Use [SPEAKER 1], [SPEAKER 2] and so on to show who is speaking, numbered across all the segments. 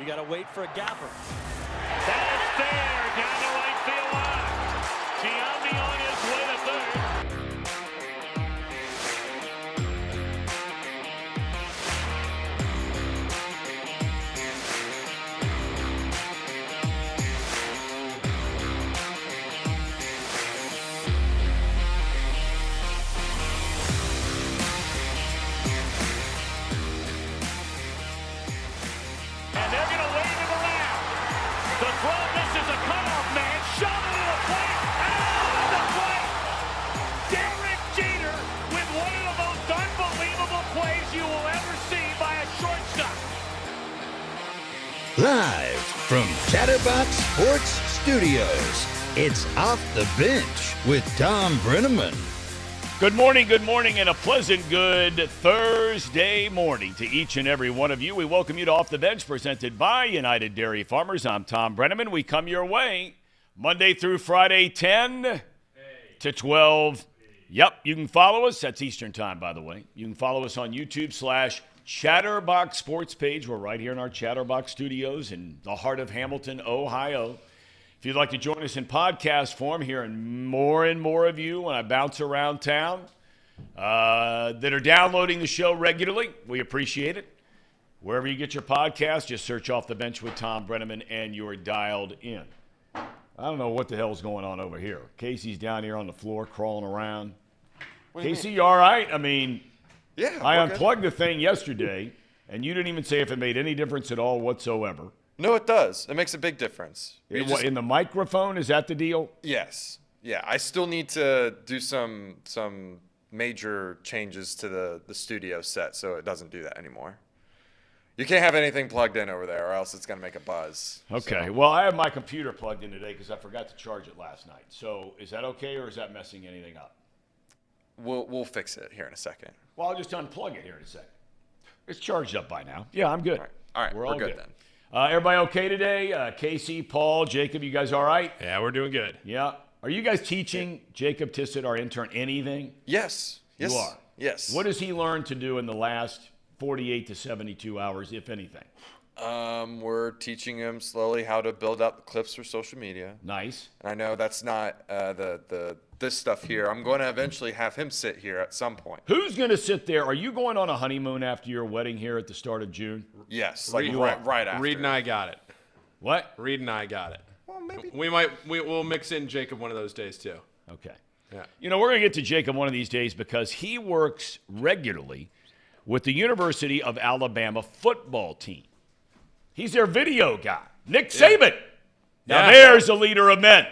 [SPEAKER 1] You got to wait for a gapper.
[SPEAKER 2] That is fair. Down the right field line. Giambi on his way to third. And they're going to wave him around. The throw misses a cutoff man. Shot into the plate. And out of the plate. Derek Jeter with one of the most unbelievable plays you will ever see by a shortstop.
[SPEAKER 3] Live from Chatterbox Sports Studios, it's Off the Bench with Tom Brenneman.
[SPEAKER 2] Good morning, and a pleasant good Thursday morning to each and every one of you. We welcome you to Off the Bench, presented by United Dairy Farmers. I'm Tom Brenneman. We come your way Monday through Friday, 10 to 12. Yep, you can follow us. That's Eastern time, by the way. You can follow us on YouTube/Chatterbox Sports page. We're right here in our Chatterbox studios in the heart of Hamilton, Ohio. If you'd like to join us in podcast form, hearing more and more of you when I bounce around town that are downloading the show regularly, we appreciate it. Wherever you get your podcast, just search Off the Bench with Tom Brenneman and you're dialed in. I don't know what the hell's going on over here. Casey's down here on the floor crawling around. Casey, you all right? I mean,
[SPEAKER 4] yeah,
[SPEAKER 2] I unplugged the thing yesterday, and you didn't even say if it made any difference at all whatsoever.
[SPEAKER 4] No, it does. It makes a big difference.
[SPEAKER 2] In the microphone, is that the deal?
[SPEAKER 4] Yes. Yeah, I still need to do some major changes to the studio set so it doesn't do that anymore. You can't have anything plugged in over there or else it's going to make a buzz.
[SPEAKER 2] Okay.
[SPEAKER 4] So.
[SPEAKER 2] Well, I have my computer plugged in today because I forgot to charge it last night. So is that okay, or is that messing anything up?
[SPEAKER 4] We'll fix it here in a second.
[SPEAKER 2] Well, I'll just unplug it here in a second. It's charged up by now. Yeah, I'm good.
[SPEAKER 4] All right.
[SPEAKER 2] We're all
[SPEAKER 4] good then.
[SPEAKER 2] Everybody okay today? Casey, Paul, Jacob, you guys all right?
[SPEAKER 5] Yeah, we're doing good.
[SPEAKER 2] Yeah. Are you guys teaching Jacob Tissett, our intern, anything?
[SPEAKER 4] Yes.
[SPEAKER 2] You are?
[SPEAKER 4] Yes.
[SPEAKER 2] What has he learned to do in the last 48 to 72 hours, if anything?
[SPEAKER 4] We're teaching him slowly how to build out the clips for social media.
[SPEAKER 2] Nice.
[SPEAKER 4] And I know that's not this stuff here. I'm going to eventually have him sit here at some point.
[SPEAKER 2] Who's going to sit there? Are you going on a honeymoon after your wedding here at the start of June?
[SPEAKER 4] Yes, right after.
[SPEAKER 5] Reed and I got it.
[SPEAKER 2] What?
[SPEAKER 5] Reed and I got it.
[SPEAKER 4] Well, maybe.
[SPEAKER 5] We'll mix in Jacob one of those days too.
[SPEAKER 2] Okay.
[SPEAKER 5] Yeah.
[SPEAKER 2] You know, we're going to get to Jacob one of these days because he works regularly with the University of Alabama football team. He's their video guy, Nick Saban. Now there's a leader of men,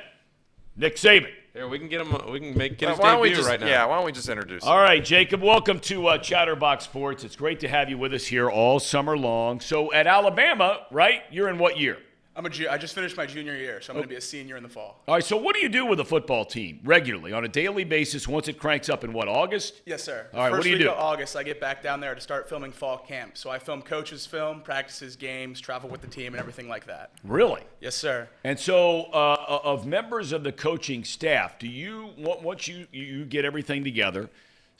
[SPEAKER 2] Nick Saban.
[SPEAKER 5] Here, we can get him. We can get his
[SPEAKER 4] Why don't we
[SPEAKER 5] debut
[SPEAKER 4] just,
[SPEAKER 5] right now.
[SPEAKER 4] Yeah, why don't we just introduce him?
[SPEAKER 2] All right, Jacob, welcome to Chatterbox Sports. It's great to have you with us here all summer long. So at Alabama, right, you're in what year?
[SPEAKER 6] I just finished my junior year, so I'm going to be a senior in the fall.
[SPEAKER 2] All right, so what do you do with a football team regularly on a daily basis once it cranks up in, what, August?
[SPEAKER 6] Yes, sir.
[SPEAKER 2] All right, what do you do?
[SPEAKER 6] First week of August, I get back down there to start filming fall camp. So I film coaches' film, practices, games, travel with the team, and everything like that.
[SPEAKER 2] Really?
[SPEAKER 6] Yes, sir.
[SPEAKER 2] And so of members of the coaching staff, do you, once you get everything together,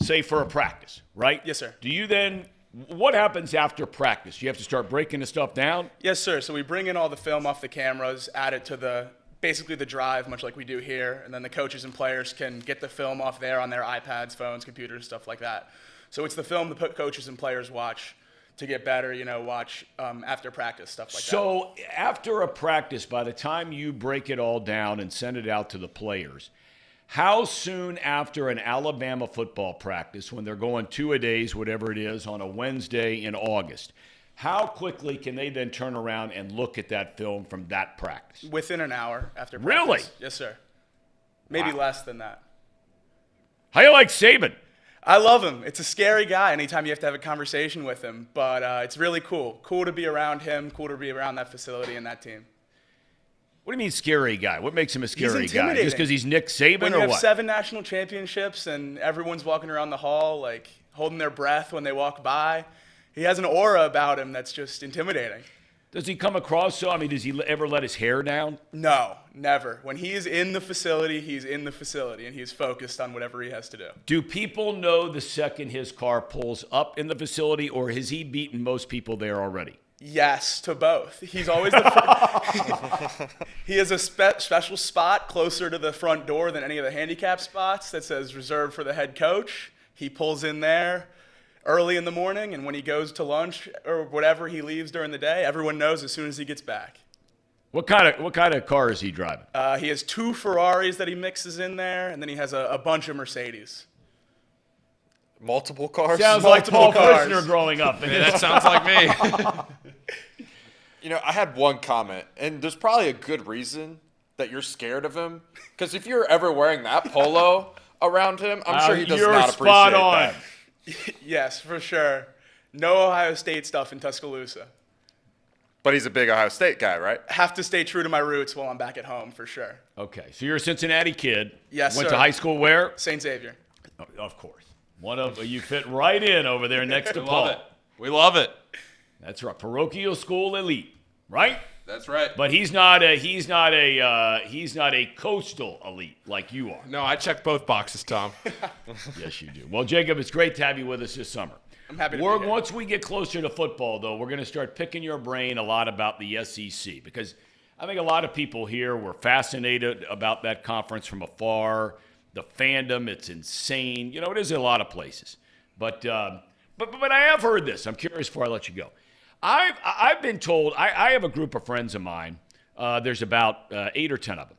[SPEAKER 2] say for a practice, right?
[SPEAKER 6] Yes, sir.
[SPEAKER 2] Do you then, what happens after practice? You have to start breaking the stuff down?
[SPEAKER 6] Yes, sir. So we bring in all the film off the cameras, add it to basically the drive, much like we do here, and then the coaches and players can get the film off there on their iPads, phones, computers, stuff like that. So it's the film the coaches and players watch to get better, watch after practice, stuff like that.
[SPEAKER 2] So after a practice, by the time you break it all down and send it out to the players, how soon after an Alabama football practice, when they're going 2-a-days, whatever it is, on a Wednesday in August, how quickly can they then turn around and look at that film from that practice?
[SPEAKER 6] Within an hour after practice.
[SPEAKER 2] Really?
[SPEAKER 6] Yes, sir. Maybe less than that.
[SPEAKER 2] How you like Saban?
[SPEAKER 6] I love him. It's a scary guy anytime you have to have a conversation with him, but it's really cool. Cool to be around him, cool to be around that facility and that team.
[SPEAKER 2] What do you mean scary guy? What makes him a scary
[SPEAKER 6] He's
[SPEAKER 2] guy?
[SPEAKER 6] intimidating.
[SPEAKER 2] Just because he's Nick Saban
[SPEAKER 6] When
[SPEAKER 2] or
[SPEAKER 6] you have
[SPEAKER 2] what?
[SPEAKER 6] 7 national championships and everyone's walking around the hall, like, holding their breath when they walk by, he has an aura about him that's just intimidating.
[SPEAKER 2] Does he come across so? I mean, does he ever let his hair down?
[SPEAKER 6] No, never. When he is in the facility, he's in the facility, and he's focused on whatever he has to do.
[SPEAKER 2] Do people know the second his car pulls up in the facility, or has he beaten most people there already?
[SPEAKER 6] Yes, to both. He's always he has a special spot closer to the front door than any of the handicap spots that says reserved for the head coach. He pulls in there early in the morning, and when he goes to lunch or whatever he leaves during the day, everyone knows as soon as he gets back.
[SPEAKER 2] What kind of car is he driving?
[SPEAKER 6] He has 2 Ferraris that he mixes in there, and then he has a bunch of Mercedes.
[SPEAKER 4] Multiple cars?
[SPEAKER 2] Sounds like Paul
[SPEAKER 6] cars.
[SPEAKER 2] Prisoner growing up.
[SPEAKER 5] Yeah, that sounds like me.
[SPEAKER 4] You know, I had one comment, and there's probably a good reason that you're scared of him. Because if you're ever wearing that polo around him, I'm sure he does
[SPEAKER 2] you're
[SPEAKER 4] not appreciate
[SPEAKER 2] spot on.
[SPEAKER 4] that.
[SPEAKER 6] Yes, for sure. No Ohio State stuff in Tuscaloosa.
[SPEAKER 4] But he's a big Ohio State guy, right?
[SPEAKER 6] Have to stay true to my roots while I'm back at home, for sure.
[SPEAKER 2] Okay, so you're a Cincinnati kid.
[SPEAKER 6] Yes,
[SPEAKER 2] Went
[SPEAKER 6] sir.
[SPEAKER 2] to high school where?
[SPEAKER 6] St. Xavier.
[SPEAKER 2] Oh, of course. You fit right in over there next to
[SPEAKER 5] We
[SPEAKER 2] Paul.
[SPEAKER 5] love it. We love it.
[SPEAKER 2] That's right. Parochial school elite, right?
[SPEAKER 5] That's right.
[SPEAKER 2] But he's not a coastal elite like you are.
[SPEAKER 5] No, I checked both boxes, Tom.
[SPEAKER 2] Yes, you do. Well, Jacob, it's great to have you with us this summer.
[SPEAKER 6] I'm happy to be here.
[SPEAKER 2] Once we get closer to football, though, we're going to start picking your brain a lot about the SEC because I think a lot of people here were fascinated about that conference from afar. The fandom, it's insane. You know, it is in a lot of places. But I have heard this. I'm curious before I let you go. I've been told, I have a group of friends of mine. There's about 8 or 10 of them.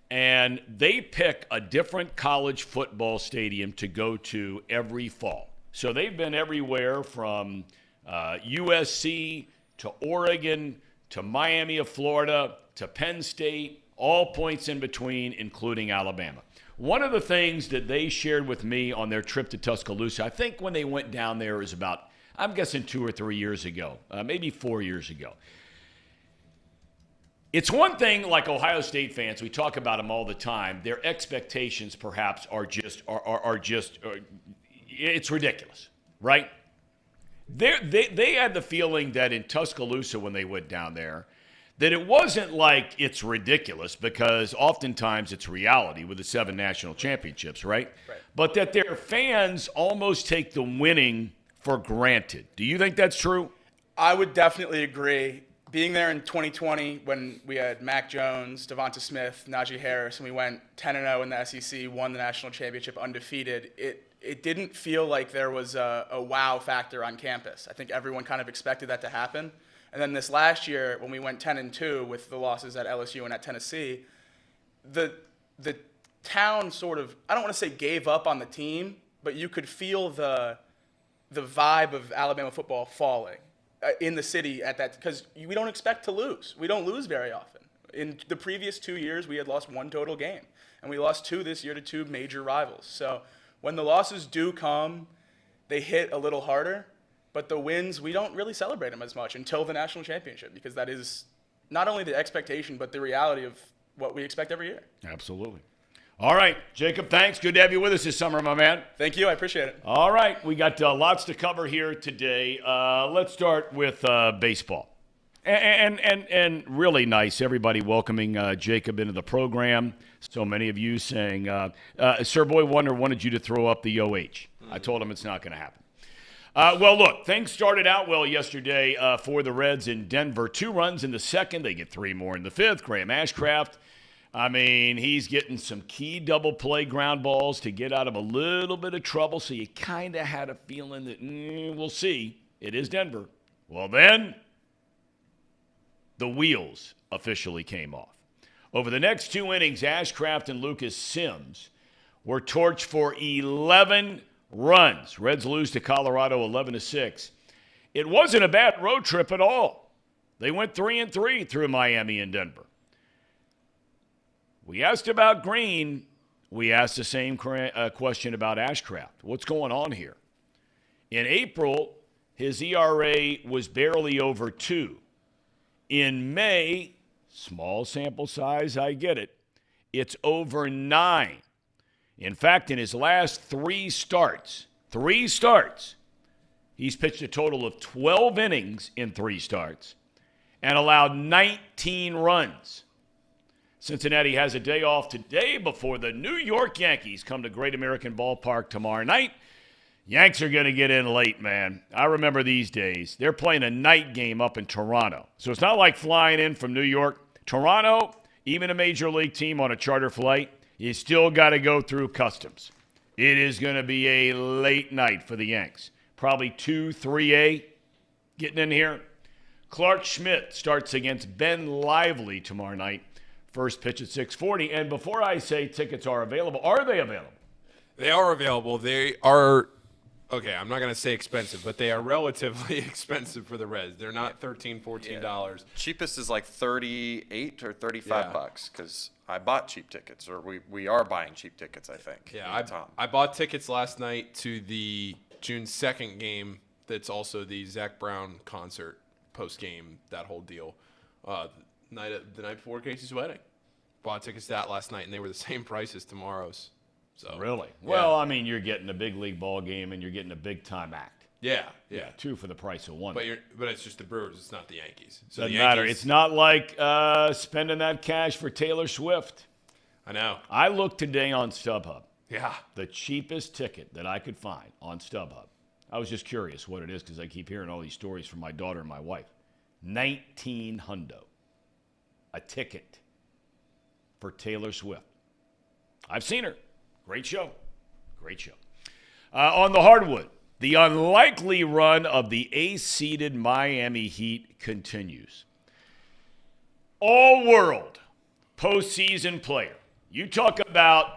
[SPEAKER 2] And they pick a different college football stadium to go to every fall. So they've been everywhere from USC to Oregon to Miami of Florida to Penn State, all points in between, including Alabama. One of the things that they shared with me on their trip to Tuscaloosa, I think when they went down there was about, I'm guessing 2 or 3 years ago, maybe 4 years ago. It's one thing like Ohio State fans, we talk about them all the time. Their expectations perhaps are just it's ridiculous, right? They had the feeling that in Tuscaloosa when they went down there, that it wasn't like it's ridiculous because oftentimes it's reality with the 7 national championships, right? But that their fans almost take the winning for granted. Do you think that's true?
[SPEAKER 6] I would definitely agree. Being there in 2020 when we had Mac Jones, Devonta Smith, Najee Harris, and we went 10-0 in the SEC, won the national championship undefeated, it didn't feel like there was a wow factor on campus. I think everyone kind of expected that to happen. And then this last year, when we went 10-2 with the losses at LSU and at Tennessee, the town sort of, I don't want to say gave up on the team, but you could feel the vibe of Alabama football falling in the city at that, because we don't expect to lose. We don't lose very often. In the previous 2 years, we had lost 1 total game, and we lost 2 this year to 2 major rivals. So when the losses do come, they hit a little harder, but the wins, we don't really celebrate them as much until the national championship, because that is not only the expectation, but the reality of what we expect every year.
[SPEAKER 2] Absolutely. All right, Jacob, thanks. Good to have you with us this summer, my man.
[SPEAKER 6] Thank you. I appreciate it.
[SPEAKER 2] All right, we got lots to cover here today. Let's start with baseball. And really nice, everybody welcoming Jacob into the program. So many of you saying, Sir Boy Wonder wanted you to throw up the OH. I told him it's not going to happen. Well, look, things started out well yesterday for the Reds in Denver. 2 runs in the second. They get 3 more in the 5th. Graham Ashcraft, I mean, he's getting some key double play ground balls to get out of a little bit of trouble. So you kind of had a feeling that we'll see. It is Denver. Well, then the wheels officially came off. Over the next 2 innings, Ashcraft and Lucas Sims were torched for 11 runs. Reds lose to Colorado 11-6. It wasn't a bad road trip at all. They went 3-3 through Miami and Denver. We asked about Green. We asked the same question about Ashcraft. What's going on here? In April, his ERA was barely over 2. In May, small sample size, I get it, it's over 9. In fact, in his last 3 starts, he's pitched a total of 12 innings in 3 starts and allowed 19 runs. Cincinnati has a day off today before the New York Yankees come to Great American Ballpark tomorrow night. Yanks are going to get in late, man. I remember these days. They're playing a night game up in Toronto. So it's not like flying in from New York. Toronto, even a major league team on a charter flight, you still got to go through customs. It is going to be a late night for the Yanks. Probably 2-3A getting in here. Clark Schmidt starts against Ben Lively tomorrow night. First pitch at 6:40. And before I say tickets are available, are they available?
[SPEAKER 5] They are available. They are, okay, I'm not going to say expensive, but they are relatively expensive for the Reds. They're not $13, $14.
[SPEAKER 4] Cheapest is like 38 or 35 bucks because I bought cheap tickets, or we are buying cheap tickets, I think.
[SPEAKER 5] Yeah, I bought tickets last night to the June 2nd game. That's also the Zach Brown concert post-game, that whole deal. The night before Casey's wedding. Bought tickets to that last night, and they were the same price as tomorrow's. So
[SPEAKER 2] really?
[SPEAKER 5] Yeah.
[SPEAKER 2] Well, I mean, you're getting a big league ball game, and you're getting a big-time act.
[SPEAKER 5] Yeah.
[SPEAKER 2] Two for the price of one.
[SPEAKER 5] But it's just the Brewers. It's not the Yankees. So
[SPEAKER 2] Doesn't
[SPEAKER 5] the
[SPEAKER 2] matter.
[SPEAKER 5] Yankees,
[SPEAKER 2] It's not like spending that cash for Taylor Swift.
[SPEAKER 5] I know.
[SPEAKER 2] I looked today on StubHub.
[SPEAKER 5] Yeah.
[SPEAKER 2] The cheapest ticket that I could find on StubHub. I was just curious what it is because I keep hearing all these stories from my daughter and my wife. 19 hundo. A ticket for Taylor Swift. I've seen her. Great show. Great show. On the hardwood, the unlikely run of the ace-seeded Miami Heat continues. All-world postseason player. You talk about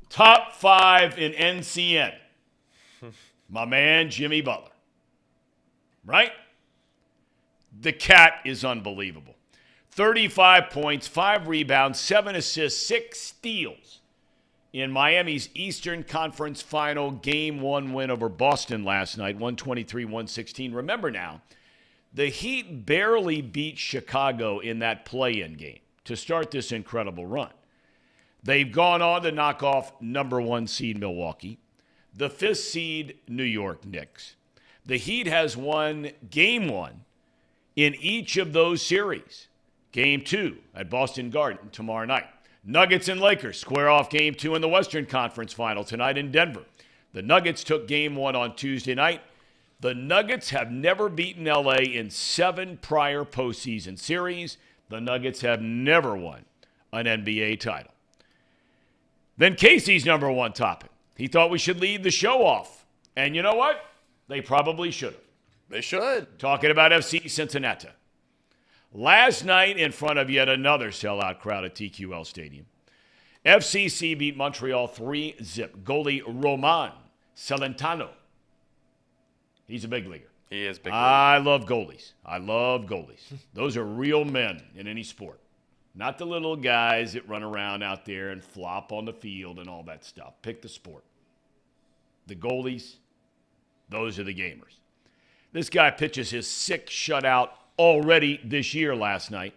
[SPEAKER 2] top 5 in NCN. My man, Jimmy Butler. Right? The cat is unbelievable. 35 points, 5 rebounds, 7 assists, 6 steals in Miami's Eastern Conference Final Game 1 win over Boston last night, 123-116. Remember now, the Heat barely beat Chicago in that play-in game to start this incredible run. They've gone on to knock off number 1 seed Milwaukee, the 5th seed New York Knicks. The Heat has won Game 1 in each of those series. Game 2 at Boston Garden tomorrow night. Nuggets and Lakers square off Game 2 in the Western Conference Final tonight in Denver. The Nuggets took Game 1 on Tuesday night. The Nuggets have never beaten LA in 7 prior postseason series. The Nuggets have never won an NBA title. Then Casey's number 1 topic. He thought we should lead the show off. And you know what? They probably should have.
[SPEAKER 4] They should.
[SPEAKER 2] Talking about FC Cincinnati. Last night, in front of yet another sellout crowd at TQL Stadium, FCC beat Montreal 3-0. Goalie Roman Celentano. He's a big leaguer.
[SPEAKER 4] He is big leaguer.
[SPEAKER 2] I love goalies. Those are real men in any sport. Not the little guys that run around out there and flop on the field and all that stuff. Pick the sport. The goalies, those are the gamers. This guy pitches his 6th shutout already this year last night.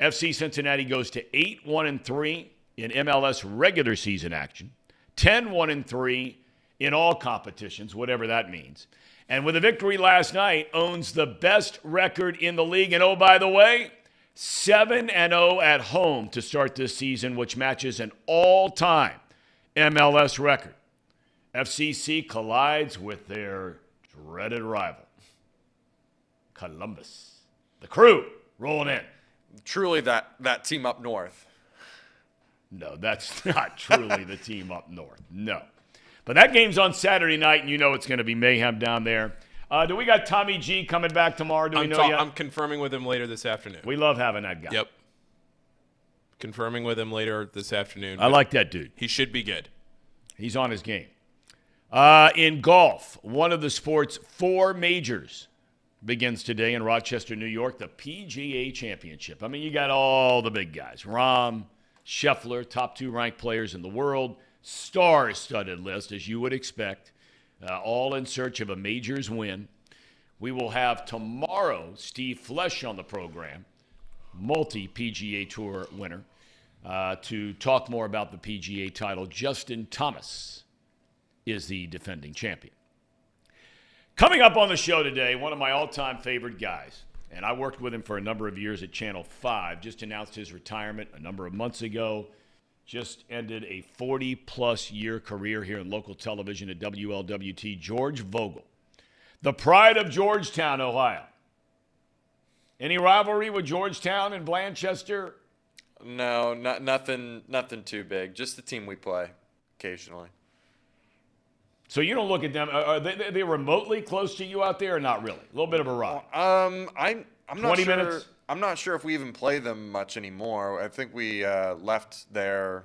[SPEAKER 2] FC Cincinnati goes to 8-1-3 in MLS regular season action, 10-1-3 in all competitions, whatever that means. And with a victory last night, owns the best record in the league. And oh, by the way, 7-0 at home to start this season, which matches an all-time MLS record. FCC collides with their dreaded rival, Columbus. The Crew rolling in.
[SPEAKER 4] Truly that team up north.
[SPEAKER 2] No, that's not truly the team up north. No. But that game's on Saturday night, and you know it's going to be mayhem down there. Do we got Tommy G coming back tomorrow? Do we know yet?
[SPEAKER 5] I'm confirming with him later this afternoon.
[SPEAKER 2] We love having that guy.
[SPEAKER 5] Yep. Confirming with him later this afternoon.
[SPEAKER 2] I like that dude.
[SPEAKER 5] He should be good.
[SPEAKER 2] He's on his game. In golf, one of the sport's 4 majors begins today in Rochester, New York, the PGA Championship. I mean, you got all the big guys. Rahm, Scheffler, top 2 ranked players in the world. Star-studded list, as you would expect, all in search of a majors win. We will have tomorrow Steve Flesh on the program, multi-PGA Tour winner, to talk more about the PGA title. Justin Thomas is the defending champion. Coming up on the show today, one of my all-time favorite guys, and I worked with him for a number of years at Channel 5, just announced his retirement a number of months ago. just ended a 40-plus year career here in local television at WLWT, George Vogel, the pride of Georgetown, Ohio. Any rivalry with Georgetown and Blanchester?
[SPEAKER 4] No, nothing too big. Just the team we play occasionally.
[SPEAKER 2] So you don't look at them. Are they remotely close to you out there or not really? A little bit of a ride.
[SPEAKER 4] I'm not
[SPEAKER 2] 20
[SPEAKER 4] sure.
[SPEAKER 2] minutes?
[SPEAKER 4] I'm not sure if we even play them much anymore. I think we left their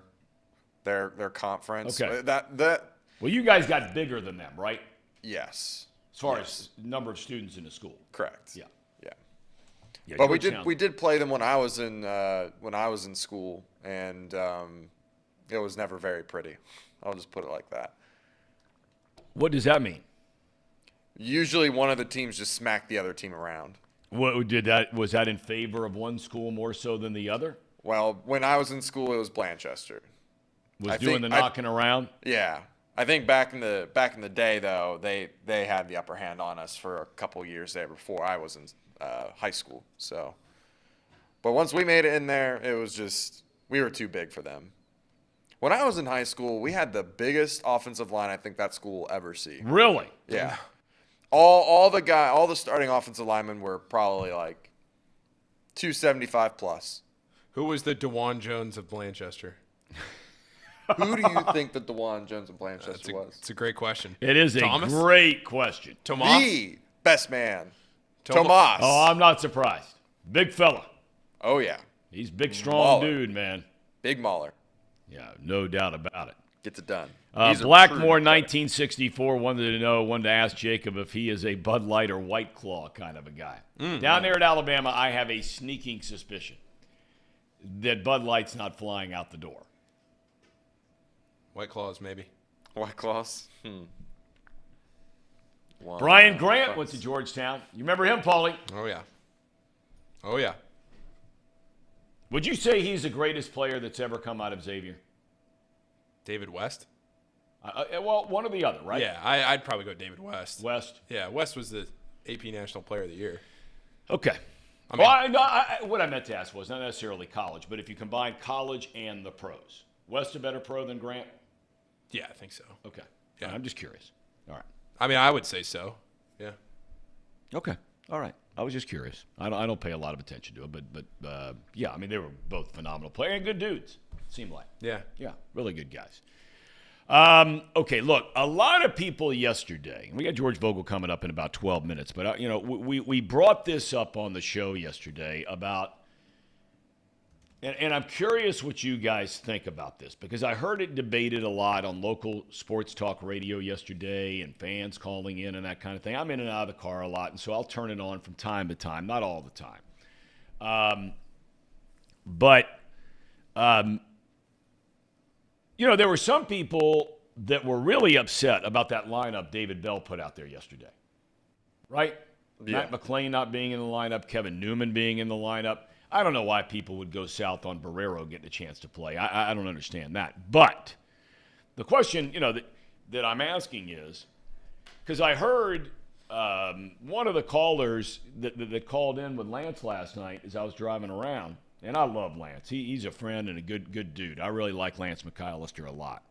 [SPEAKER 4] conference.
[SPEAKER 2] Okay.
[SPEAKER 4] Well,
[SPEAKER 2] you guys got bigger than them, right?
[SPEAKER 4] Yes.
[SPEAKER 2] As far as number of students in the school.
[SPEAKER 4] Correct.
[SPEAKER 2] Yeah. Yeah,
[SPEAKER 4] But
[SPEAKER 2] Georgetown.
[SPEAKER 4] we did play them when I was in school, and it was never very pretty. I'll just put it like that.
[SPEAKER 2] What does that mean?
[SPEAKER 4] Usually, one of the teams just smacked the other team around.
[SPEAKER 2] Was that in favor of one school more so than the other?
[SPEAKER 4] Well, when I was in school, it was Blanchester.
[SPEAKER 2] Was doing the knocking around?
[SPEAKER 4] Yeah, I think back in the day though, they had the upper hand on us for a couple years there before I was in high school. So, but once we made it in there, it was just we were too big for them. When I was in high school, we had the biggest offensive line I think that school will ever see.
[SPEAKER 2] Really?
[SPEAKER 4] Yeah. All the starting offensive linemen were probably like 275 plus.
[SPEAKER 5] Who was the DeJuan Jones of Blanchester?
[SPEAKER 4] Who do you think that DeJuan Jones of Blanchester was?
[SPEAKER 5] It's a great question.
[SPEAKER 2] It is
[SPEAKER 5] Thomas?
[SPEAKER 2] a great question.
[SPEAKER 5] Tomas?
[SPEAKER 4] The best man.
[SPEAKER 5] Tomas.
[SPEAKER 4] Tomas.
[SPEAKER 2] Oh, I'm not surprised. Big fella.
[SPEAKER 4] Oh, yeah.
[SPEAKER 2] He's a big, strong
[SPEAKER 4] Mauler.
[SPEAKER 2] dude, man.
[SPEAKER 4] Big Mauler.
[SPEAKER 2] Yeah, no doubt about it.
[SPEAKER 4] Gets it done.
[SPEAKER 2] Blackmore, 1964, wanted to ask Jacob if he is a Bud Light or White Claw kind of a guy. Down there at Alabama, I have a sneaking suspicion that Bud Light's not flying out the door.
[SPEAKER 5] White Claws, maybe.
[SPEAKER 4] White Claws.
[SPEAKER 2] Brian Grant went to Georgetown. You remember him, Paulie?
[SPEAKER 5] Oh, yeah. Oh, yeah.
[SPEAKER 2] Would you say he's the greatest player that's ever come out of Xavier?
[SPEAKER 5] David West?
[SPEAKER 2] Well, one or the other, right?
[SPEAKER 5] Yeah, I'd probably go David West.
[SPEAKER 2] West?
[SPEAKER 5] Yeah, West was the AP National Player of the Year.
[SPEAKER 2] Okay. What I meant to ask was not necessarily college, but if you combine college and the pros, West a better pro than Grant?
[SPEAKER 5] Yeah, I think so.
[SPEAKER 2] Okay.
[SPEAKER 5] Yeah.
[SPEAKER 2] I'm just curious. All right.
[SPEAKER 5] I mean, I would say so. Yeah.
[SPEAKER 2] Okay. All right. I was just curious. I don't pay a lot of attention to it, but yeah, I mean, they were both phenomenal players and good dudes, it seemed like.
[SPEAKER 5] Yeah.
[SPEAKER 2] Yeah, really good guys. Okay, look, a lot of people yesterday, we got George Vogel coming up in about 12 minutes, but, we brought this up on the show yesterday about, and I'm curious what you guys think about this, because I heard it debated a lot on local sports talk radio yesterday and fans calling in and that kind of thing. I'm in and out of the car a lot, and so I'll turn it on from time to time, not all the time. There were some people that were really upset about that lineup David Bell put out there yesterday, right?
[SPEAKER 4] Yeah.
[SPEAKER 2] Matt McClain not being in the lineup, Kevin Newman being in the lineup. I don't know why people would go south on Barrero getting a chance to play. I don't understand that. But the question, that I'm asking is, because I heard one of the callers that called in with Lance last night as I was driving around, and I love Lance. He's a friend and a good dude. I really like Lance McAllister a lot.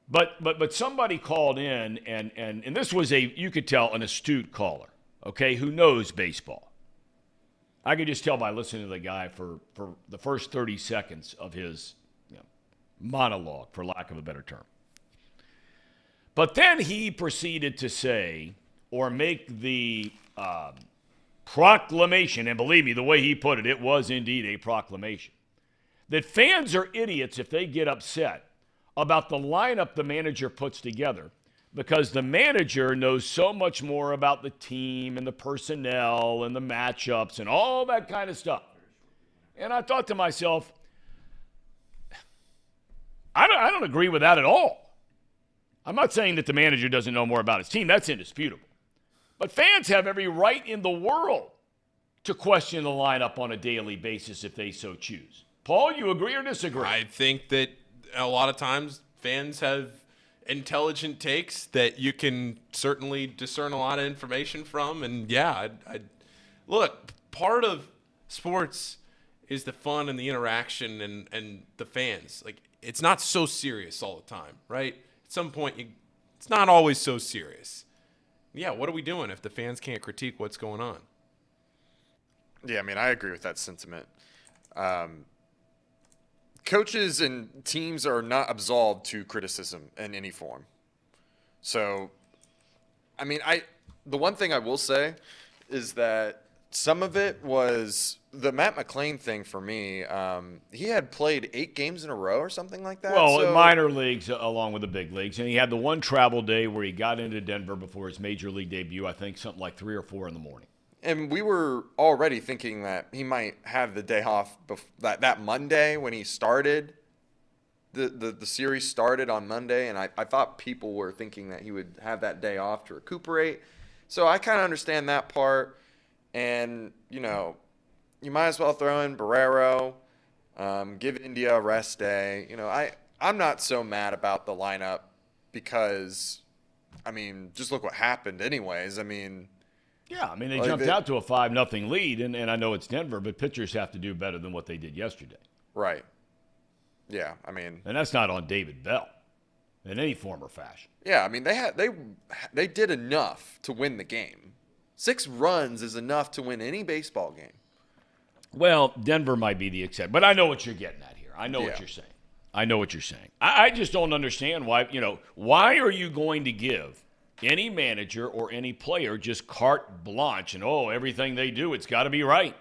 [SPEAKER 2] But somebody called in, and this was you could tell, an astute caller, okay, who knows baseball. I could just tell by listening to the guy for the first 30 seconds of his monologue, for lack of a better term. But then he proceeded to say, or make the proclamation, and believe me, the way he put it, it was indeed a proclamation, that fans are idiots if they get upset about the lineup the manager puts together, because the manager knows so much more about the team and the personnel and the matchups and all that kind of stuff. And I thought to myself, I don't agree with that at all. I'm not saying that the manager doesn't know more about his team. That's indisputable. But fans have every right in the world to question the lineup on a daily basis if they so choose. Paul, you agree or disagree?
[SPEAKER 5] I think that a lot of times fans have intelligent takes that you can certainly discern a lot of information from. And, yeah, look, part of sports is the fun and the interaction and the fans. Like, it's not so serious all the time, right? At some point, it's not always so serious. Yeah, what are we doing if the fans can't critique what's going on?
[SPEAKER 4] Yeah, I mean, I agree with that sentiment. Coaches and teams are not absolved to criticism in any form. So, I mean, the one thing I will say is that some of it was the Matt McClain thing for me. He had played 8 games in a row or something like that.
[SPEAKER 2] Well, in minor leagues along with the big leagues. And he had the one travel day where he got into Denver before his major league debut, I think something like 3 or 4 in the morning.
[SPEAKER 4] And we were already thinking that he might have the day off that Monday when he started. The series started on Monday, and I thought people were thinking that he would have that day off to recuperate. So I kind of understand that part. And, you might as well throw in Barrero, give India a rest day. I'm not so mad about the lineup because, I mean, just look what happened anyways. I mean,
[SPEAKER 2] yeah, I mean, they jumped out to a 5-0 lead, and I know it's Denver, but pitchers have to do better than what they did yesterday.
[SPEAKER 4] Right. Yeah, I mean.
[SPEAKER 2] And that's not on David Bell in any form or fashion.
[SPEAKER 4] Yeah, I mean, they did enough to win the game. 6 runs is enough to win any baseball game.
[SPEAKER 2] Well, Denver might be the exception, but I know what you're getting at here. I know what you're saying. I just don't understand why, why are you going to give any manager or any player just carte blanche and, everything they do, it's got to be right.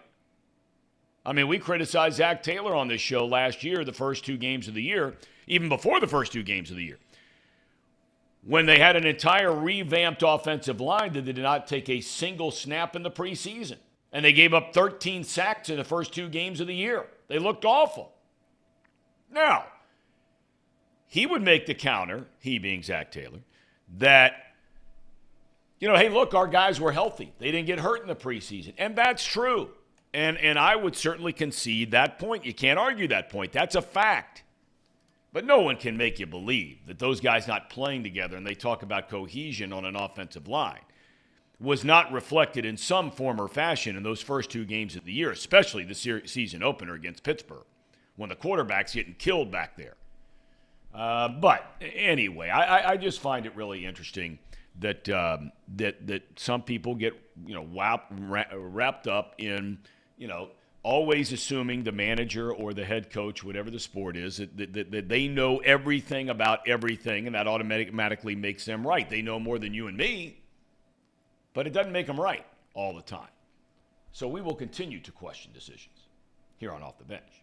[SPEAKER 2] I mean, we criticized Zach Taylor on this show last year, the first 2 games of the year, even before the first 2 games of the year, when they had an entire revamped offensive line that did not take a single snap in the preseason. And they gave up 13 sacks in the first 2 games of the year. They looked awful. Now, he would make the counter, he being Zach Taylor, that hey, look, our guys were healthy. They didn't get hurt in the preseason. And that's true. And I would certainly concede that point. You can't argue that point. That's a fact. But no one can make you believe that those guys not playing together, and they talk about cohesion on an offensive line, was not reflected in some form or fashion in those first 2 games of the year, especially the season opener against Pittsburgh, when the quarterback's getting killed back there. But anyway, I just find it really interesting that that some people get wrapped up in always assuming the manager or the head coach, whatever the sport is, that they know everything about everything, and that automatically makes them right. They know more than you and me, but it doesn't make them right all the time. So we will continue to question decisions here on Off the Bench.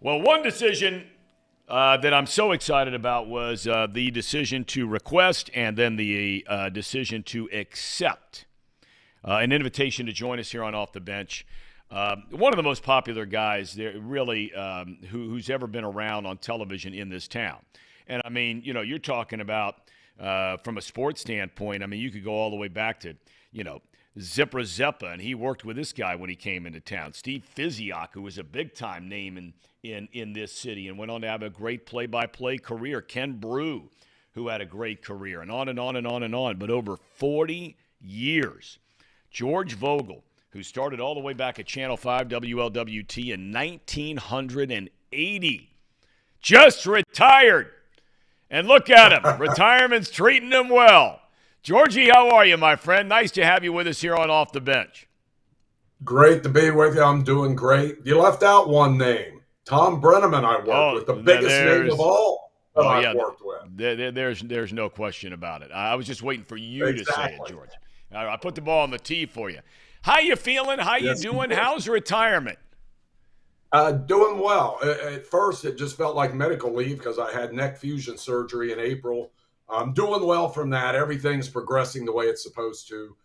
[SPEAKER 2] Well, one decision that I'm so excited about was the decision to request and then the decision to accept an invitation to join us here on Off the Bench. One of the most popular guys there, really, who's ever been around on television in this town. And, I mean, you're talking about from a sports standpoint, I mean, you could go all the way back to, Zipra Zeppa, and he worked with this guy when he came into town. Steve Fiziak, who was a big-time name in this city and went on to have a great play-by-play career. Ken Brew, who had a great career, and on and on and on and on. But over 40 years, George Vogel, who started all the way back at Channel 5 WLWT in 1980, just retired. And look at him. Retirement's treating him well. Georgie, how are you, my friend? Nice to have you with us here on Off the Bench.
[SPEAKER 1] Great to be with you. I'm doing great. You left out one name. Tom Brenneman I worked with, the biggest name of all that I've worked with.
[SPEAKER 2] There's no question about it. I was just waiting for you to say it, George. I put the ball on the tee for you. How you feeling? How you doing? How's retirement?
[SPEAKER 1] Doing well. At first, it just felt like medical leave because I had neck fusion surgery in April. I'm doing well from that. Everything's progressing the way it's supposed to.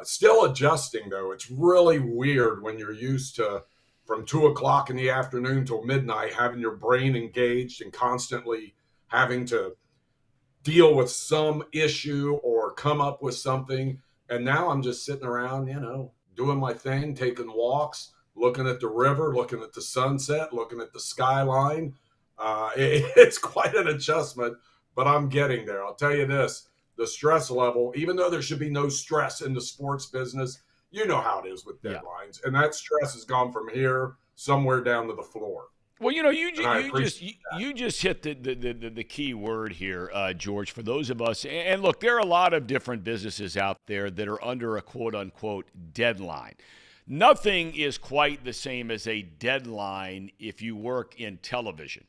[SPEAKER 1] Still adjusting, though. It's really weird when you're used to, from 2 o'clock in the afternoon till midnight, having your brain engaged and constantly having to deal with some issue or come up with something. And now I'm just sitting around, doing my thing, taking walks, looking at the river, looking at the sunset, looking at the skyline. It's quite an adjustment, but I'm getting there. I'll tell you this, the stress level, even though there should be no stress in the sports business, You know how it is with
[SPEAKER 2] Yeah.
[SPEAKER 1] deadlines, and that stress has gone from here somewhere down to the floor.
[SPEAKER 2] Well, you know,
[SPEAKER 1] And I appreciate
[SPEAKER 2] you just hit the key word here, George. For those of us, and look, there are a lot of different businesses out there that are under a quote unquote deadline. Nothing is quite the same as a deadline if you work in television,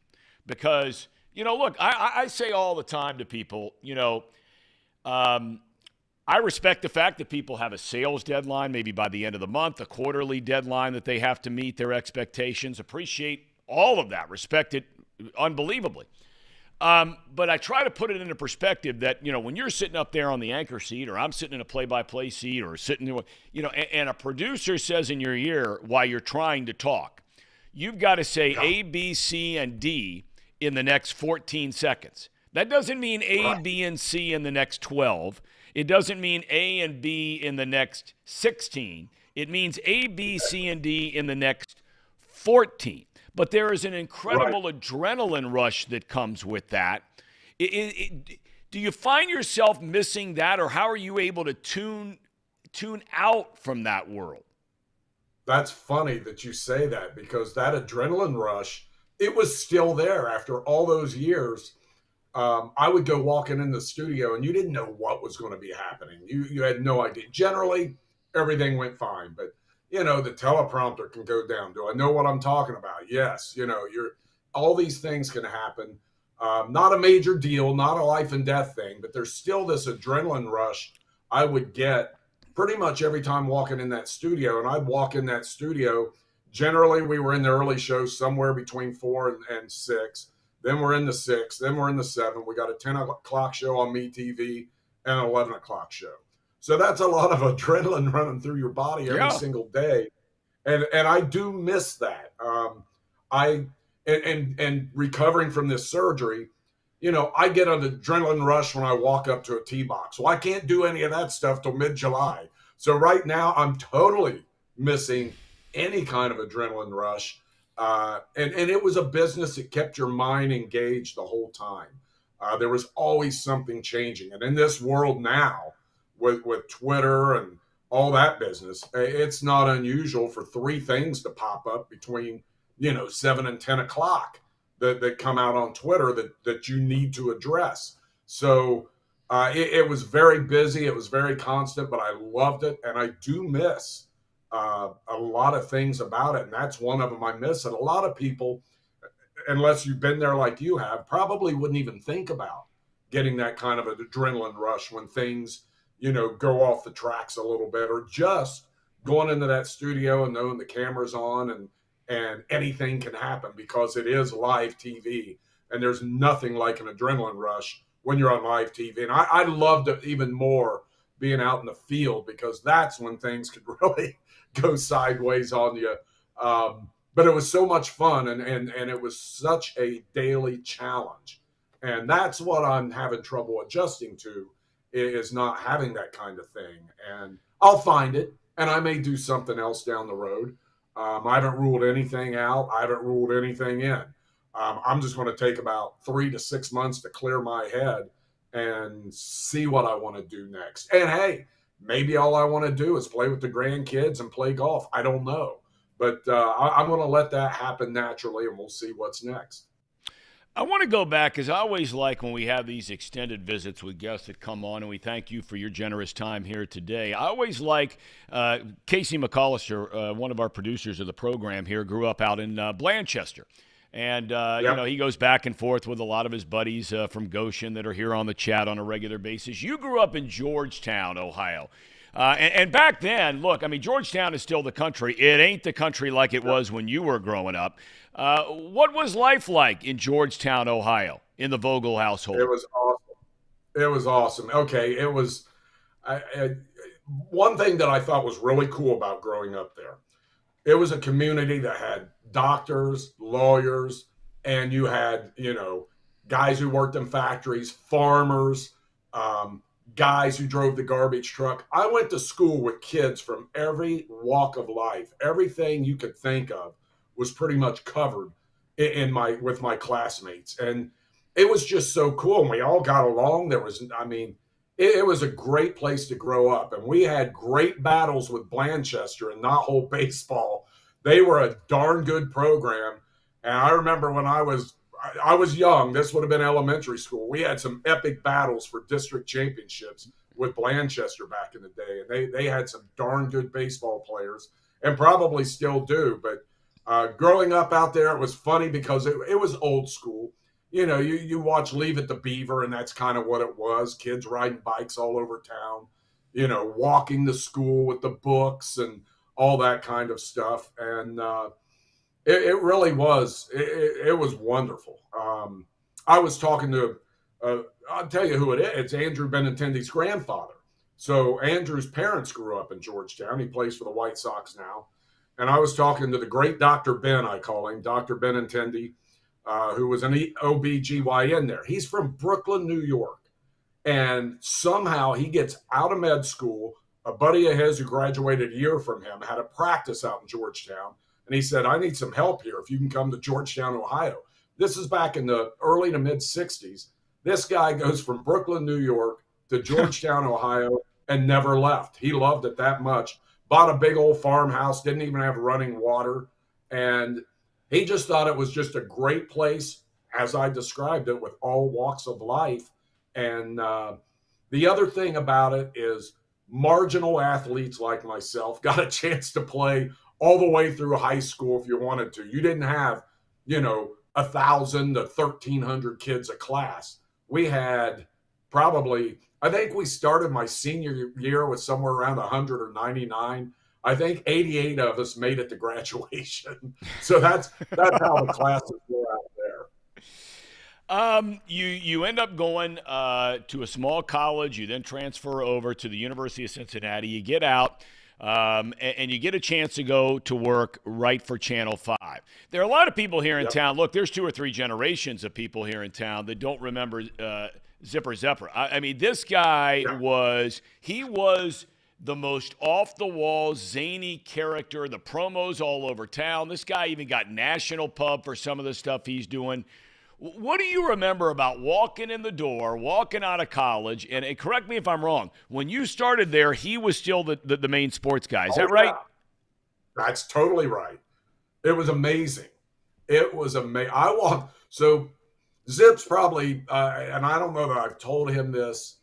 [SPEAKER 2] because look, I say all the time to people, I respect the fact that people have a sales deadline, maybe by the end of the month, a quarterly deadline that they have to meet their expectations. Appreciate all of that. Respect it unbelievably. But I try to put it into perspective that, when you're sitting up there on the anchor seat, or I'm sitting in a play-by-play seat, or sitting, and a producer says in your ear while you're trying to talk, you've got to say A, B, C, and D in the next 14 seconds. That doesn't mean A, B, and C in the next 12. It doesn't mean A and B in the next 16. It means A, B, C, and D in the next 14. But there is an incredible adrenaline rush that comes with that. Do you find yourself missing that, or how are you able to tune out from that world?
[SPEAKER 1] That's funny that you say that, because that adrenaline rush, it was still there after all those years. I would go walking in the studio and you didn't know what was going to be happening. You had no idea. Generally, everything went fine, but the teleprompter can go down. Do I know what I'm talking about? Yes. All these things can happen. Not a major deal, not a life and death thing, but there's still this adrenaline rush I would get pretty much every time walking in that studio. And I'd walk in that studio. Generally, we were in the early show somewhere between 4 and 6. Then we're in the 6. Then we're in the 7. We got a 10 o'clock show on MeTV and an 11 o'clock show. So that's a lot of adrenaline running through your body every single day. And I do miss that. And recovering from this surgery, I get an adrenaline rush when I walk up to a tee box. Well, I can't do any of that stuff till mid-July. So right now I'm totally missing any kind of adrenaline rush. And it was a business that kept your mind engaged the whole time. There was always something changing. And in this world now, with Twitter and all that business, it's not unusual for 3 things to pop up between 7 and 10 o'clock that come out on Twitter that you need to address. So it was very busy. It was very constant, but I loved it. And I do miss a lot of things about it. And that's one of them I miss. And a lot of people, unless you've been there like you have, probably wouldn't even think about getting that kind of an adrenaline rush when things, go off the tracks a little bit, or just going into that studio and knowing the camera's on and anything can happen, because it is live TV. And there's nothing like an adrenaline rush when you're on live TV. And I loved it even more being out in the field, because that's when things could really go sideways on you. But it was so much fun, and it was such a daily challenge. And that's what I'm having trouble adjusting to, is not having that kind of thing. And I'll find it, and I may do something else down the road. I haven't ruled anything out. I haven't ruled anything in. I'm just going to take about 3 to 6 months to clear my head and see what I want to do next. And hey, maybe all I want to do is play with the grandkids and play golf. I don't know. But I'm going to let that happen naturally, and we'll see what's next.
[SPEAKER 2] I want to go back, because I always like when we have these extended visits with guests that come on, and we thank you for your generous time here today. I always like Casey McAllister, one of our producers of the program here, grew up out in Blanchester. And, he goes back and forth with a lot of his buddies from Goshen that are here on the chat on a regular basis. You grew up in Georgetown, Ohio. And back then, look, Georgetown is still the country. It ain't the country like it was when you were growing up. What was life like in Georgetown, Ohio, in the Vogel household?
[SPEAKER 1] It was awesome. It was awesome. Okay, it was one thing that I thought was really cool about growing up there. It was a community that had doctors, lawyers, and you had, guys who worked in factories, farmers, guys who drove the garbage truck. I went to school with kids from every walk of life. Everything you could think of was pretty much covered with my classmates. And it was just so cool. And we all got along. There was, it was a great place to grow up. And we had great battles with Blanchester and Knothole Baseball. They were a darn good program. And I remember when I was young, this would have been elementary school. We had some epic battles for district championships with Blanchester back in the day. And they had some darn good baseball players and probably still do. But growing up out there, it was funny because it was old school. You know, you watch Leave It to Beaver, and that's kind of what it was. Kids riding bikes all over town, you know, walking to school with the books and all that kind of stuff. And it really was. It was wonderful. I was talking to, I'll tell you who it is. It's Andrew Benintendi's grandfather. So Andrew's parents grew up in Georgetown. He plays for the White Sox now. And I was talking to the great Dr. Ben, I call him, Dr. Benintendi, who was an OBGYN there. He's from Brooklyn, New York. And somehow he gets out of med school. A buddy of his who graduated a year from him had a practice out in Georgetown. And he said, I need some help here if you can come to Georgetown, Ohio. This is back in the early to mid 60s. This guy goes from Brooklyn, New York to Georgetown, Ohio, and never left. He loved it that much. Bought a big old farmhouse, didn't even have running water. And he just thought it was just a great place, as I described it, with all walks of life. And the other thing about it is marginal athletes like myself got a chance to play all the way through high school if you wanted to. You didn't have, 1,000 to 1,300 kids a class. We had probably, I think we started my senior year with somewhere around 100 or 99. I think 88 of us made it to graduation. So that's how the classes were out there.
[SPEAKER 2] You end up going to a small college. You then transfer over to the University of Cincinnati. You get out, and you get a chance to go to work right for Channel 5. There are a lot of people here in town. Look, there's 2 or 3 generations of people here in town that don't remember Zipper Zephyr. I mean, this guy was the most off-the-wall, zany character. The promos all over town. This guy even got national pub for some of the stuff he's doing. What do you remember about walking in the door, walking out of college, and correct me if I'm wrong, when you started there, he was still the main sports guy. Is that right?
[SPEAKER 1] Yeah. That's totally right. It was amazing. It was amazing. So Zip's probably, and I don't know that I've told him this,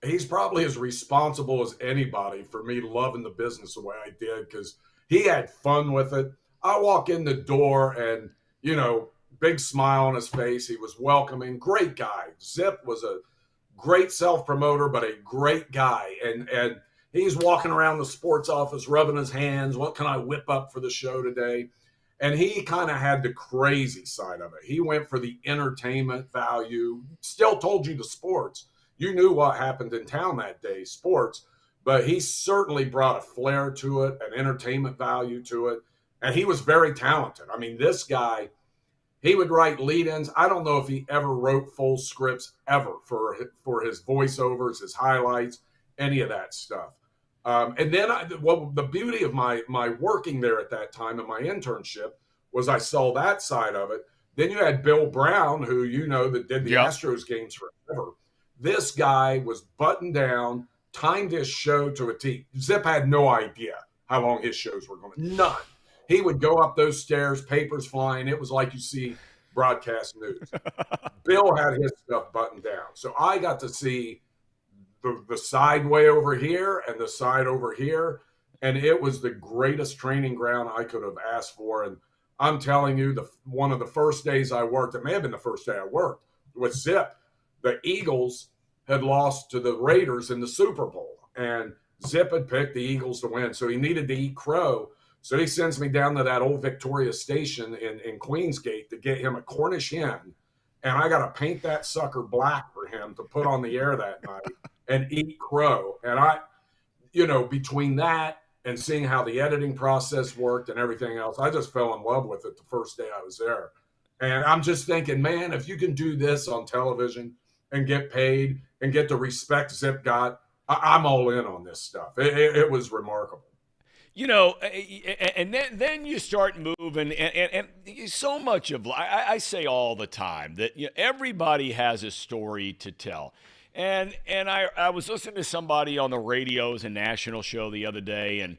[SPEAKER 1] he's probably as responsible as anybody for me loving the business the way I did because he had fun with it. I walk in the door and, big smile on his face. He was welcoming. Great guy. Zip was a great self-promoter, but a great guy. And he's walking around the sports office, rubbing his hands. What can I whip up for the show today? And he kind of had the crazy side of it. He went for the entertainment value, still told you the sports. You knew what happened in town that day, sports, but he certainly brought a flair to it, an entertainment value to it. And he was very talented. I mean, this guy, he would write lead-ins. I don't know if he ever wrote full scripts ever for his voiceovers, his highlights, any of that stuff. And then the beauty of my working there at that time and my internship was I saw that side of it. Then you had Bill Brown, who that did the Astros games forever. This guy was buttoned down, timed his show to a T. Zip had no idea how long his shows were going to. None. He would go up those stairs, papers flying. It was like you see broadcast news. Bill had his stuff buttoned down. So I got to see the side way over here and the side over here. And it was the greatest training ground I could have asked for. And I'm telling you, one of the first days I worked, it may have been the first day I worked, with Zip, the Eagles had lost to the Raiders in the Super Bowl. And Zip had picked the Eagles to win. So he needed to eat crow. So he sends me down to that old Victoria station in Queensgate to get him a Cornish hen. And I got to paint that sucker black for him to put on the air that night and eat crow. And I, between that and seeing how the editing process worked and everything else, I just fell in love with it the first day I was there. And I'm just thinking, man, if you can do this on television and get paid and get the respect Zip got, I'm all in on this stuff. It was remarkable.
[SPEAKER 2] And then you start moving, and so much of I say all the time that everybody has a story to tell, And I was listening to somebody on the radio, it was a national show the other day, and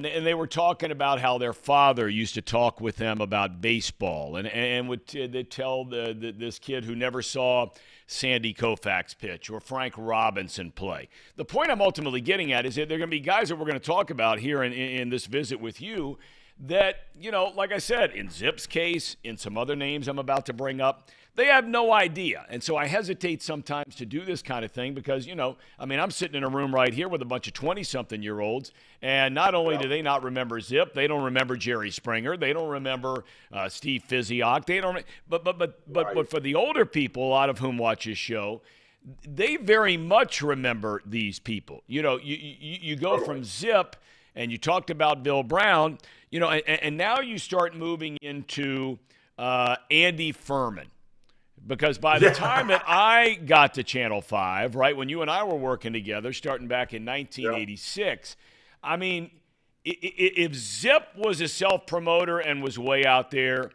[SPEAKER 2] they were talking about how their father used to talk with them about baseball, and would they'd tell this kid who never saw Sandy Koufax pitch or Frank Robinson play. The point I'm ultimately getting at is that there are going to be guys that we're going to talk about here in this visit with you that, like I said, in Zip's case, in some other names I'm about to bring up, they have no idea. And so I hesitate sometimes to do this kind of thing because, I'm sitting in a room right here with a bunch of 20-something-year-olds, and not only do they not remember Zip, they don't remember Jerry Springer, they don't remember Steve Physioc, they don't. But for the older people, a lot of whom watch this show, they very much remember these people. You go from Zip, and you talked about Bill Brown, and now you start moving into Andy Furman. Because by the time that I got to Channel 5, right, when you and I were working together, starting back in 1986, if Zip was a self-promoter and was way out there,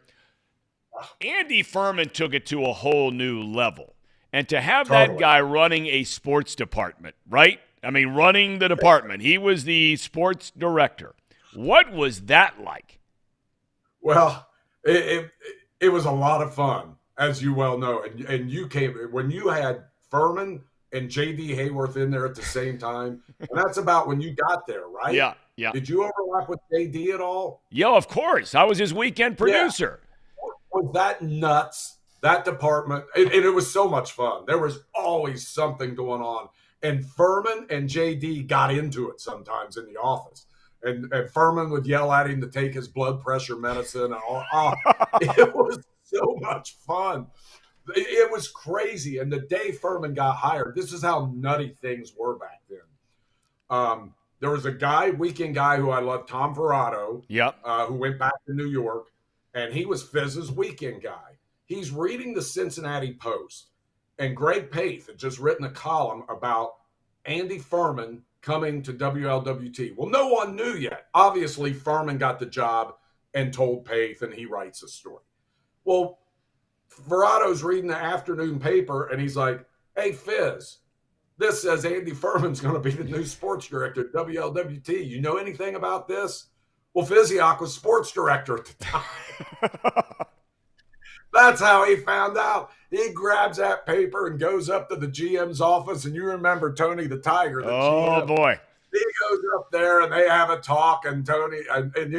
[SPEAKER 2] Andy Furman took it to a whole new level. And to have that guy running a sports department, right? Running the department. He was the sports director. What was that like?
[SPEAKER 1] Well, it was a lot of fun, as you well know. And you came when you had Furman and J.D. Hayworth in there at the same time. And that's about when you got there, right?
[SPEAKER 2] Yeah.
[SPEAKER 1] Did you overlap with J.D. at all?
[SPEAKER 2] Yeah, of course. I was his weekend producer.
[SPEAKER 1] Yeah. Was that nuts? That department. And it was so much fun. There was always something going on. And Furman and J.D. got into it sometimes in the office. And Furman would yell at him to take his blood pressure medicine. And all. It was so much fun. It was crazy. And the day Furman got hired, this is how nutty things were back then. There was a weekend guy who I loved, Tom Verrado, who went back to New York, and he was Fizz's weekend guy. He's reading the Cincinnati Post, and Greg Paith had just written a column about Andy Furman coming to WLWT. Well, no one knew yet. Obviously, Furman got the job and told Paith, and he writes a story. Well, Verrado's reading the afternoon paper, and he's like, "Hey, Fizz, this says Andy Furman's going to be the new sports director at WLWT. You know anything about this?" Well, Physioc was sports director at the time. That's how he found out. He grabs that paper and goes up to the GM's office, and you remember Tony the Tiger, the GM.
[SPEAKER 2] Oh, boy.
[SPEAKER 1] He goes up there, and they have a talk, and Tony, and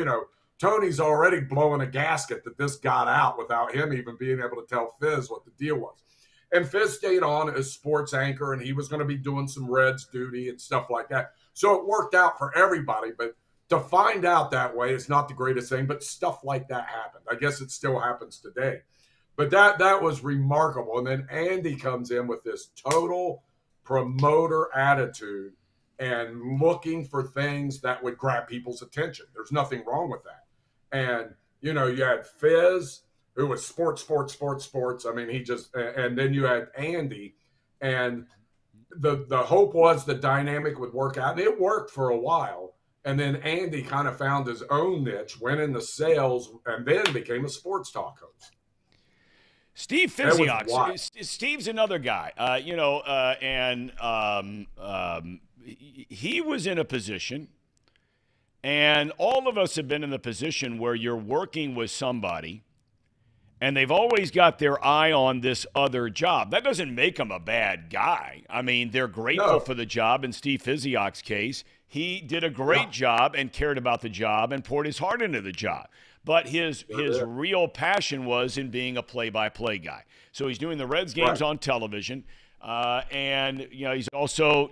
[SPEAKER 1] Tony's already blowing a gasket that this got out without him even being able to tell Fizz what the deal was. And Fizz stayed on as sports anchor, and he was going to be doing some Reds duty and stuff like that. So it worked out for everybody, but to find out that way is not the greatest thing, but stuff like that happened. I guess it still happens today. But that was remarkable. And then Andy comes in with this total promoter attitude and looking for things that would grab people's attention. There's nothing wrong with that. And, you had Fizz, who was sports. I mean, and then you had Andy. And the hope was the dynamic would work out. And it worked for a while. And then Andy kind of found his own niche, went into sales, and then became a sports talk host.
[SPEAKER 2] Steve Physioc. Steve's another guy, he was in a position, and all of us have been in the position where you're working with somebody, and they've always got their eye on this other job. That doesn't make them a bad guy. I mean, they're grateful for the job. In Steve Physioc's case, he did a great job and cared about the job and poured his heart into the job. But his real passion was in being a play-by-play guy. So he's doing the Reds games on television, and he's also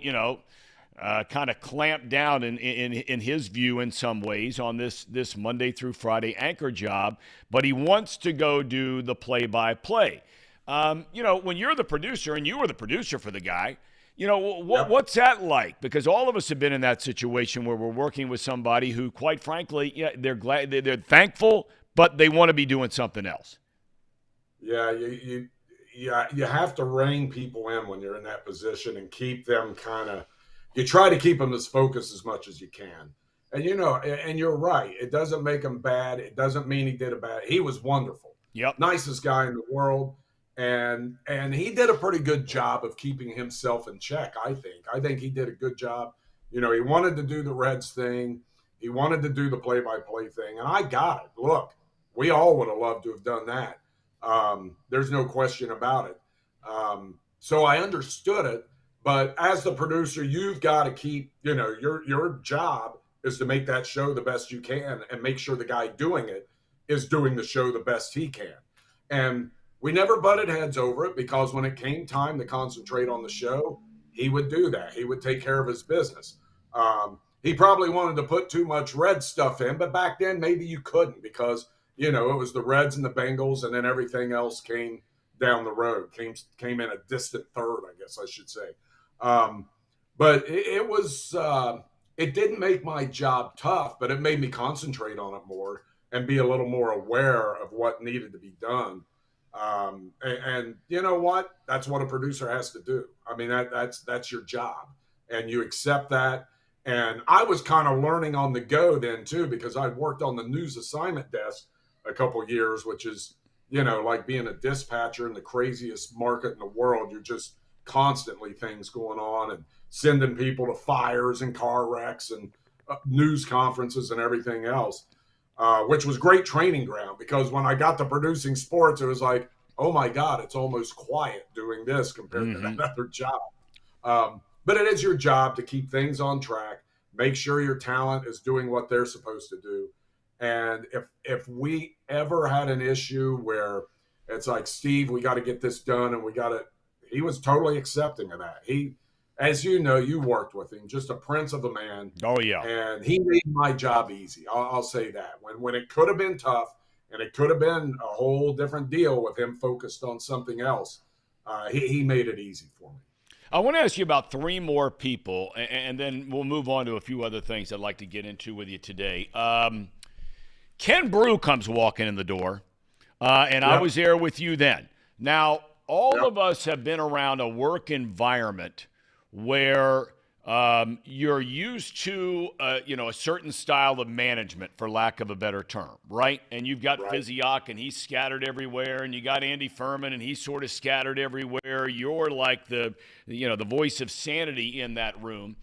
[SPEAKER 2] kind of clamped down in his view in some ways on this Monday through Friday anchor job. But he wants to go do the play-by-play. When you're the producer, and you were the producer for the guy, what's that like? Because all of us have been in that situation where we're working with somebody who, quite frankly, they're glad, they're thankful, but they want to be doing something else.
[SPEAKER 1] Yeah, you have to rein people in when you're in that position and keep them you try to keep them as focused as much as you can. And, and you're right. It doesn't make him bad. It doesn't mean he did a bad. He was wonderful.
[SPEAKER 2] Yep.
[SPEAKER 1] Nicest guy in the world. And he did a pretty good job of keeping himself in check. I think he did a good job. He wanted to do the Reds thing. He wanted to do the play-by-play thing, and I got it. Look, we all would have loved to have done that. There's no question about it. So I understood it, but as the producer, you've got to keep, your job is to make that show the best you can and make sure the guy doing it is doing the show the best he can. And we never butted heads over it because when it came time to concentrate on the show, he would do that. He would take care of his business. He probably wanted to put too much red stuff in, but back then maybe you couldn't because, it was the Reds and the Bengals, and then everything else came down the road, came in a distant third, I guess I should say. But it didn't make my job tough, but it made me concentrate on it more and be a little more aware of what needed to be done. And you know what? That's what a producer has to do. I mean, that's your job, and you accept that. And I was kind of learning on the go then too, because I'd worked on the news assignment desk a couple of years, which is, like being a dispatcher in the craziest market in the world. You're just constantly things going on and sending people to fires and car wrecks and news conferences and everything else. Which was great training ground because when I got to producing sports, it was like, oh my God, it's almost quiet doing this compared to that other job. But it is your job to keep things on track, make sure your talent is doing what they're supposed to do. And if we ever had an issue where it's like, Steve, we got to get this done and he was totally accepting of that. He, as you know, you worked with him, just a prince of a man.
[SPEAKER 2] Oh, yeah.
[SPEAKER 1] And he made my job easy. I'll say that. When it could have been tough and it could have been a whole different deal with him focused on something else, he made it easy for me.
[SPEAKER 2] I want to ask you about three more people, and then we'll move on to a few other things I'd like to get into with you today. Ken Brew comes walking in the door, and I was there with you then. Now, all of us have been around a work environment where you're used to, a certain style of management, for lack of a better term, right? And you've got Physiak, and he's scattered everywhere, and you got Andy Furman, and he's sort of scattered everywhere. You're like the voice of sanity in that room.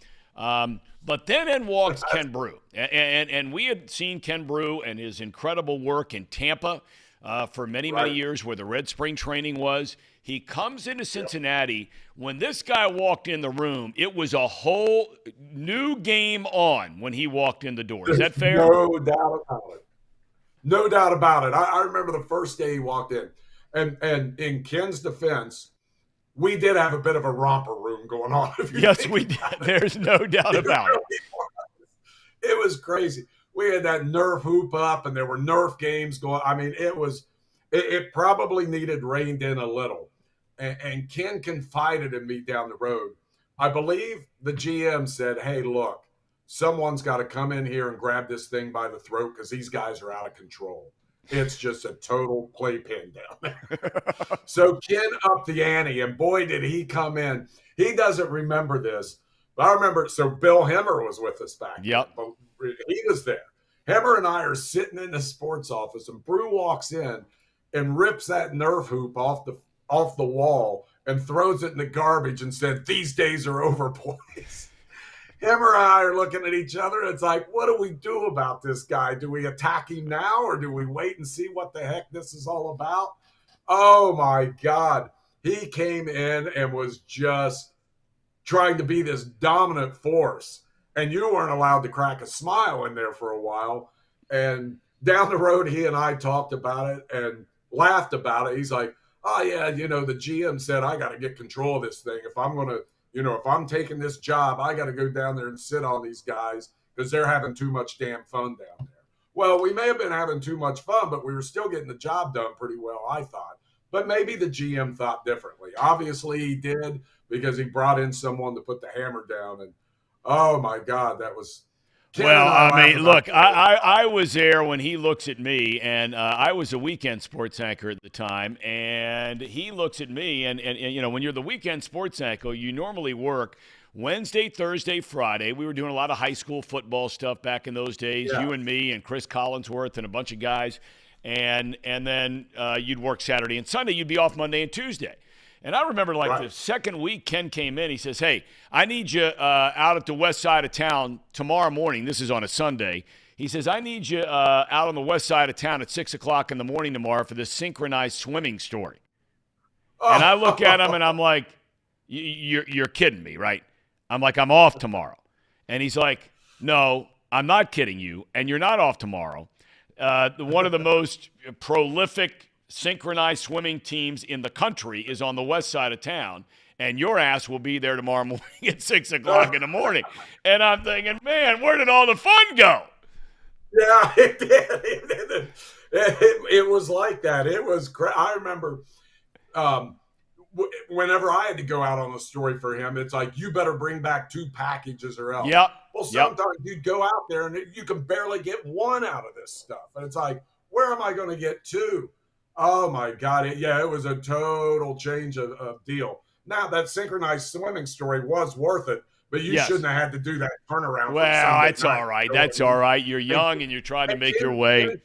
[SPEAKER 2] But then in walks Ken Brew, and we had seen Ken Brew and his incredible work in Tampa for many years, where the Red Spring training was. He comes into Cincinnati. When this guy walked in the room, it was a whole new game on when he walked in the door. Is that fair?
[SPEAKER 1] No doubt about it. No doubt about it. I remember the first day he walked in. And in Ken's defense, we did have a bit of a romper room going on.
[SPEAKER 2] Yes, we did. There's no doubt about it.
[SPEAKER 1] It was crazy. We had that Nerf hoop up, and there were Nerf games going. I mean, it probably needed reined in a little. And Ken confided in me down the road. I believe the GM said, hey, look, someone's got to come in here and grab this thing by the throat because these guys are out of control. It's just a total playpen down there. So Ken upped the ante, and boy, did he come in. He doesn't remember this, but I remember. So Bill Hemmer was with us back then. But he was there. Hemmer and I are sitting in the sports office, and Brew walks in and rips that Nerf hoop off the wall and throws it in the garbage and said, these days are over, boys. Hemmer and I are looking at each other. It's like, what do we do about this guy? Do we attack him now, or do we wait and see what the heck this is all about? Oh, my God. He came in and was just trying to be this dominant force. And you weren't allowed to crack a smile in there for a while. And down the road, he and I talked about it and laughed about it. He's like, oh, yeah, the GM said I got to get control of this thing. If I'm going to, if I'm taking this job, I got to go down there and sit on these guys because they're having too much damn fun down there. Well, we may have been having too much fun, but we were still getting the job done pretty well, I thought. But maybe the GM thought differently. Obviously, he did because he brought in someone to put the hammer down. And, oh, my God, that was –
[SPEAKER 2] well, I mean, look, I was there when he looks at me, and I was a weekend sports anchor at the time, and he looks at me, and when you're the weekend sports anchor, you normally work Wednesday, Thursday, Friday. We were doing a lot of high school football stuff back in those days, you and me and Chris Collinsworth and a bunch of guys. and then you'd work Saturday and Sunday. You'd be off Monday and Tuesday. And I remember the second week Ken came in, he says, hey, I need you out at the west side of town tomorrow morning. This is on a Sunday. He says, I need you out on the west side of town at 6 o'clock in the morning tomorrow for this synchronized swimming story. And I look at him and I'm like, you're kidding me, right? I'm like, I'm off tomorrow. And he's like, no, I'm not kidding you, and you're not off tomorrow. One of the most prolific synchronized swimming teams in the country is on the west side of town, and your ass will be there tomorrow morning at 6 o'clock in the morning. And I'm thinking, man, where did all the fun go?
[SPEAKER 1] Yeah, it did. It was like that. It was great. I remember whenever I had to go out on a story for him, it's like, you better bring back 2 packages or else.
[SPEAKER 2] Yep.
[SPEAKER 1] Well, sometimes you'd go out there and you can barely get 1 out of this stuff. And it's like, where am I going to get 2? Oh, my God. It was a total change of deal. Now, that synchronized swimming story was worth it, but you shouldn't have had to do that turnaround.
[SPEAKER 2] Well, that's all right. That's all right. You're young and you're trying to make your way.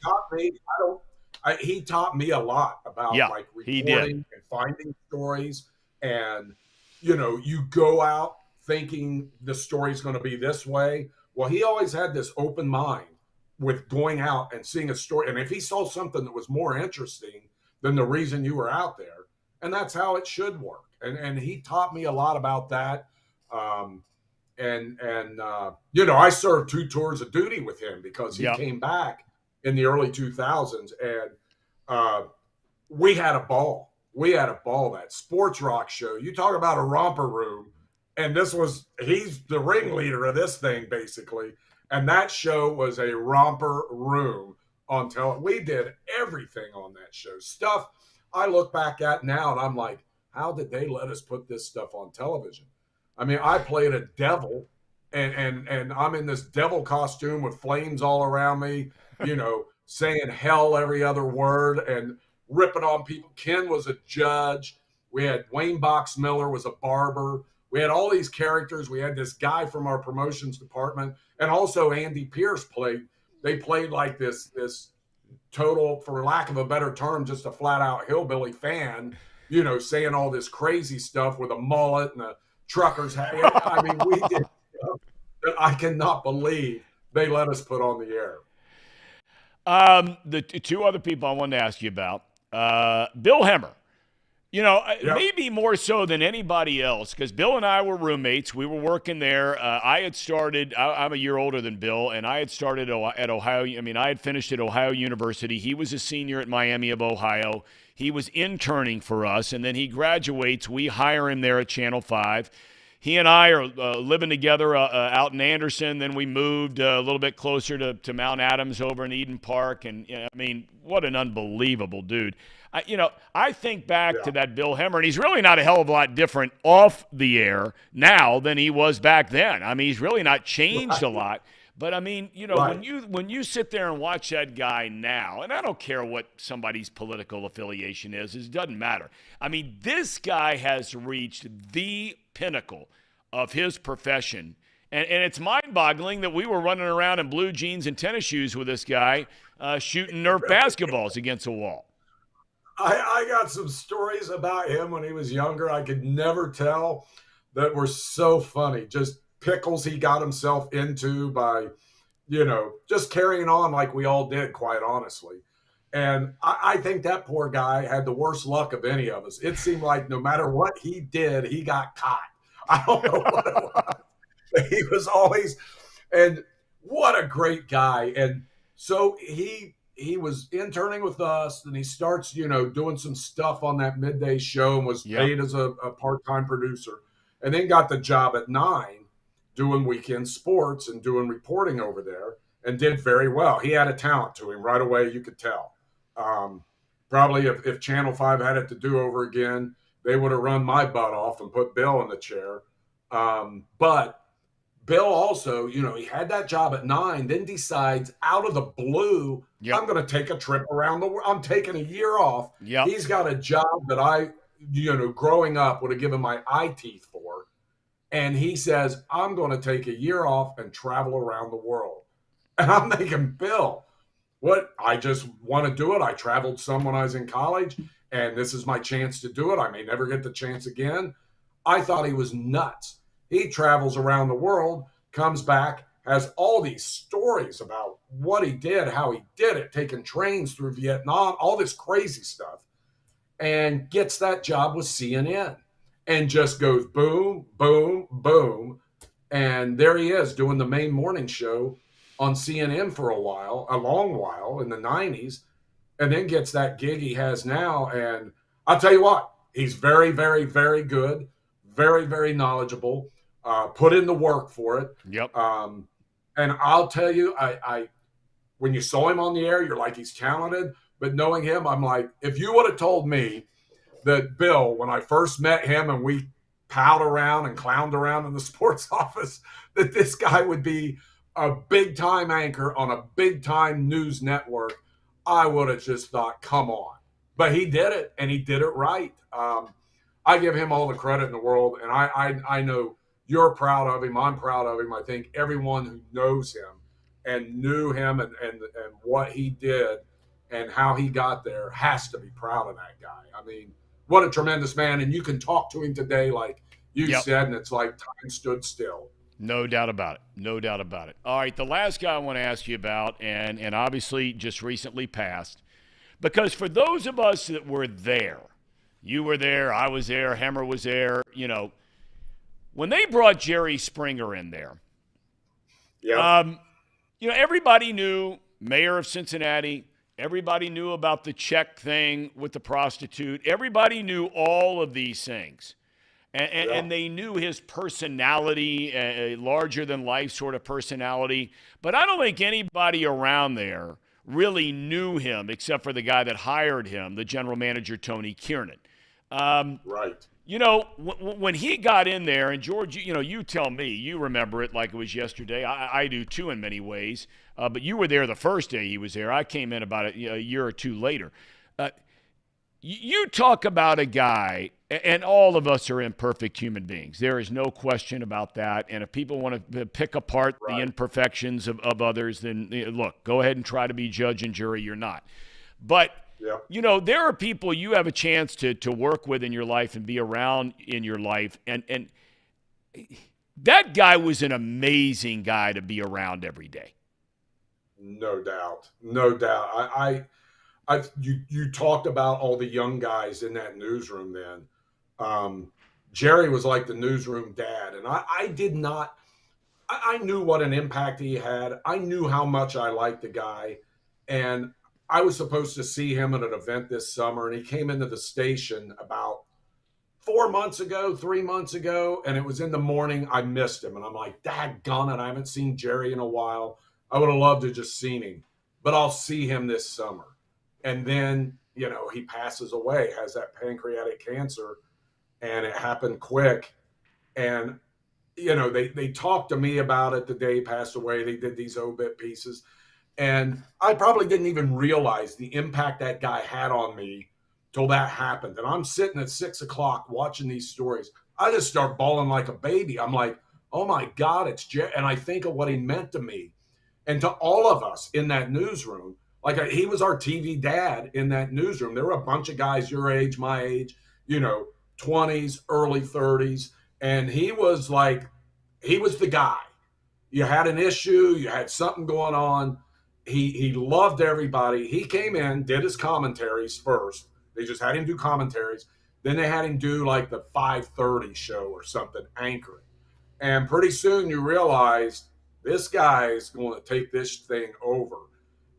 [SPEAKER 1] He taught me a lot about reporting and finding stories. And, you go out thinking the story's going to be this way. Well, he always had this open mind with going out and seeing a story. And if he saw something that was more interesting than the reason you were out there, and that's how it should work. And he taught me a lot about that. I served 2 tours of duty with him because he came back in the early 2000s, and we had a ball. That Sports Rock show. You talk about a romper room, and he's the ringleader of this thing, basically. And that show was a romper room on television. We did everything on that show. Stuff I look back at now, and I'm like, how did they let us put this stuff on television? I mean, I played a devil, and I'm in this devil costume with flames all around me, saying hell every other word and ripping on people. Ken was a judge. We had Wayne Box Miller was a barber. We had all these characters. We had this guy from our promotions department, and also Andy Pierce played. They played like this total, for lack of a better term, just a flat out hillbilly fan, saying all this crazy stuff with a mullet and a trucker's hat. I mean, we did stuff that I cannot believe they let us put on the air.
[SPEAKER 2] The 2 other people I wanted to ask you about, Bill Hemmer. Maybe more so than anybody else, because Bill and I were roommates. We were working there. I had started, I'm a year older than Bill, and I had started at Ohio. I mean, I had finished at Ohio University. He was a senior at Miami of Ohio. He was interning for us, and then he graduates. We hire him there at Channel 5. He and I are living together out in Anderson. Then we moved a little bit closer to Mount Adams over in Eden Park. And, I mean, what an unbelievable dude. I think back to that Bill Hemmer, and he's really not a hell of a lot different off the air now than he was back then. I mean, he's really not changed a lot. But, I mean, when you sit there and watch that guy now, and I don't care what somebody's political affiliation is, it doesn't matter. I mean, this guy has reached the pinnacle of his profession. And it's mind-boggling that we were running around in blue jeans and tennis shoes with this guy shooting Nerf basketballs against a wall.
[SPEAKER 1] I got some stories about him when he was younger I could never tell that were so funny. Just pickles he got himself into by, just carrying on like we all did, quite honestly. And I think that poor guy had the worst luck of any of us. It seemed like no matter what he did, he got caught. I don't know what it was. He was always, and what a great guy. And so he was interning with us, and he starts, doing some stuff on that midday show and was paid as a part-time producer, and then got the job at 9 doing weekend sports and doing reporting over there, and did very well. He had a talent to him right away, you could tell. Probably if Channel 5 had it to do over again, they would have run my butt off and put Bill in the chair. But Bill also, he had that job at 9, then decides out of the blue, I'm going to take a trip around the world. I'm taking a year off.
[SPEAKER 2] Yep.
[SPEAKER 1] He's got a job that I, growing up would have given my eye teeth for. And he says, I'm going to take a year off and travel around the world. And I'm thinking, Bill, what? I just want to do it. I traveled some when I was in college, and this is my chance to do it. I may never get the chance again. I thought he was nuts. He travels around the world, comes back, has all these stories about what he did, how he did it, taking trains through Vietnam, all this crazy stuff, and gets that job with CNN and just goes boom, boom, boom. And there he is doing the main morning show on CNN for a while, a long while in the 90s, and then gets that gig he has now. And I'll tell you what, he's very, very, very good, very, very knowledgeable, put in the work for it.
[SPEAKER 2] Yep.
[SPEAKER 1] And I'll tell you, I when you saw him on the air, you're like, he's talented. But knowing him, I'm like, if you would have told me that Bill, when I first met him and we palled around and clowned around in the sports office, that this guy would be a big-time anchor on a big-time news network, I would have just thought, come on. But he did it, and he did it right. I give him all the credit in the world, and I know you're proud of him. I'm proud of him. I think everyone who knows him and knew him and what he did and how he got there has to be proud of that guy. I mean, what a tremendous man. And you can talk to him today, like you said, and it's like time stood still.
[SPEAKER 2] No doubt about it. No doubt about it. All right, the last guy I want to ask you about, and obviously just recently passed, because for those of us that were there, you were there, I was there, Hemmer was there, you know, when they brought Jerry Springer in there, you know, everybody knew, mayor of Cincinnati, everybody knew about the check thing with the prostitute. Everybody knew all of these things. And they knew his personality, a larger-than-life sort of personality. But I don't think anybody around there really knew him except for the guy that hired him, the general manager, Tony Kiernan.
[SPEAKER 1] Right.
[SPEAKER 2] You know, when he got in there, and George, you know, you tell me, you remember it like it was yesterday. I do too in many ways. But you were there the first day he was there. I came in about a year or two later. You talk about a guy, and all of us are imperfect human beings. There is no question about that. And if people want to pick apart the imperfections of others, then look, go ahead and try to be judge and jury. You're not. But you know, there are people you have a chance to work with in your life and be around in your life. And that guy was an amazing guy to be around every day.
[SPEAKER 1] No doubt. No doubt. You talked about all the young guys in that newsroom then. Jerry was like the newsroom dad. And I knew what an impact he had. I knew how much I liked the guy. And I was supposed to see him at an event this summer, and he came into the station about 3 months ago, and it was in the morning. I missed him, and I'm like, daggone it, I haven't seen Jerry in a while. I would have loved to just seen him, but I'll see him this summer. And then, you know, he passes away, has that pancreatic cancer, and it happened quick. And, you know, they talked to me about it the day he passed away. They did these obit pieces. And I probably didn't even realize the impact that guy had on me till that happened. And I'm sitting at 6 o'clock watching these stories. I just start bawling like a baby. I'm like, oh my God, it's Jerry. And I think of what he meant to me and to all of us in that newsroom. Like he was our TV dad in that newsroom. There were a bunch of guys your age, my age, you know, 20s, early 30s. And he was the guy. You had an issue, you had something going on. He loved everybody. He came in, did his commentaries first. They just had him do commentaries. Then they had him do like the 5:30 show or something, anchoring. And pretty soon you realized this guy is going to take this thing over.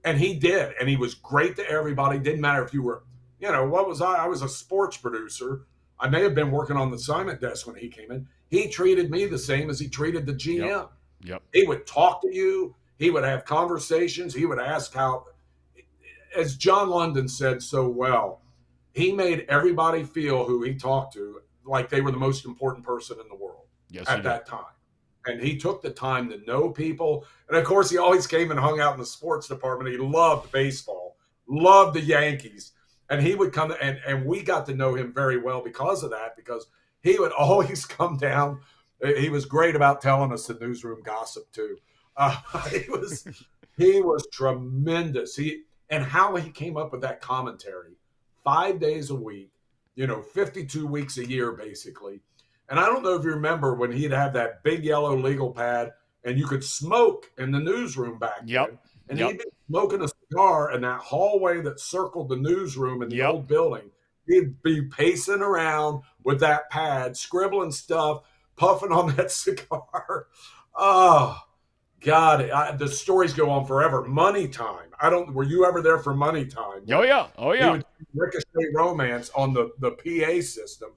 [SPEAKER 1] And he did. And he was great to everybody. Didn't matter if you were, you know, what was I? I was a sports producer. I may have been working on the assignment desk when he came in. He treated me the same as he treated the GM.
[SPEAKER 2] Yep.
[SPEAKER 1] He would talk to you. He would have conversations. He would ask how, as John London said so well, he made everybody feel who he talked to like they were the most important person in the world at that time. And he took the time to know people. And of course, he always came and hung out in the sports department. He loved baseball, loved the Yankees. And he would come, and we got to know him very well because of that, because he would always come He was great about telling us the newsroom gossip too. He was tremendous. And how he came up with that commentary 5 days a week, 52 weeks a year, basically. And I don't know if you remember when he'd have that big yellow legal pad and you could smoke in the newsroom back then. And he'd be smoking a cigar in that hallway that circled the newsroom in the old building. He'd be pacing around with that pad, scribbling stuff, puffing on that cigar. Oh, God, the stories go on forever. Money Time. Were you ever there for Money Time?
[SPEAKER 2] Oh, yeah.
[SPEAKER 1] He would Ricochet Romance on the PA system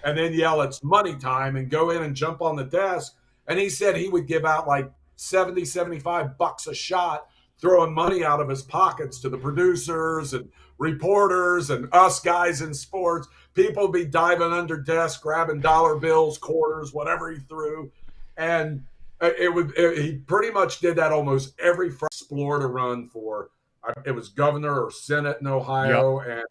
[SPEAKER 1] and then yell, "It's money time," and go in and jump on the desk. And he said he would give out like 70, 75 bucks a shot, throwing money out of his pockets to the producers and reporters and us guys in sports. People would be diving under desks, grabbing dollar bills, quarters, whatever he threw. And he pretty much did that almost every Friday. Explore to run for, it was governor or Senate in Ohio. And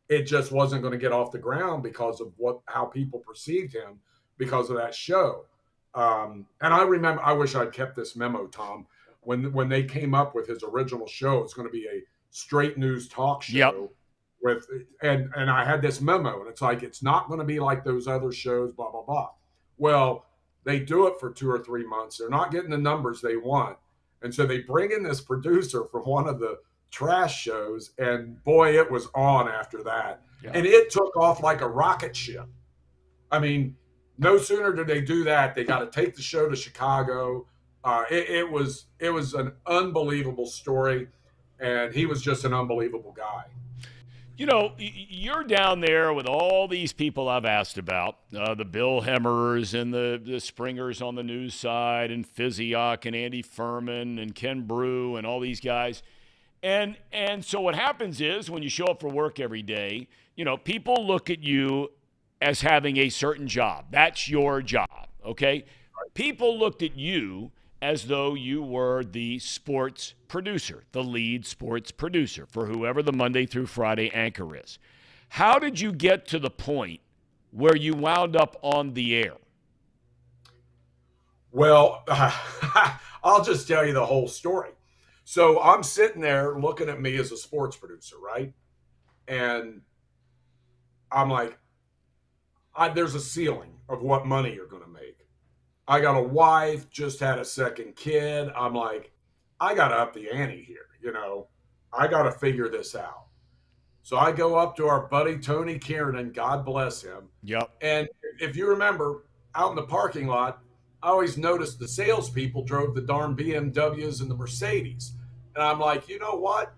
[SPEAKER 1] it just wasn't going to get off the ground because of how people perceived him because of that show. And I remember, I wish I'd kept this memo, Tom, when they came up with his original show. It's going to be a straight news talk show and I had this memo, and it's like, it's not going to be like those other shows, blah, blah, blah. Well, they do it for 2 or 3 months. They're not getting the numbers they want. And so they bring in this producer from one of the trash shows, and boy, it was on after that. And it took off like a rocket ship. I mean, no sooner did they do that, they got to take the show to Chicago. It was an unbelievable story, and he was just an unbelievable guy.
[SPEAKER 2] You're down there with all these people I've asked about, the Bill Hemmers and the Springers on the news side, and Physiok and Andy Furman and Ken Brew and all these guys. And so what happens is when you show up for work every day, people look at you as having a certain job. That's your job, okay? People looked at you as though you were the sports producer, the lead sports producer for whoever the Monday through Friday anchor is. How did you get to the point where you wound up on the air?
[SPEAKER 1] Well, I'll just tell you the whole story. So I'm sitting there looking at me as a sports producer, right? And I'm like, there's a ceiling of what money you're going to make. I got a wife, just had a second kid. I'm like, I got to up the ante here. I got to figure this out. So I go up to our buddy Tony Kiernan, God bless him.
[SPEAKER 2] Yep.
[SPEAKER 1] And if you remember, out in the parking lot, I always noticed the salespeople drove the darn BMWs and the Mercedes. And I'm like, you know what?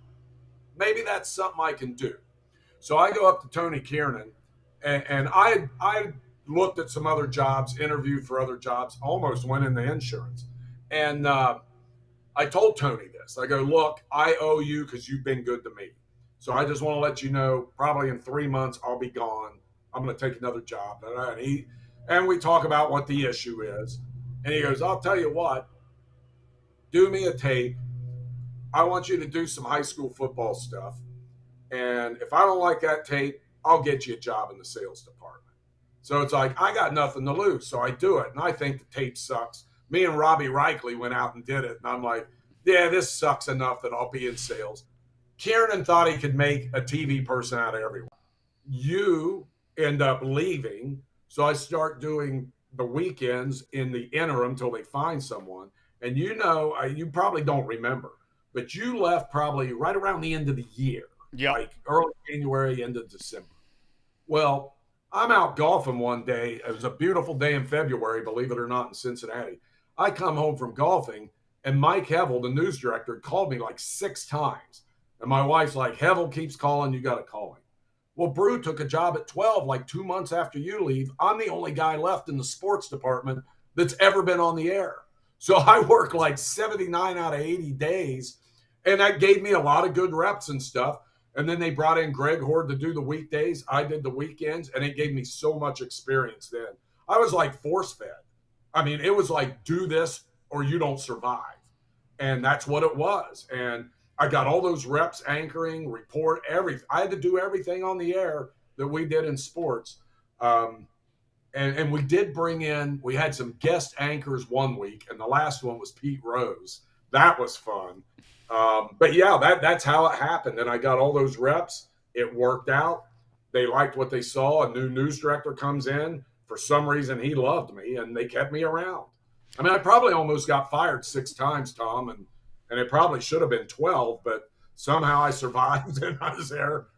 [SPEAKER 1] Maybe that's something I can do. So I go up to Tony Kiernan, and I looked at some other jobs, interviewed for other jobs, almost went in the insurance. And I told Tony this. I go, look, I owe you because you've been good to me. So I just want to let you know, probably in 3 months, I'll be gone. I'm going to take another job. And we talk about what the issue is. And he goes, I'll tell you what, do me a tape. I want you to do some high school football stuff. And if I don't like that tape, I'll get you a job in the sales department. So it's like, I got nothing to lose. So I do it. And I think the tape sucks. Me and Robbie Reichley went out and did it. And I'm like, yeah, this sucks enough that I'll be in sales. Kiernan thought he could make a TV person out of everyone. You end up leaving. So I start doing the weekends in the interim till they find someone. And you probably don't remember, but you left probably right around the end of the year.
[SPEAKER 2] Yeah.
[SPEAKER 1] Like early January, end of December. Well, I'm out golfing one day. It was a beautiful day in February, believe it or not, in Cincinnati. I come home from golfing, and Mike Hevel, the news director, called me like 6 times. And my wife's like, Hevel keeps calling, you got to call him. Well, Brew took a job at 12, like 2 months after you leave. I'm the only guy left in the sports department that's ever been on the air. So I work like 79 out of 80 days, and that gave me a lot of good reps and stuff. And then they brought in Greg Horde to do the weekdays. I did the weekends, and it gave me so much experience then. I was like force-fed. I mean, it was like, do this or you don't survive. And that's what it was. And I got all those reps, anchoring, report, everything. I had to do everything on the air that we did in sports. And we did we had some guest anchors one week, and the last one was Pete Rose. That was fun. But yeah, that's how it happened. And I got all those reps. It worked out. They liked what they saw. A new news director comes in. For some reason, he loved me, and they kept me around. I mean, I probably almost got fired 6 times, Tom, and it probably should have been 12, but somehow I survived, and I was there,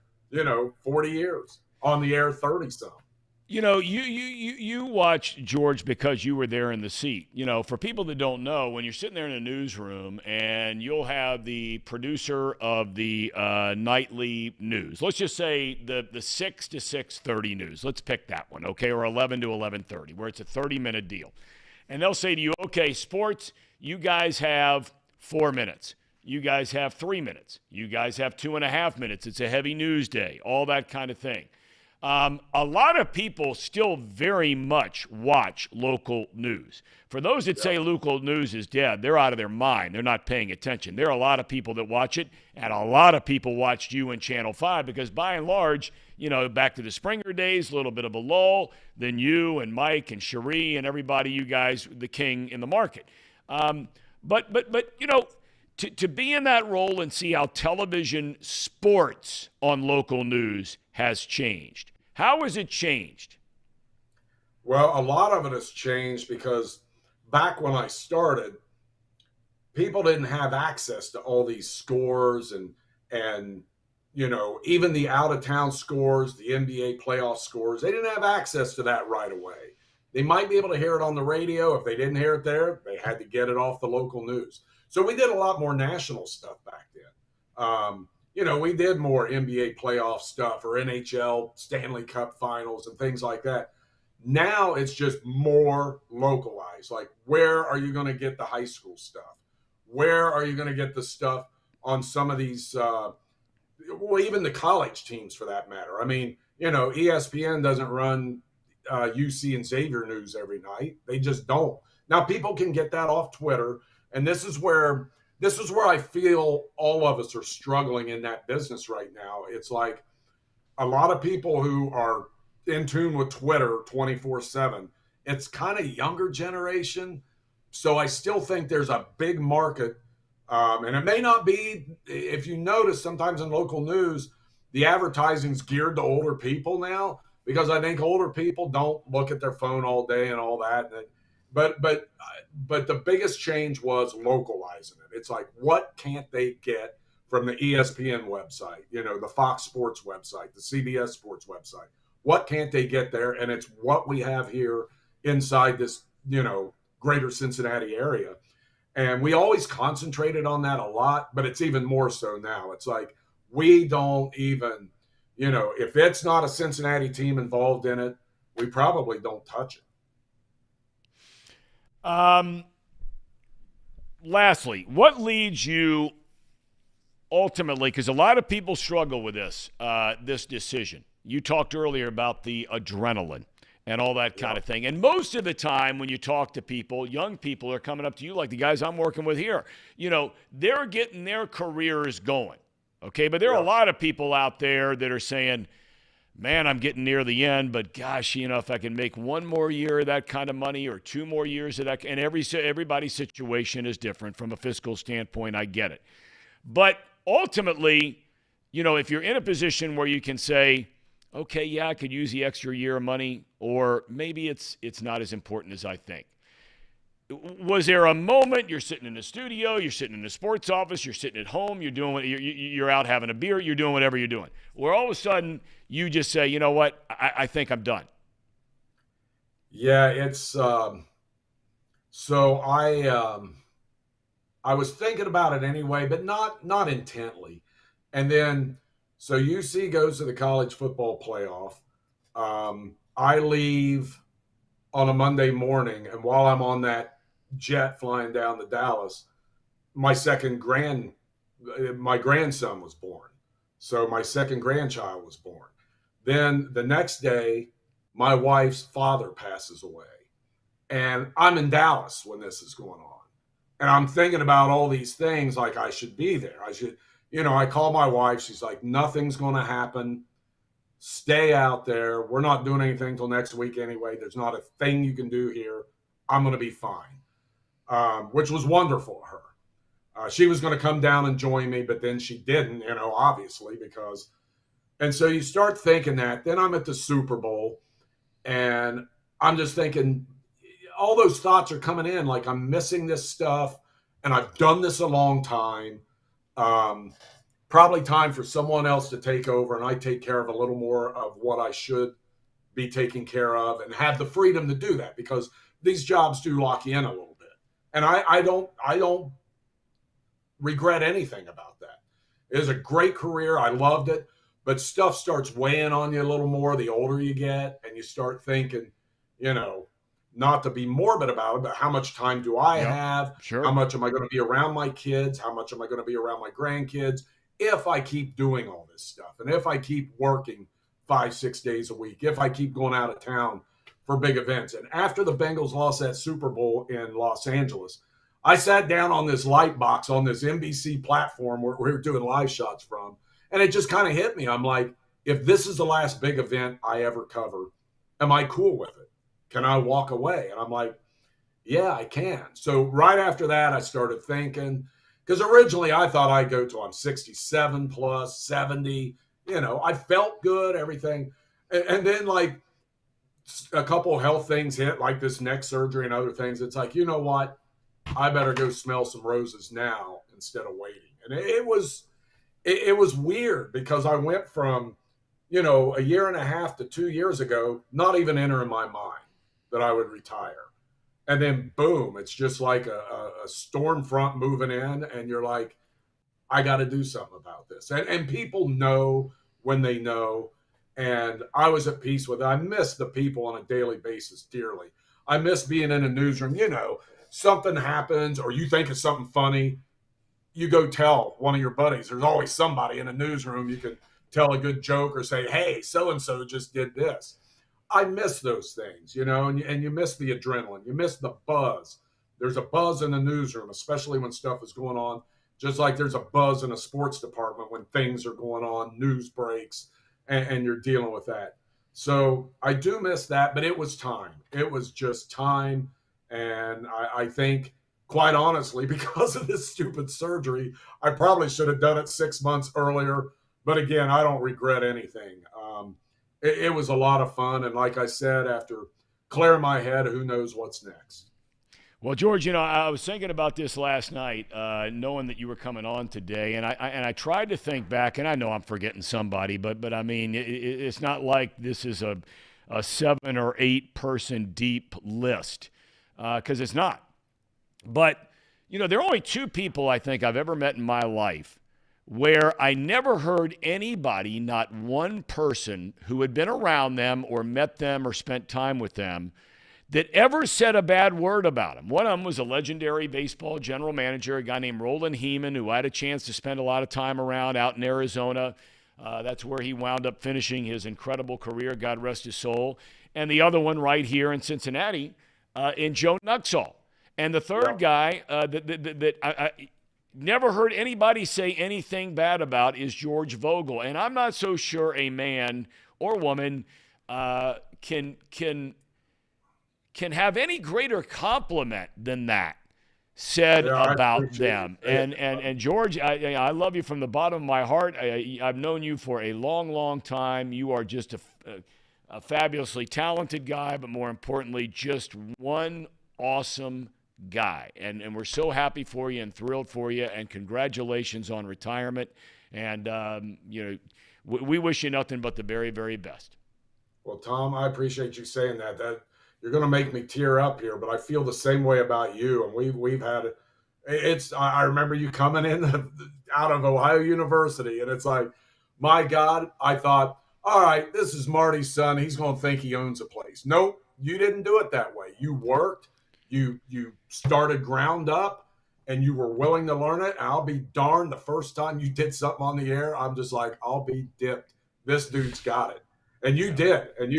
[SPEAKER 1] 40 years, on the air 30-some.
[SPEAKER 2] You watched George because you were there in the seat. For people that don't know, when you're sitting there in a newsroom and you'll have the producer of the nightly news, let's just say the 6 to 6:30 news. Let's pick that one, okay, or 11 to 11:30, where it's a 30-minute deal. And they'll say to you, okay, sports, you guys have 4 minutes. You guys have 3 minutes. You guys have 2.5 minutes. It's a heavy news day, all that kind of thing. A lot of people still very much watch local news. For those that say local news is dead, they're out of their mind. They're not paying attention. There are a lot of people that watch it, and a lot of people watched you in Channel 5 because by and large, back to the Springer days, a little bit of a lull, then you and Mike and Cherie and everybody, you guys, the king in the market. But to be in that role and see how television sports on local news has changed. How has it changed?
[SPEAKER 1] Well, a lot of it has changed because back when I started, people didn't have access to all these scores and even the out-of-town scores, the NBA playoff scores. They didn't have access to that right away. They might be able to hear it on the radio. If they didn't hear it there, they had to get it off the local news. So we did a lot more national stuff back then. We did more NBA playoff stuff or NHL Stanley Cup finals and things like that. Now it's just more localized. Like, where are you going to get the high school stuff? Where are you going to get the stuff on some of these, even the college teams for that matter? I mean, ESPN doesn't run UC and Xavier news every night. They just don't. Now, people can get that off Twitter, and this is where I feel all of us are struggling in that business right now. It's like a lot of people who are in tune with Twitter 24/7. It's kind of younger generation. So I still think there's a big market. And it may not be, if you notice sometimes in local news, the advertising's geared to older people now, because I think older people don't look at their phone all day and all that. But the biggest change was localizing it. It's like, what can't they get from the ESPN website, the Fox Sports website, the CBS Sports website? What can't they get there? And it's what we have here inside this, greater Cincinnati area. And we always concentrated on that a lot, but it's even more so now. It's like, we don't even, if it's not a Cincinnati team involved in it, we probably don't touch it.
[SPEAKER 2] Lastly, what leads you ultimately, because a lot of people struggle with this decision. You talked earlier about the adrenaline and all that kind of thing. And most of the time when you talk to people, young people are coming up to you like the guys I'm working with here. They're getting their careers going, okay? But there are a lot of people out there that are saying, man, I'm getting near the end, but gosh, if I can make one more year of that kind of money or 2 more years of that, and everybody's situation is different from a fiscal standpoint, I get it. But ultimately, if you're in a position where you can say, okay, yeah, I could use the extra year of money, or maybe it's not as important as I think. Was there a moment you're sitting in the studio, you're sitting in the sports office, you're sitting at home, you're out having a beer, you're doing whatever you're doing, where all of a sudden you just say, you know what, I think I'm done?
[SPEAKER 1] Yeah, it's so I was thinking about it anyway, but not intently. And then so UC goes to the college football playoff. I leave on a Monday morning, and while I'm on that jet flying down to Dallas, my grandson was born. So my second grandchild was born. Then the next day, my wife's father passes away. And I'm in Dallas when this is going on. And I'm thinking about all these things, like I should be there. I call my wife. She's like, nothing's going to happen. Stay out there. We're not doing anything till next week anyway. There's not a thing you can do here. I'm going to be fine, which was wonderful of her. She was going to come down and join me, but then she didn't, obviously, because. And so you start thinking that. Then I'm at the Super Bowl, and I'm just thinking, all those thoughts are coming in, like I'm missing this stuff, and I've done this a long time. Probably time for someone else to take over, and I take care of a little more of what I should be taking care of, and have the freedom to do that, because these jobs do lock you in a little bit. And I don't regret anything about that. It was a great career. I loved it, but stuff starts weighing on you a little more the older you get, and you start thinking, not to be morbid about it, but how much time do I have?
[SPEAKER 2] Sure.
[SPEAKER 1] How much am I going to be around my kids? How much am I going to be around my grandkids if I keep doing all this stuff? And if I keep working 5-6 days a week, if I keep going out of town for big events. And after the Bengals lost that Super Bowl in Los Angeles, I sat down on this light box on this NBC platform where we were doing live shots from, and it just kind of hit me. I'm like, if this is the last big event I ever cover, am I cool with it? Can I walk away? And I'm like, yeah, I can. So right after that, I started thinking, because originally I thought I'd go till I'm 67 plus, 70. I felt good, everything. And then like a couple of health things hit, like this neck surgery and other things. It's like, you know what? I better go smell some roses now instead of waiting. And it was weird, because I went from, a year and a half to 2 years ago, not even entering my mind that I would retire. And then boom, it's just like a storm front moving in, and you're like, I got to do something about this. And people know when they know. And I was at peace with it. I miss the people on a daily basis dearly. I miss being in a newsroom. Something happens, or you think of something funny, you go tell one of your buddies. There's always somebody in a newsroom you can tell a good joke or say, hey, so-and-so just did this. I miss those things, and you miss the adrenaline. You miss the buzz. There's a buzz in the newsroom, especially when stuff is going on, just like there's a buzz in a sports department when things are going on, news breaks, and you're dealing with that. So I do miss that, but it was time. It was just time. And I think, quite honestly, because of this stupid surgery, I probably should have done it 6 months earlier. But again, I don't regret anything. It was a lot of fun. And like I said, after clearing my head, who knows what's next.
[SPEAKER 2] Well, George, I was thinking about this last night, knowing that you were coming on today, and I tried to think back, and I know I'm forgetting somebody, but I mean, it's not like this is a 7 or 8 person deep list, because it's not. But there are only 2 people I think I've ever met in my life where I never heard anybody, not one person who had been around them or met them or spent time with them, that ever said a bad word about him. One of them was a legendary baseball general manager, a guy named Roland Heeman, who I had a chance to spend a lot of time around out in Arizona. That's where he wound up finishing his incredible career, God rest his soul. And the other one right here in Cincinnati, in Joe Nuxall. And the third guy that I never heard anybody say anything bad about is George Vogel. And I'm not so sure a man or woman can have any greater compliment than that said about them. And George, I love you from the bottom of my heart. I've known you for a long, long time. You are just a fabulously talented guy, but more importantly, just one awesome guy. And we're so happy for you and thrilled for you, and congratulations on retirement. And, we wish you nothing but the very, very best.
[SPEAKER 1] Well, Tom, I appreciate you saying that. You're going to make me tear up here, but I feel the same way about you. And we've had it. I remember you coming in out of Ohio University, and it's like, my God, I thought, all right, this is Marty's son. He's going to think he owns a place. Nope, you didn't do it that way. You worked, you started ground up, and you were willing to learn it. And I'll be darned, the first time you did something on the air, I'm just like, I'll be dipped. This dude's got it. And you did. And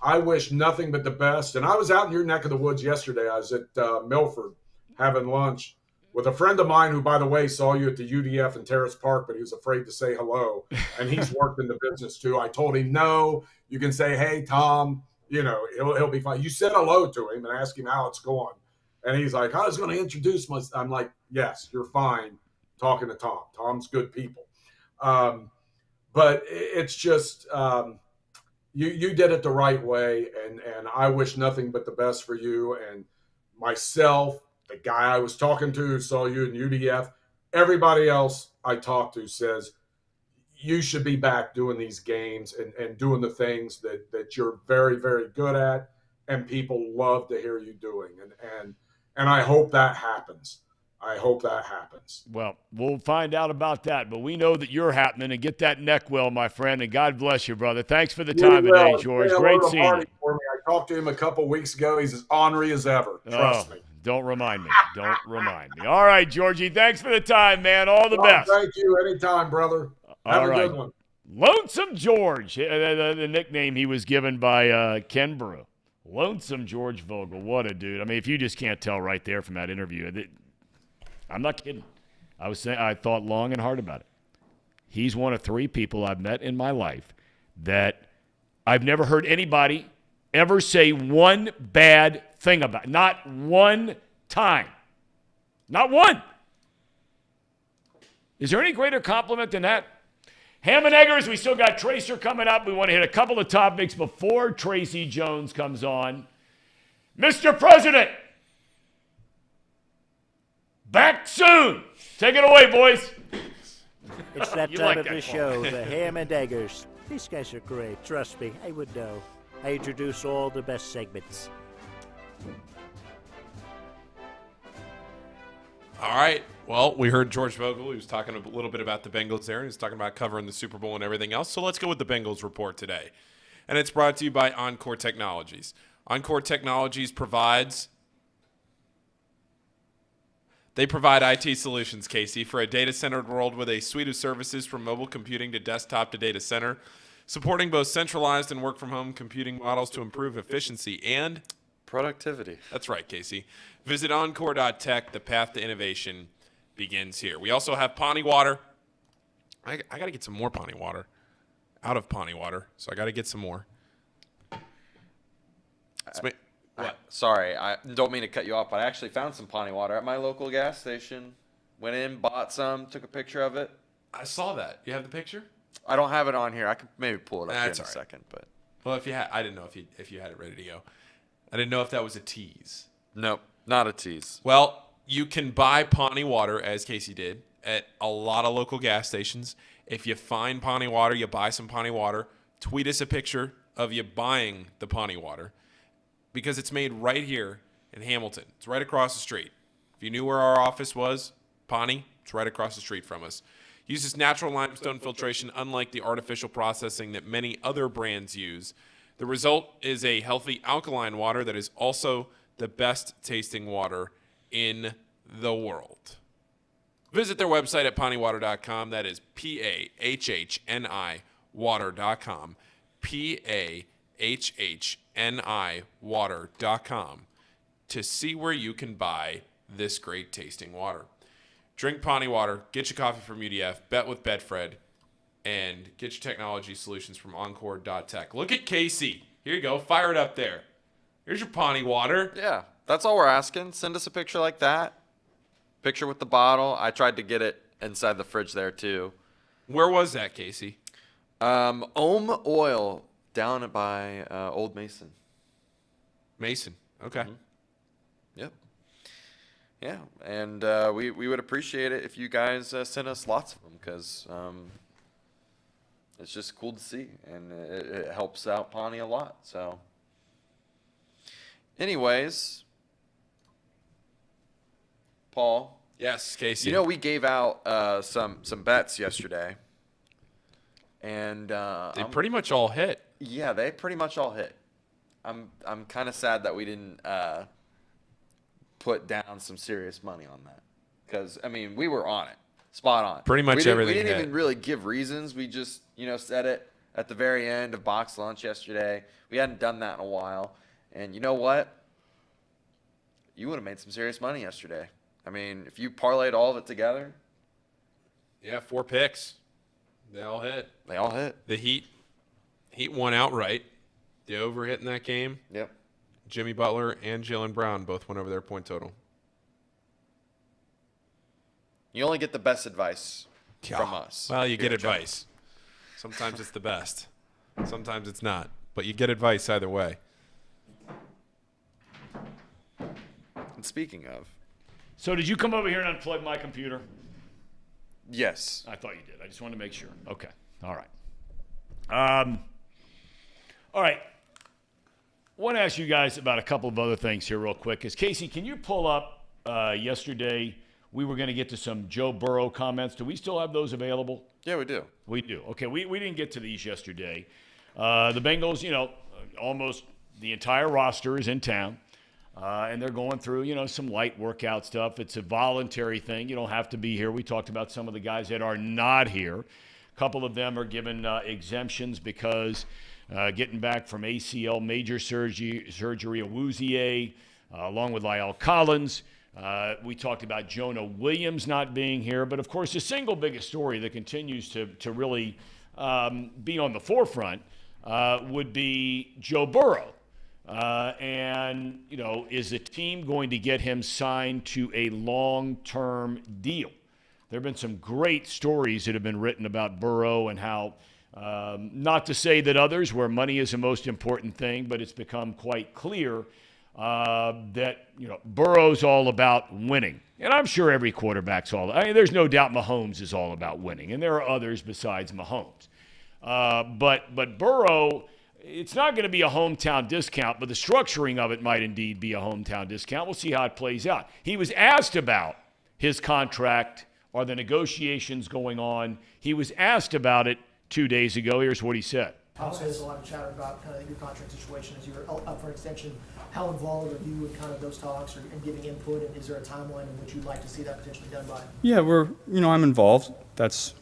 [SPEAKER 1] I wish nothing but the best. And I was out in your neck of the woods yesterday. I was at Milford having lunch with a friend of mine who, by the way, saw you at the UDF in Terrace Park, but he was afraid to say hello. And he's worked in the business too. I told him, no, you can say, hey, Tom, he'll be fine. You said hello to him and asked him how it's going. And he's like, I was going to introduce myself. I'm like, yes, you're fine talking to Tom. Tom's good people. But it's just you did it the right way, and I wish nothing but the best for you and myself, the guy I was talking to who saw you in UDF, everybody else I talked to says you should be back doing these games and doing the things that you're very, very good at and people love to hear you doing. And I hope that happens. I hope that happens.
[SPEAKER 2] Well, we'll find out about that, but we know that you're happening, and get that neck well, my friend, and God bless you, brother. Thanks for the time today, George. Great seeing you.
[SPEAKER 1] For me. I talked to him a couple weeks ago. He's as ornery as ever. Trust me.
[SPEAKER 2] Don't remind me. Don't remind me. All right, Georgie, thanks for the time, man. All the best.
[SPEAKER 1] Thank you. Anytime, brother. Have a good one.
[SPEAKER 2] Lonesome George, the nickname he was given by Ken Brew. Lonesome George Vogel. What a dude. I mean, if you just can't tell right there from that interview, I'm not kidding. I thought long and hard about it. He's one of 3 people I've met in my life that I've never heard anybody ever say one bad thing about. Not one time. Not one. Is there any greater compliment than that? Ham and Eggers, we still got Tracer coming up. We want to hit a couple of topics before Tracy Jones comes on. Mr. President, back soon. Take it away, boys.
[SPEAKER 7] It's that time of the show, the Ham and Eggers. These guys are great. Trust me, I would know. I introduce all the best segments.
[SPEAKER 5] All right. Well, we heard George Vogel. He was talking a little bit about the Bengals there. He was talking about covering the Super Bowl and everything else. So let's go with the Bengals report today. And it's brought to you by Encore Technologies. Encore Technologies provides IT solutions, Casey, for a data-centered world with a suite of services from mobile computing to desktop to data center, supporting both centralized and work-from-home computing models to improve efficiency and
[SPEAKER 4] productivity.
[SPEAKER 5] That's right, Casey. Visit encore.tech. The path to innovation begins here. We also have Pawnee Water. I got to get some more Pawnee Water out of Pawnee Water, so I got to get some more.
[SPEAKER 4] Sorry, I don't mean to cut you off, but I actually found some Pawnee Water at my local gas station. Went in, bought some, took a picture of it.
[SPEAKER 5] I saw that. You have the picture?
[SPEAKER 4] I don't have it on here. I could maybe pull it up here in a second. But
[SPEAKER 5] well, if you had, I didn't know if you had it ready to go. I didn't know if that was a tease.
[SPEAKER 4] Nope, not a tease.
[SPEAKER 5] Well, you can buy Pawnee Water, as Casey did, at a lot of local gas stations. If you find Pawnee Water, you buy some Pawnee Water. Tweet us a picture of you buying the Pawnee Water, because it's made right here in Hamilton. It's right across the street. If you knew where our office was, Pawnee, it's right across the street from us. Uses natural limestone filtration, unlike the artificial processing that many other brands use. The result is a healthy alkaline water that is also the best tasting water in the world. Visit their website at pawneewater.com. That is PAHHNI water.com. PAHHNI water.com to see where you can buy this great tasting water. Drink Pawnee Water, get your coffee from UDF, bet with Betfred, and get your technology solutions from Encore.tech. Look at Casey. Here you go. Fire it up there. Here's your Pawnee Water.
[SPEAKER 4] Yeah, that's all we're asking. Send us a picture like that. Picture with the bottle. I tried to get it inside the fridge there, too.
[SPEAKER 5] Where was that, Casey?
[SPEAKER 4] Ohm Oil down by Old Mason.
[SPEAKER 5] Mason. Okay.
[SPEAKER 4] Mm-hmm. Yep. Yeah, and we would appreciate it if you guys sent us lots of them, because it's just cool to see, and it helps out Pawnee a lot. So, anyways, Paul.
[SPEAKER 5] Yes, Casey.
[SPEAKER 4] You know, we gave out some bets yesterday, and
[SPEAKER 5] they pretty much all hit.
[SPEAKER 4] Yeah, they pretty much all hit. I'm kind of sad that we didn't put down some serious money on that, because I mean, we were on it, spot on.
[SPEAKER 5] Pretty much everything.
[SPEAKER 4] We didn't even really give reasons. We just said it at the very end of box lunch yesterday. We hadn't done that in a while, and you know what? You would have made some serious money yesterday. I mean, if you parlayed all of it together.
[SPEAKER 5] Yeah, 4 picks. They all hit.
[SPEAKER 4] They all hit.
[SPEAKER 5] The Heat won outright. The over hit in that game.
[SPEAKER 4] Yep.
[SPEAKER 5] Jimmy Butler and Jaylen Brown both went over their point total.
[SPEAKER 4] You only get the best advice from us.
[SPEAKER 5] Well, you get advice. Sometimes it's the best. Sometimes it's not. But you get advice either way.
[SPEAKER 4] And speaking of.
[SPEAKER 2] So did you come over here and unplug my computer?
[SPEAKER 4] Yes.
[SPEAKER 2] I thought you did. I just wanted to make sure. Okay. All right. All right. I want to ask you guys about a couple of other things here real quick. Casey, can you pull up yesterday we were going to get to some Joe Burrow comments. Do we still have those available?
[SPEAKER 4] Yeah, we do.
[SPEAKER 2] We do. Okay, we didn't get to these yesterday. The Bengals, almost the entire roster is in town, and they're going through, some light workout stuff. It's a voluntary thing. You don't have to be here. We talked about some of the guys that are not here. A couple of them are given exemptions because getting back from ACL major surgery, Awuzie, along with Lyle Collins. We talked about Jonah Williams not being here. But, of course, the single biggest story that continues to really be on the forefront would be Joe Burrow. And, is the team going to get him signed to a long-term deal? There have been some great stories that have been written about Burrow and how, not to say that others where money is the most important thing, but it's become quite clear that, Burrow's all about winning. And I'm sure every quarterback's there's no doubt Mahomes is all about winning. And there are others besides Mahomes. But Burrow, it's not going to be a hometown discount, but the structuring of it might indeed be a hometown discount. We'll see how it plays out. He was asked about his contract. Are the negotiations going on? He was asked about it 2 days ago. Here's what he said.
[SPEAKER 8] Obviously, there's a lot of chatter about kind of your contract situation as you're up for an extension. How involved are you in kind of those talks and giving input? And is there a timeline in which you'd like to see that potentially done by?
[SPEAKER 9] Yeah, I'm involved. That's,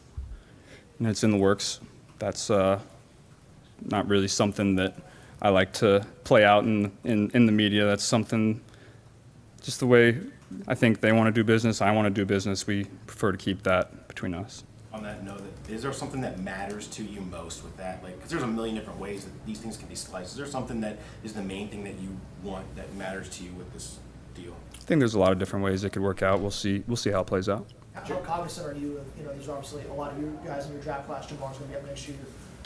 [SPEAKER 9] it's in the works. That's not really something that I like to play out in the media. That's something, just the way I think they want to do business, I want to do business. We prefer to keep that between us.
[SPEAKER 10] On that note, is there something that matters to you most with that? Because there's a million different ways that these things can be sliced. Is there something that is the main thing that you want that matters to you with this deal?
[SPEAKER 9] I think there's a lot of different ways it could work out. We'll see how it plays out.
[SPEAKER 8] How cognizant are you of, there's obviously a lot of you guys in your draft class, Jamar's going to be up next year.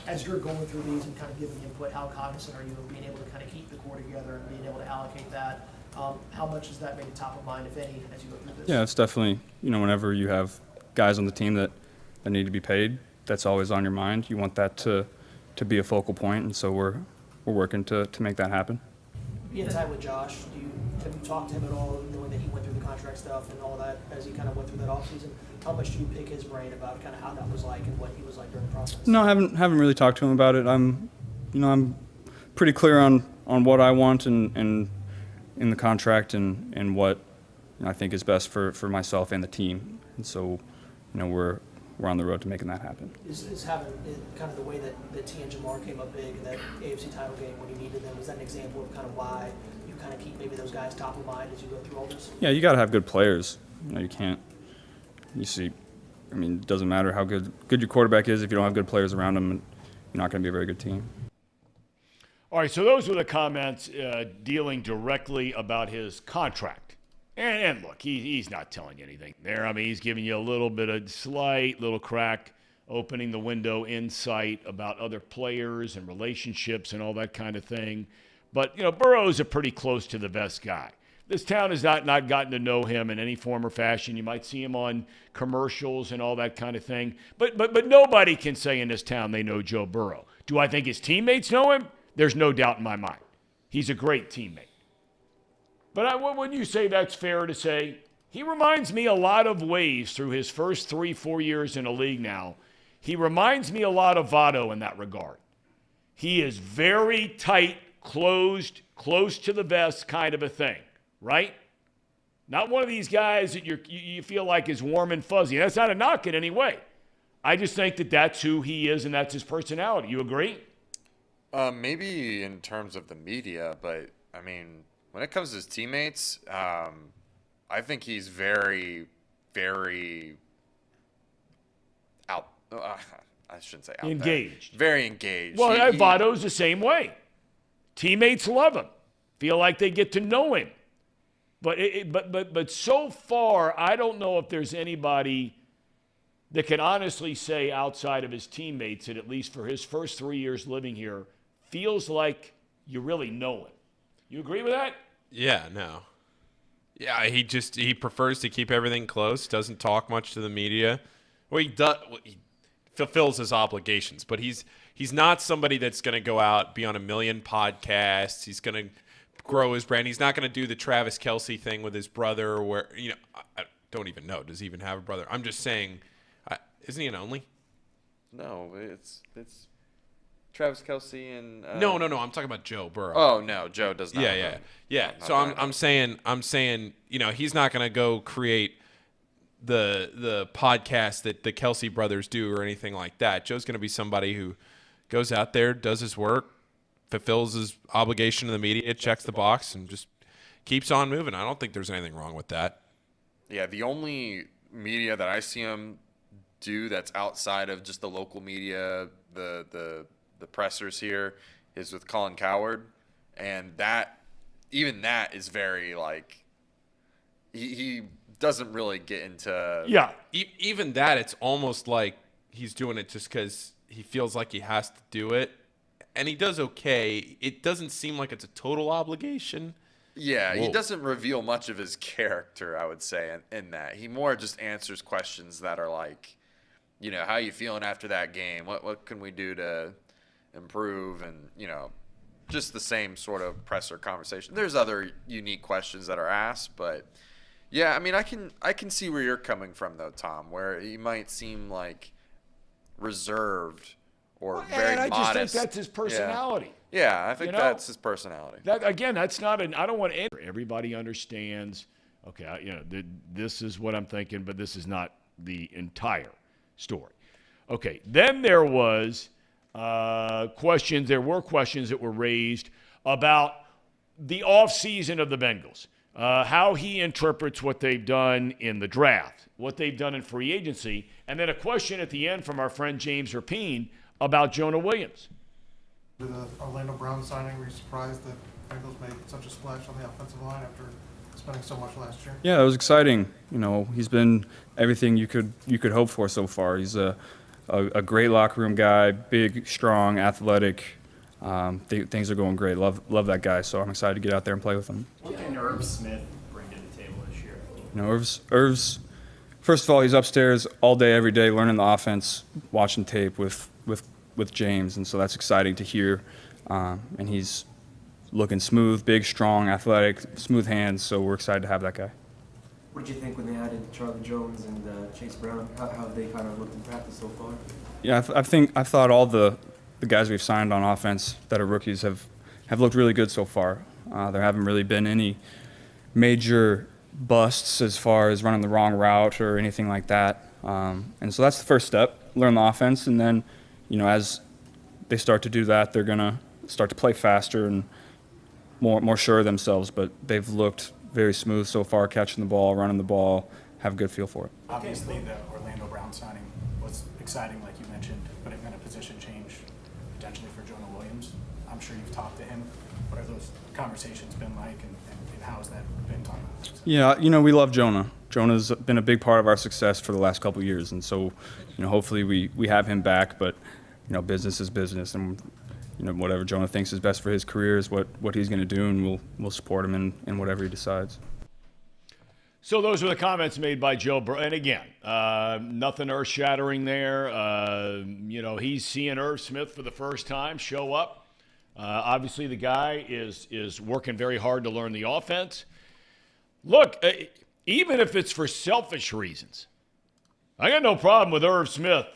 [SPEAKER 8] As you're going through these and kind of giving input, how cognizant are you of being able to kind of keep the core together and being able to allocate that? How much is that maybe top of mind, if any, as you go through this?
[SPEAKER 9] Yeah, it's definitely, whenever you have guys on the team that need to be paid, that's always on your mind. You want that to be a focal point, and so we're working to make that happen.
[SPEAKER 8] Being tight with Josh, have you talked to him at all, knowing that he went through the contract stuff and all that as he kind of went through that offseason? How much do you pick his brain about kind of how that was like and what he was like during the process?
[SPEAKER 9] No, I haven't really talked to him about it. I'm pretty clear on what I want and in the contract and what I think is best for myself and the team. And so, we're on the road to making that happen.
[SPEAKER 8] Is having kind of the way that T and Jamar came up big in that AFC title game when you needed them, is that an example of kind of why you kind of keep maybe those guys top of mind as you go through all this?
[SPEAKER 9] Yeah, you got to have good players. You can't. You see, it doesn't matter how good your quarterback is if you don't have good players around him. You're not going to be a very good team.
[SPEAKER 2] All right, so those were the comments dealing directly about his contract. And look, he's not telling you anything there. He's giving you a little bit of slight little crack, opening the window insight about other players and relationships and all that kind of thing. But, Burrow's a pretty close to the vest guy. This town has not gotten to know him in any form or fashion. You might see him on commercials and all that kind of thing. But nobody can say in this town they know Joe Burrow. Do I think his teammates know him? There's no doubt in my mind. He's a great teammate. But wouldn't you say that's fair to say? He reminds me a lot of ways through his first 3-4 years in the league now. He reminds me a lot of Votto in that regard. He is very tight, closed, close to the vest kind of a thing, right? Not one of these guys that you feel like is warm and fuzzy. That's not a knock in any way. I just think that that's who he is and that's his personality. You agree?
[SPEAKER 4] Maybe in terms of the media, but, when it comes to his teammates, I think he's very, very I shouldn't say out
[SPEAKER 2] engaged.
[SPEAKER 4] There. Very engaged.
[SPEAKER 2] Well, Votto's the same way. Teammates love him. feel like they get to know him. But so far, I don't know if there's anybody that can honestly say outside of his teammates that at least for his first 3 years living here, feels like you really know him. You agree with that?
[SPEAKER 5] Yeah, no. Yeah, he prefers to keep everything close, doesn't talk much to the media. Well, he fulfills his obligations, but he's not somebody that's going to go out, be on a million podcasts. He's going to grow his brand. He's not going to do the Travis Kelce thing with his brother where, I don't even know. Does he even have a brother? I'm just saying, isn't he an only?
[SPEAKER 4] No, it's Travis Kelce and
[SPEAKER 5] No. I'm talking about Joe Burrow.
[SPEAKER 4] Oh no, Joe does not.
[SPEAKER 5] Yeah. So I'm saying, he's not going to go create the podcast that the Kelce brothers do or anything like that. Joe's going to be somebody who goes out there, does his work, fulfills his obligation to the media, checks the box, and just keeps on moving. I don't think there's anything wrong with that.
[SPEAKER 4] Yeah, the only media that I see him do that's outside of just the local media, the pressers here, is with Colin Cowherd, and that is very like he doesn't really get into
[SPEAKER 5] even that. It's almost like he's doing it just because he feels like he has to do it, and he does okay. It doesn't seem like it's a total obligation.
[SPEAKER 4] Yeah, he doesn't reveal much of his character, I would say, in that. He more just answers questions that are like, how you feeling after that game? What can we do to improve? And, just the same sort of presser conversation. There's other unique questions that are asked, but yeah, I mean, I can see where you're coming from though, Tom, where he might seem like reserved or very modest.
[SPEAKER 2] I just think that's his personality.
[SPEAKER 4] Yeah, I think that's his personality.
[SPEAKER 2] That's not I don't want everybody understands, okay, this is what I'm thinking, but this is not the entire story. Okay, then there was questions that were raised about the offseason of the Bengals, how he interprets what they've done in the draft, what they've done in free agency, and then a question at the end from our friend James Rapine about Jonah Williams.
[SPEAKER 11] The Orlando Brown signing, were you surprised that Bengals made such a splash on the offensive line after spending so much last year?
[SPEAKER 9] Yeah, it was exciting. He's been everything you could hope for so far. He's a great locker room guy, big, strong, athletic. Things are going great. Love that guy. So I'm excited to get out there and play with him.
[SPEAKER 10] What can Irv Smith bring to the table this year?
[SPEAKER 9] Irv's first of all, he's upstairs all day, every day, learning the offense, watching tape with James, and so that's exciting to hear. And he's looking smooth, big, strong, athletic, smooth hands. So we're excited to have that guy.
[SPEAKER 12] What did you think when they added Charlie Jones and Chase Brown? How have they kind of looked in practice so far?
[SPEAKER 9] Yeah, I thought all the guys we've signed on offense that are rookies have looked really good so far. There haven't really been any major busts as far as running the wrong route or anything like that. And so that's the first step, learn the offense, and then, as they start to do that, they're going to start to play faster and more sure of themselves. But they've looked very smooth so far, catching the ball, running the ball, have a good feel for it.
[SPEAKER 13] Obviously, the Orlando Brown signing was exciting, like you mentioned, but it meant a position change potentially for Jonah Williams. I'm sure you've talked to him. What have those conversations been like, and how has that been talked about?
[SPEAKER 9] Yeah, we love Jonah. Jonah's been a big part of our success for the last couple of years, and so, hopefully we have him back. But, business is business, and whatever Jonah thinks is best for his career is what he's going to do, and we'll support him in whatever he decides.
[SPEAKER 2] So those were the comments made by Joe Burrow. And again, nothing earth-shattering there. He's seeing Irv Smith for the first time show up. Obviously, the guy is working very hard to learn the offense. Look, even if it's for selfish reasons, I got no problem with Irv Smith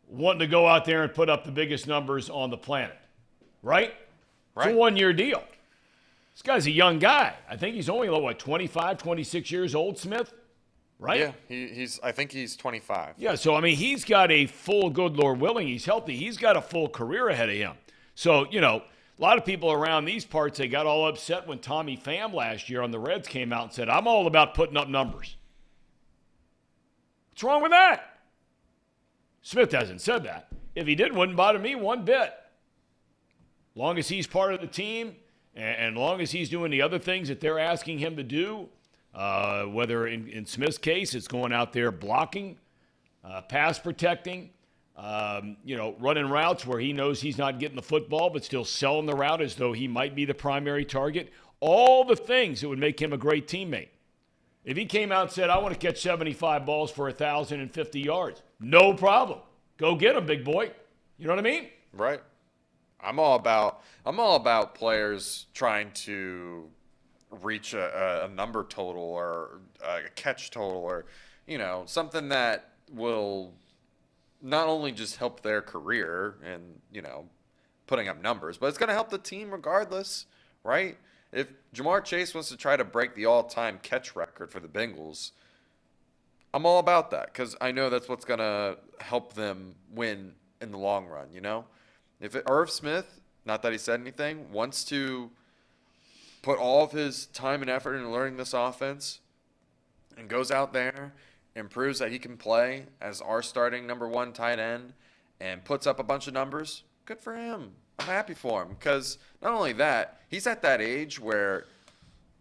[SPEAKER 2] wanting to go out there and put up the biggest numbers on the planet, right? It's a one-year deal. This guy's a young guy. I think he's only, 25, 26 years old, Smith, right?
[SPEAKER 4] Yeah, I think he's 25.
[SPEAKER 2] Yeah, so, he's got a full, good Lord willing, he's healthy. He's got a full career ahead of him. So, a lot of people around these parts, they got all upset when Tommy Pham last year on the Reds came out and said, I'm all about putting up numbers. What's wrong with that? Smith hasn't said that. If he did, wouldn't bother me one bit. Long as he's part of the team And as long as he's doing the other things that they're asking him to do, whether in Smith's case it's going out there blocking, pass protecting, running routes where he knows he's not getting the football but still selling the route as though he might be the primary target, all the things that would make him a great teammate. If he came out and said, I want to catch 75 balls for 1,050 yards, no problem. Go get him, big boy. You know what I mean?
[SPEAKER 4] Right. I'm all about players trying to reach a number total or a catch total or, something that will not only just help their career and, putting up numbers, but it's going to help the team regardless, right? If Jamar Chase wants to try to break the all-time catch record for the Bengals, I'm all about that because I know that's what's going to help them win in the long run, If Irv Smith, not that he said anything, wants to put all of his time and effort into learning this offense and goes out there and proves that he can play as our starting number 1 tight end and puts up a bunch of numbers, good for him. I'm happy for him because not only that, he's at that age where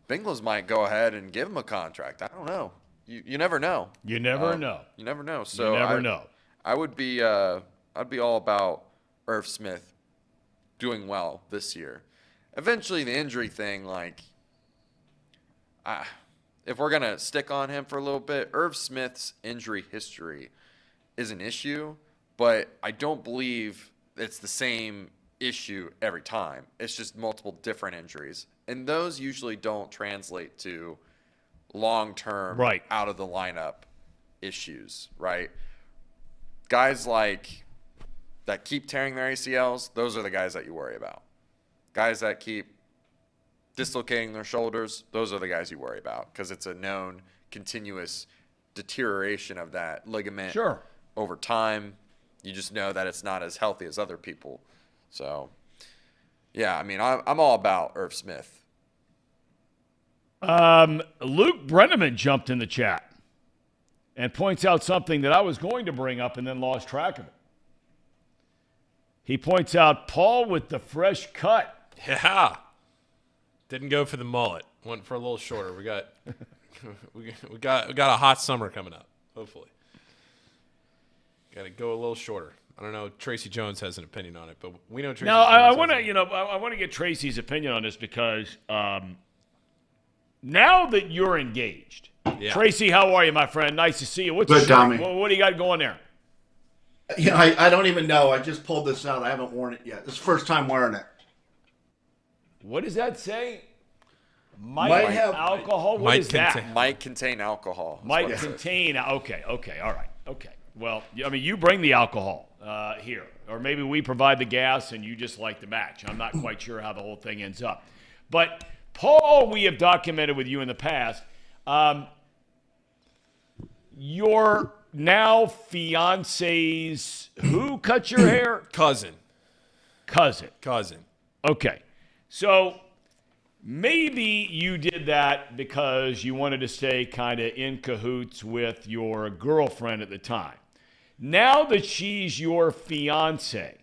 [SPEAKER 4] Bengals might go ahead and give him a contract. I don't know. You never know.
[SPEAKER 2] You never know.
[SPEAKER 4] You never know. So
[SPEAKER 2] you never know.
[SPEAKER 4] I would be I'd be all about Irv Smith doing well this year. Eventually, the injury thing, if we're gonna stick on him for a little bit, Irv Smith's injury history is an issue, but I don't believe it's the same issue every time. It's just multiple different injuries, and those usually don't translate to long-term out of the lineup issues, right? Guys that keep tearing their ACLs, those are the guys that you worry about. Guys that keep dislocating their shoulders, those are the guys you worry about because it's a known continuous deterioration of that ligament over time. You just know that it's not as healthy as other people. So, yeah, I mean, I'm all about Irv Smith.
[SPEAKER 2] Luke Brenneman jumped in the chat and points out something that I was going to bring up and then lost track of it. He points out Paul with the fresh cut.
[SPEAKER 5] Yeah. Didn't go for the mullet. Went for a little shorter. We got we got a hot summer coming up, hopefully. Got to go a little shorter. I don't know. Tracy Jones has an opinion on it, but we know Tracy.
[SPEAKER 2] Now,
[SPEAKER 5] Jones
[SPEAKER 2] I want to, I want to get Tracy's opinion on this because now that you're engaged, Tracy, how are you, my friend? Nice to see you. What's
[SPEAKER 14] good, Tommy?
[SPEAKER 2] What do you got going there?
[SPEAKER 14] I don't even know. I just pulled this out. I haven't worn it yet. This is the first time wearing it.
[SPEAKER 2] What does that say? Might have alcohol. What is that?
[SPEAKER 4] Might contain alcohol.
[SPEAKER 2] Might contain. Okay. All right. Okay. Well, I mean, you bring the alcohol here, or maybe we provide the gas and you just like the match. I'm not quite sure how the whole thing ends up. But Paul, we have documented with you in the past. Your now fiance's who cut your hair?
[SPEAKER 5] Cousin.
[SPEAKER 2] Okay. So maybe you did that because you wanted to stay kind of in cahoots with your girlfriend at the time. Now that she's your fiance,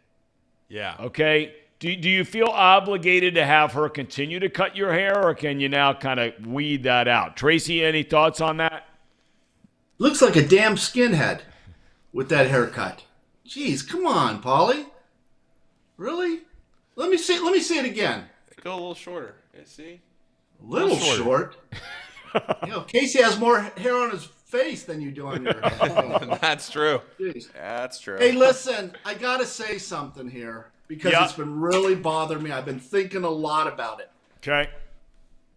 [SPEAKER 2] okay, do you feel obligated to have her continue to cut your hair, or can you now kind of weed that out? Tracy, any thoughts on that?
[SPEAKER 14] Looks like a damn skinhead with that haircut. Jeez, come on, Paulie. Really? Let me see it again.
[SPEAKER 5] Go a little shorter. See?
[SPEAKER 14] A little short. Casey has more hair on his face than you do on your head.
[SPEAKER 5] That's true.
[SPEAKER 14] Jeez.
[SPEAKER 4] That's true.
[SPEAKER 14] Hey, listen, I got to say something here because it's been really bothering me. I've been thinking a lot about it.
[SPEAKER 2] Okay.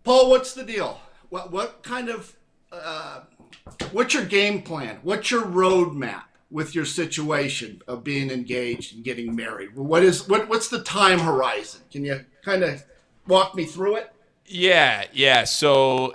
[SPEAKER 14] Paul, what's the deal? What kind of what's your game plan? What's your roadmap with your situation of being engaged and getting married? What's the time horizon? Can you kind of walk me through it?
[SPEAKER 5] Yeah. So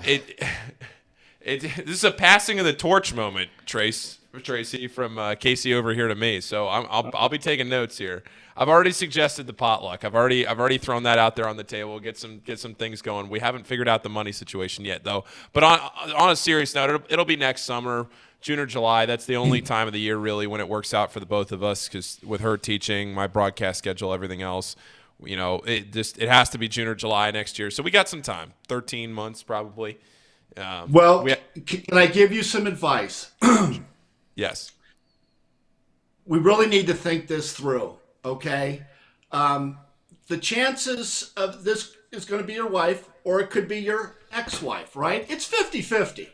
[SPEAKER 5] this is a passing of the torch moment, Tracy, from Casey over here to me. So I'll be taking notes here. I've already suggested the potluck. I've already thrown that out there on the table. Get some things going. We haven't figured out the money situation yet, though. But on a serious note, it'll be next summer, June or July. That's the only time of the year really when it works out for the both of us, because with her teaching, my broadcast schedule, everything else, it has to be June or July next year. So we got some time, 13 months probably.
[SPEAKER 14] Can I give you some advice?
[SPEAKER 5] Yes.
[SPEAKER 14] We really need to think this through, okay? The chances of this is going to be your wife, or it could be your ex-wife, right? It's 50-50.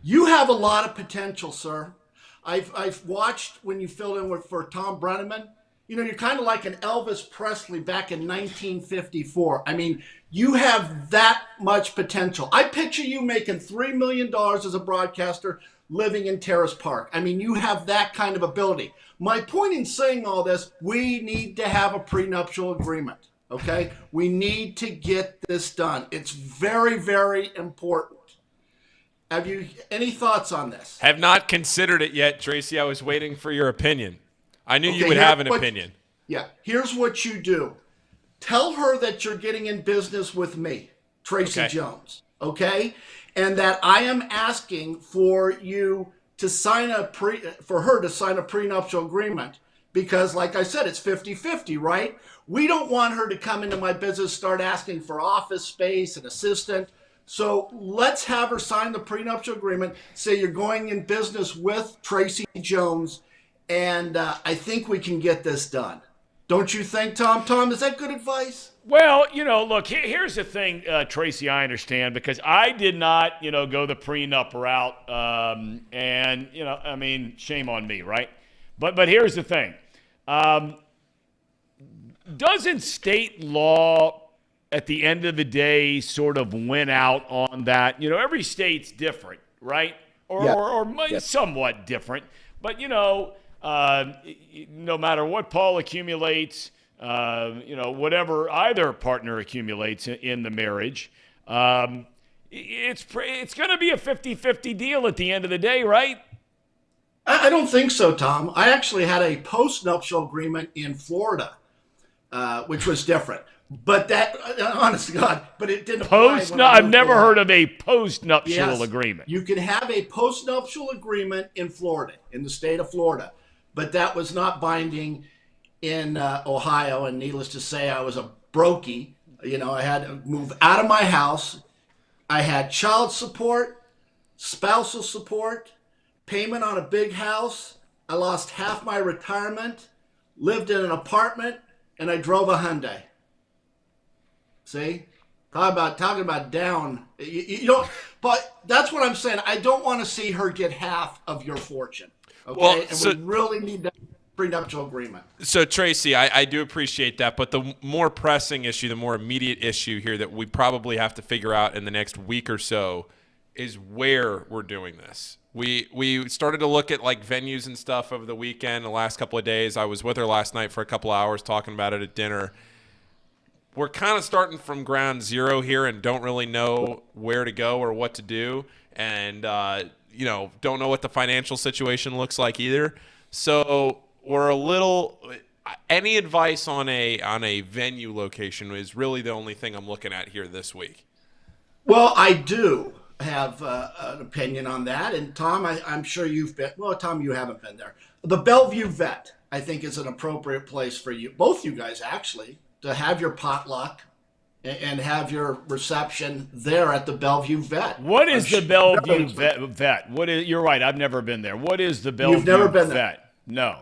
[SPEAKER 14] You have a lot of potential, sir. I've watched when you filled in for Tom Brenneman. You're kind of like an Elvis Presley back in 1954. I mean, you have that much potential. I picture you making $3 million as a broadcaster living in Terrace Park. I mean, you have that kind of ability. My point in saying all this, we need to have a prenuptial agreement, okay? We need to get this done. It's very, very important. Have you any thoughts on this?
[SPEAKER 5] Have not considered it yet, Tracy. I was waiting for your opinion. I knew you would have an opinion.
[SPEAKER 14] Yeah. Here's what you do. Tell her that you're getting in business with me, Tracy Jones, okay? And that I am asking for you to sign for her to sign a prenuptial agreement because, like I said, it's 50-50, right? We don't want her to come into my business, start asking for office space, an assistant. So let's have her sign the prenuptial agreement, say you're going in business with Tracy Jones, and I think we can get this done. Don't you think, Tom? Tom, is that good advice?
[SPEAKER 2] Well, look, here's the thing, Tracy, I understand, because I did not, go the prenup route. And, I mean, shame on me, right? But here's the thing. Doesn't state law at the end of the day sort of win out on that? Every state's different, right? Or somewhat different. But, no matter what Paul accumulates, whatever either partner accumulates in the marriage, it's going to be a 50-50 deal at the end of the day, right?
[SPEAKER 14] I don't think so, Tom. I actually had a post-nuptial agreement in Florida, which was different. But that, honest to God, but it didn't apply.
[SPEAKER 2] I've never heard of a post-nuptial agreement.
[SPEAKER 14] You can have a post-nuptial agreement in Florida, in the state of Florida, but that was not binding in Ohio. And needless to say, I was a brokey. I had to move out of my house. I had child support, spousal support, payment on a big house. I lost half my retirement, lived in an apartment, and I drove a Hyundai. See? Talking about down. You don't, but that's what I'm saying. I don't want to see her get half of your fortune. Okay?
[SPEAKER 5] Well,
[SPEAKER 14] we really need that prenuptial agreement.
[SPEAKER 5] So, Tracy, I do appreciate that. But the more pressing issue, the more immediate issue here that we probably have to figure out in the next week or so is where we're doing this. We started to look at like venues and stuff over the weekend, the last couple of days. I was with her last night for a couple hours talking about it at dinner. We're kind of starting from ground zero here and don't really know where to go or what to do. And, don't know what the financial situation looks like either. So we're any advice on a venue location is really the only thing I'm looking at here this week.
[SPEAKER 14] Well, I do have an opinion on that. And Tom, I'm sure you've been, well, Tom, you haven't been there. The Bellevue Vet, I think, is an appropriate place for you, both you guys actually, to have your potluck and have your reception there at the Bellevue Vet.
[SPEAKER 2] What is the Bellevue Vet? You're right, I've never been there. What is the Bellevue Vet?
[SPEAKER 14] You've never been there?
[SPEAKER 2] No.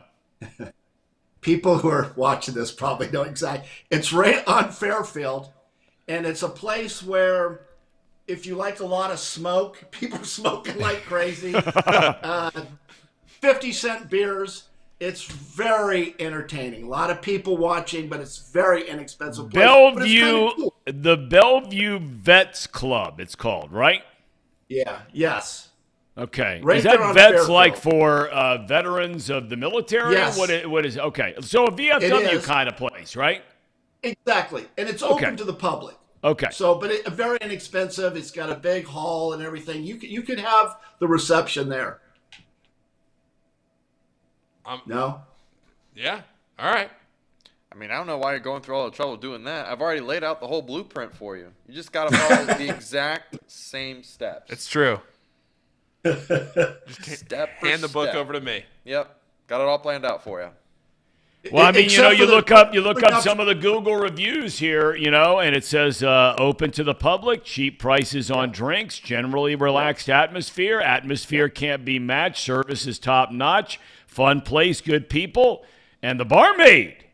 [SPEAKER 14] People who are watching this probably know exactly. It's right on Fairfield, and it's a place where if you like a lot of smoke, people are smoking like crazy. 50-cent beers. It's very entertaining. A lot of people watching, but it's very inexpensive place.
[SPEAKER 2] Bellevue, cool. The Bellevue Vets Club, it's called, right?
[SPEAKER 14] Yeah. Yes.
[SPEAKER 2] Okay.
[SPEAKER 14] Right.
[SPEAKER 2] Is that vets Fairfield. Like for veterans of the military?
[SPEAKER 14] Yes.
[SPEAKER 2] What is? Okay. So a VFW kind of place, right?
[SPEAKER 14] Exactly, and it's open to the public.
[SPEAKER 2] Okay.
[SPEAKER 14] So, but very inexpensive. It's got a big hall and everything. You could have the reception there. No?
[SPEAKER 5] Yeah. All right.
[SPEAKER 4] I mean, I don't know why you're going through all the trouble doing that. I've already laid out the whole blueprint for you. You just got to follow the exact same steps.
[SPEAKER 5] It's true.
[SPEAKER 4] Step for
[SPEAKER 5] hand the book
[SPEAKER 4] step.
[SPEAKER 5] over to me.
[SPEAKER 4] Yep. Got it all planned out for you.
[SPEAKER 2] Well, I mean, you know, you look up
[SPEAKER 14] up
[SPEAKER 2] some of the Google reviews here, you know, and it says open to the public, cheap prices on drinks, generally relaxed atmosphere can't be matched, service is top notch, fun place, good people, and the barmaid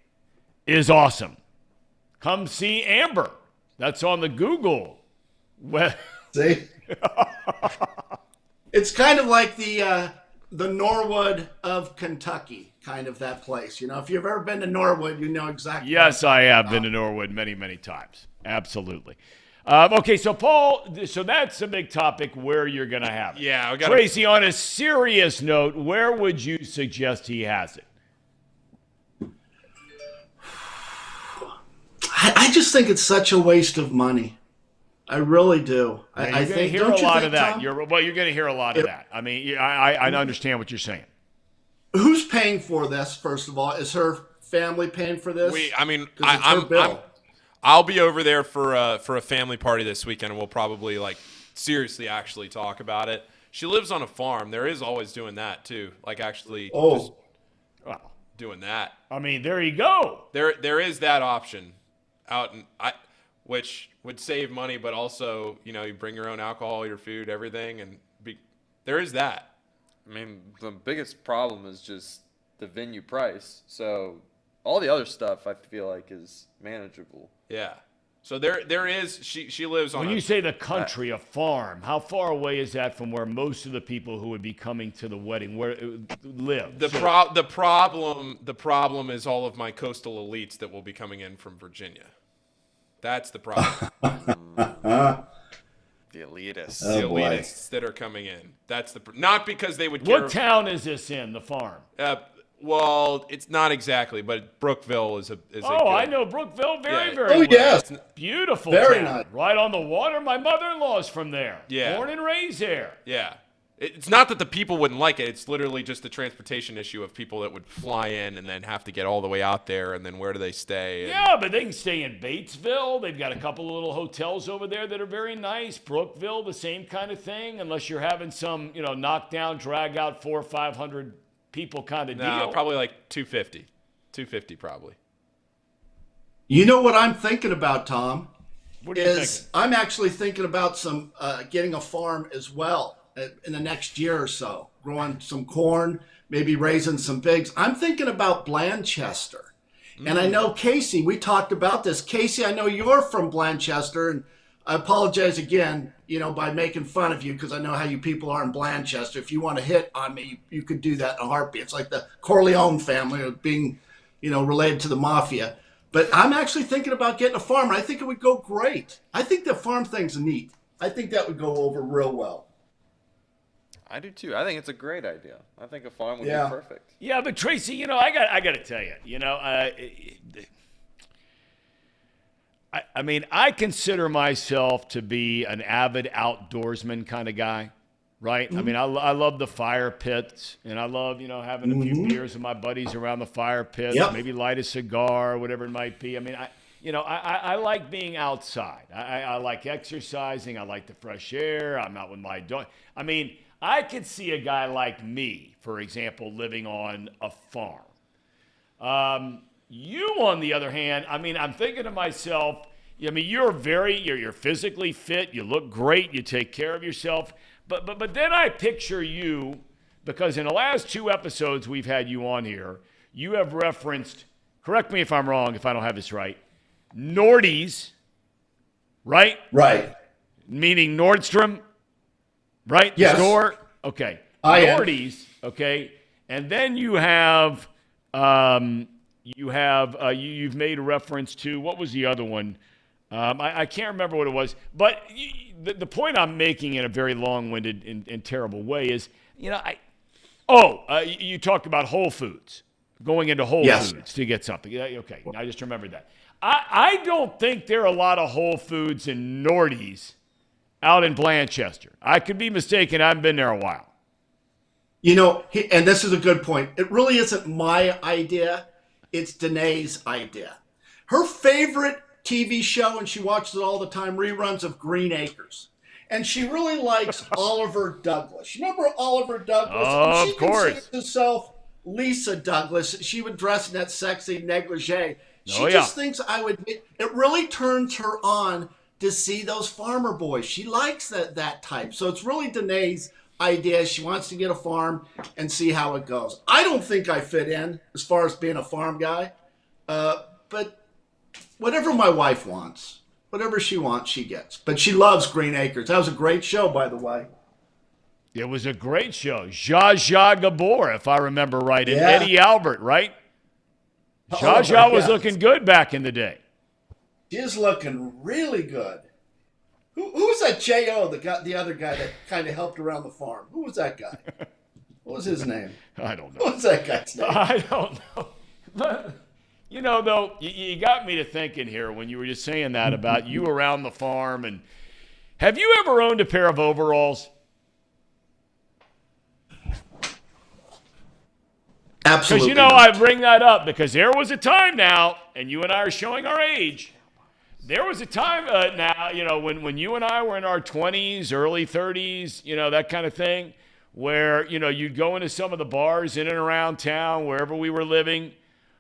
[SPEAKER 2] is awesome. Come see Amber. That's on the Google.
[SPEAKER 14] See, it's kind of like the Norwood of Kentucky. Kind of that place. You know, if you've ever been to Norwood, you know exactly.
[SPEAKER 2] Yes, I have been to Norwood many, many times. Absolutely. Okay, so Paul, so that's a big topic where you're going to have it.
[SPEAKER 5] Yeah.
[SPEAKER 2] Tracy, on a serious note, where would you suggest he has it?
[SPEAKER 14] I just think it's such a waste of money. I really do.
[SPEAKER 2] Yeah,
[SPEAKER 14] I
[SPEAKER 2] you're going to hear a lot of that. You're going to hear a lot of that. I mean, I understand what you're saying.
[SPEAKER 14] Who's paying for this? First of all, is her family paying for this?
[SPEAKER 5] I'll be over there for a family party this weekend, and we'll probably seriously actually talk about it. She lives on a farm. There is always doing that too, doing that.
[SPEAKER 2] I mean, there you go.
[SPEAKER 5] There is that option out, which would save money, but also you bring your own alcohol, your food, everything, and there is that.
[SPEAKER 4] I mean, the biggest problem is just the venue price. So all the other stuff I feel like is manageable.
[SPEAKER 5] Yeah. So there is she lives on.
[SPEAKER 2] When you say the country, a farm, how far away is that from where most of the people who would be coming to the wedding live?
[SPEAKER 5] The problem is all of my coastal elites that will be coming in from Virginia. That's the problem.
[SPEAKER 4] The elitists.
[SPEAKER 5] The elitists that are coming in. That's not because they would care.
[SPEAKER 2] What town is this in, the farm?
[SPEAKER 5] Well, it's not exactly, but Brookville is a good.
[SPEAKER 2] I know Brookville very well.
[SPEAKER 14] Oh, yes.
[SPEAKER 2] Beautiful
[SPEAKER 14] Very
[SPEAKER 2] town.
[SPEAKER 14] nice.
[SPEAKER 2] Right on the water. My mother-in-law's from there.
[SPEAKER 5] Yeah.
[SPEAKER 2] Born and raised there.
[SPEAKER 5] Yeah. It's not that the people wouldn't like it. It's literally just the transportation issue of people that would fly in and then have to get all the way out there, and then where do they stay?
[SPEAKER 2] Yeah, but they can stay in Batesville. They've got a couple of little hotels over there that are very nice. Brookville, the same kind of thing, unless you're having some, knockdown, drag out 400 or 500 people kind of deal.
[SPEAKER 5] No, probably 250. 250 probably.
[SPEAKER 14] You know what I'm thinking about, Tom?
[SPEAKER 2] What are you thinking?
[SPEAKER 14] I'm actually thinking about some getting a farm as well in the next year or so, growing some corn, maybe raising some pigs. I'm thinking about Blanchester. And I know, Casey, we talked about this. Casey, I know you're from Blanchester, and I apologize again, by making fun of you, because I know how you people are in Blanchester. If you want to hit on me, you could do that in a heartbeat. It's like the Corleone family of being, related to the mafia. But I'm actually thinking about getting a farm, and I think it would go great. I think the farm thing's neat. I think that would go over real well.
[SPEAKER 4] I do too. I think it's a great idea. I think a farm would be perfect.
[SPEAKER 2] Yeah, but Tracy, I got to tell you, I mean, I consider myself to be an avid outdoorsman kind of guy, right? Mm-hmm. I mean, I love the fire pits, and I love, having a few beers with my buddies around the fire pit, maybe light a cigar, whatever it might be. I mean, I like being outside. I like exercising. I like the fresh air. I'm out with my dog. I mean, I could see a guy like me, for example, living on a farm. You, on the other hand, I mean, I'm thinking to myself, I mean, you're physically fit, you look great, you take care of yourself, but then I picture you, because in the last 2 episodes we've had you on here, you have referenced, correct me if I'm wrong, if I don't have this right, Nordy's, right?
[SPEAKER 14] Right.
[SPEAKER 2] Meaning Nordstrom, right?
[SPEAKER 14] Yes.
[SPEAKER 2] The store? Okay. Nordy's, okay. And then you have, you've made a reference to, what was the other one? I can't remember what it was. But the point I'm making in a very long-winded and terrible way is, you talked about Whole Foods, going into Whole Foods to get something. Okay, I just remembered that. I don't think there are a lot of Whole Foods and Nordy's out in Blanchester. I could be mistaken. I haven't been there a while.
[SPEAKER 14] And this is a good point. It really isn't my idea. It's Danae's idea. Her favorite TV show, and she watches it all the time, reruns of Green Acres. And she really likes Oliver Douglas. You remember Oliver Douglas?
[SPEAKER 2] Of
[SPEAKER 14] she
[SPEAKER 2] course.
[SPEAKER 14] considers herself Lisa Douglas. She would dress in that sexy negligee. She
[SPEAKER 2] Oh,
[SPEAKER 14] just
[SPEAKER 2] yeah.
[SPEAKER 14] thinks it really turns her on to see those farmer boys. She likes that type. So it's really Danae's idea. She wants to get a farm and see how it goes. I don't think I fit in as far as being a farm guy. But whatever my wife wants, whatever she wants, she gets. But she loves Green Acres. That was a great show, by the way.
[SPEAKER 2] It was a great show. Zsa Zsa Gabor, if I remember right, and
[SPEAKER 14] Yeah.
[SPEAKER 2] Eddie Albert, right? Zsa Zsa was looking good back in the day.
[SPEAKER 14] She is looking really good. Who was that J.O., the other guy that kind of helped around the farm? Who was that guy? What was his name?
[SPEAKER 2] I don't know.
[SPEAKER 14] What was that guy's name?
[SPEAKER 2] I don't know. But, you know, though, you got me to thinking here when you were just saying that about you around the farm. And have you ever owned a pair of overalls?
[SPEAKER 14] Absolutely.
[SPEAKER 2] Because, you know, I bring that up because there was a time now, and you and I are showing our age. There was a time now, you know, when you and I were in our 20s, early 30s, you know, that kind of thing, where, you know, you'd go into some of the bars in and around town, wherever we were living,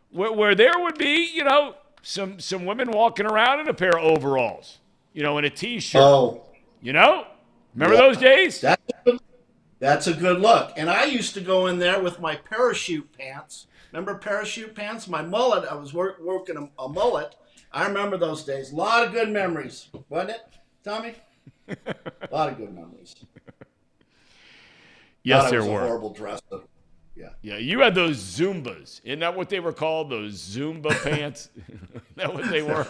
[SPEAKER 2] where there would be, you know, some women walking around in a pair of overalls, you know, in a T-shirt.
[SPEAKER 14] Oh.
[SPEAKER 2] You know? Remember those days?
[SPEAKER 14] That's a good look. And I used to go in there with my parachute pants. Remember parachute pants? My mullet, I was working a mullet. I remember those days. A lot of good memories, wasn't it, Tommy? A lot of good memories.
[SPEAKER 2] Yes,
[SPEAKER 14] there
[SPEAKER 2] were.
[SPEAKER 14] A horrible dress up. Yeah.
[SPEAKER 2] Yeah, you had those Zumbas. Isn't that what they were called? Those Zumba pants? Is that what they were?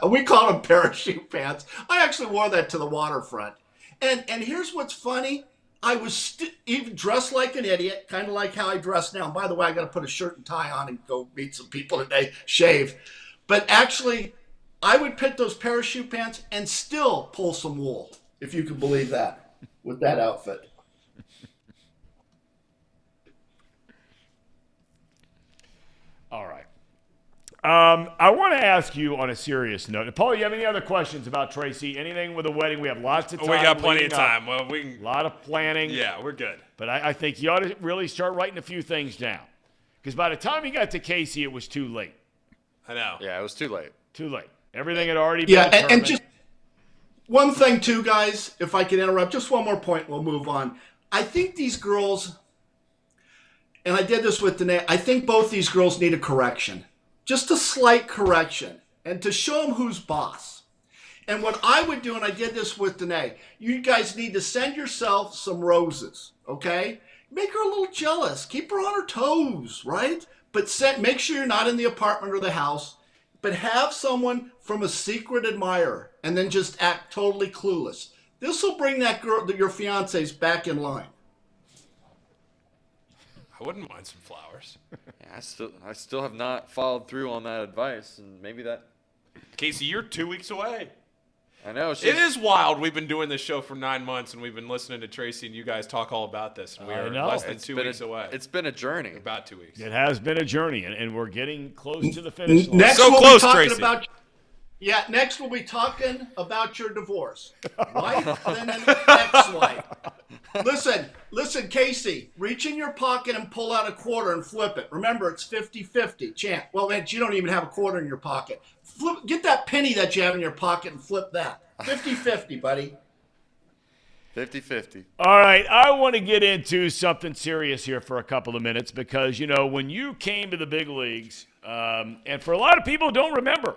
[SPEAKER 14] We called them parachute pants. I actually wore that to the waterfront. And here's what's funny. I was even dressed like an idiot, kind of like how I dress now. And by the way, I got to put a shirt and tie on and go meet some people today, shave. But actually, I would pick those parachute pants and still pull some wool, if you can believe that, with that outfit.
[SPEAKER 2] All right. I want to ask you on a serious note. Paul, you have any other questions about Tracy? Anything with the wedding? We have lots of time.
[SPEAKER 5] We got plenty of time. Well, we can.
[SPEAKER 2] A lot of planning.
[SPEAKER 5] Yeah, we're good.
[SPEAKER 2] But I think you ought to really start writing a few things down. Because by the time you got to Casey, it was too late.
[SPEAKER 5] I know.
[SPEAKER 4] Yeah, it was too late.
[SPEAKER 2] Too late. Everything had already been
[SPEAKER 14] determined. And just one thing too, guys, if I can interrupt, just one more point, we'll move on. I think these girls, and I did this with Danae, I think both these girls need a correction. Just a slight correction. And to show them who's boss. And what I would do, and I did this with Danae, you guys need to send yourself some roses, okay? Make her a little jealous. Keep her on her toes, right? But make sure you're not in the apartment or the house. But have someone from a secret admirer and then just act totally clueless. This will bring that girl, your fiance's, back in line.
[SPEAKER 5] I wouldn't mind some flowers.
[SPEAKER 4] Yeah, I still have not followed through on that advice, and maybe that.
[SPEAKER 5] Casey, you're 2 weeks away.
[SPEAKER 4] I know.
[SPEAKER 5] It is wild. We've been doing this show for 9 months, and we've been listening to Tracy and you guys talk all about this. And we are less than 2 weeks away.
[SPEAKER 4] It's been a journey.
[SPEAKER 5] About 2 weeks.
[SPEAKER 2] It has been a journey, and we're getting close to the finish line.
[SPEAKER 14] Next
[SPEAKER 5] so
[SPEAKER 14] we'll
[SPEAKER 5] close,
[SPEAKER 14] be talking
[SPEAKER 5] Tracy.
[SPEAKER 14] Next we'll be talking about your divorce. Wife, then an ex-wife. Listen, Casey, reach in your pocket and pull out a quarter and flip it. Remember, it's 50-50 chance. Well, man, you don't even have a quarter in your pocket. Get that penny that you have in your pocket and flip that. 50-50, buddy.
[SPEAKER 4] 50-50.
[SPEAKER 2] All right, I want to get into something serious here for a couple of minutes because, you know, when you came to the big leagues, and for a lot of people who don't remember,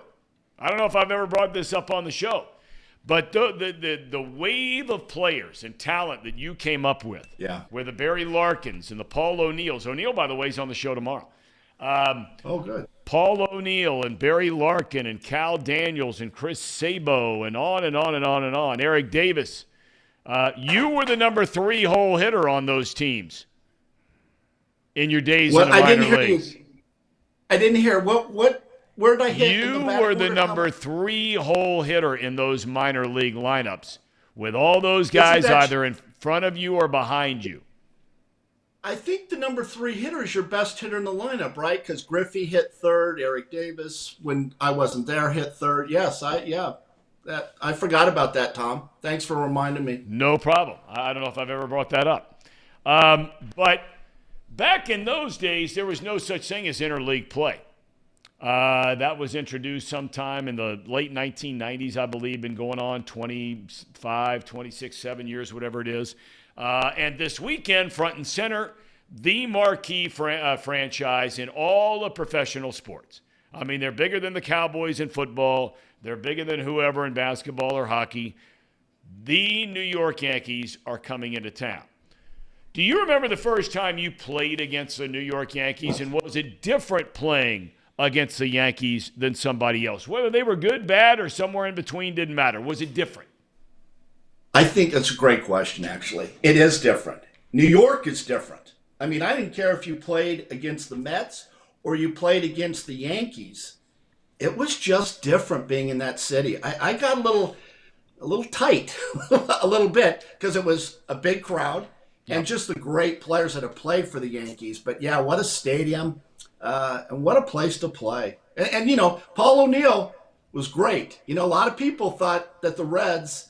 [SPEAKER 2] I don't know if I've ever brought this up on the show, but the wave of players and talent that you came up with, were the Barry Larkins and the Paul O'Neills. O'Neill, by the way, is on the show tomorrow.
[SPEAKER 14] Good.
[SPEAKER 2] Paul O'Neill and Barry Larkin and Cal Daniels and Chris Sabo and on and on and on and on. Eric Davis. You were the number 3 hole hitter on those teams in your days in the minor leagues.
[SPEAKER 14] I didn't hear. Where did I hit?
[SPEAKER 2] You were the number 3 hole hitter in those minor league lineups with all those guys either in front of you or behind you.
[SPEAKER 14] I think the number 3 hitter is your best hitter in the lineup, right? Because Griffey hit third, Eric Davis, when I wasn't there, hit third. Yes, I forgot about that, Tom. Thanks for reminding me.
[SPEAKER 2] No problem. I don't know if I've ever brought that up. But Back in those days, there was no such thing as interleague play. That was introduced sometime in the late 1990s, I believe, been going on 25, 26, 7 years, whatever it is. And this weekend, front and center, the marquee franchise in all of professional sports. I mean, they're bigger than the Cowboys in football. They're bigger than whoever in basketball or hockey. The New York Yankees are coming into town. Do you remember the first time you played against the New York Yankees, and was it different playing against the Yankees than somebody else? Whether they were good, bad, or somewhere in between didn't matter. Was it different?
[SPEAKER 14] I think that's a great question, actually. It is different. New York is different. I mean, I didn't care if you played against the Mets or you played against the Yankees. It was just different being in that city. I got a little tight, a little bit, because it was a big crowd and just the great players that have played for the Yankees. But yeah, what a stadium and what a place to play. And you know, Paul O'Neill was great. You know, a lot of people thought that the Reds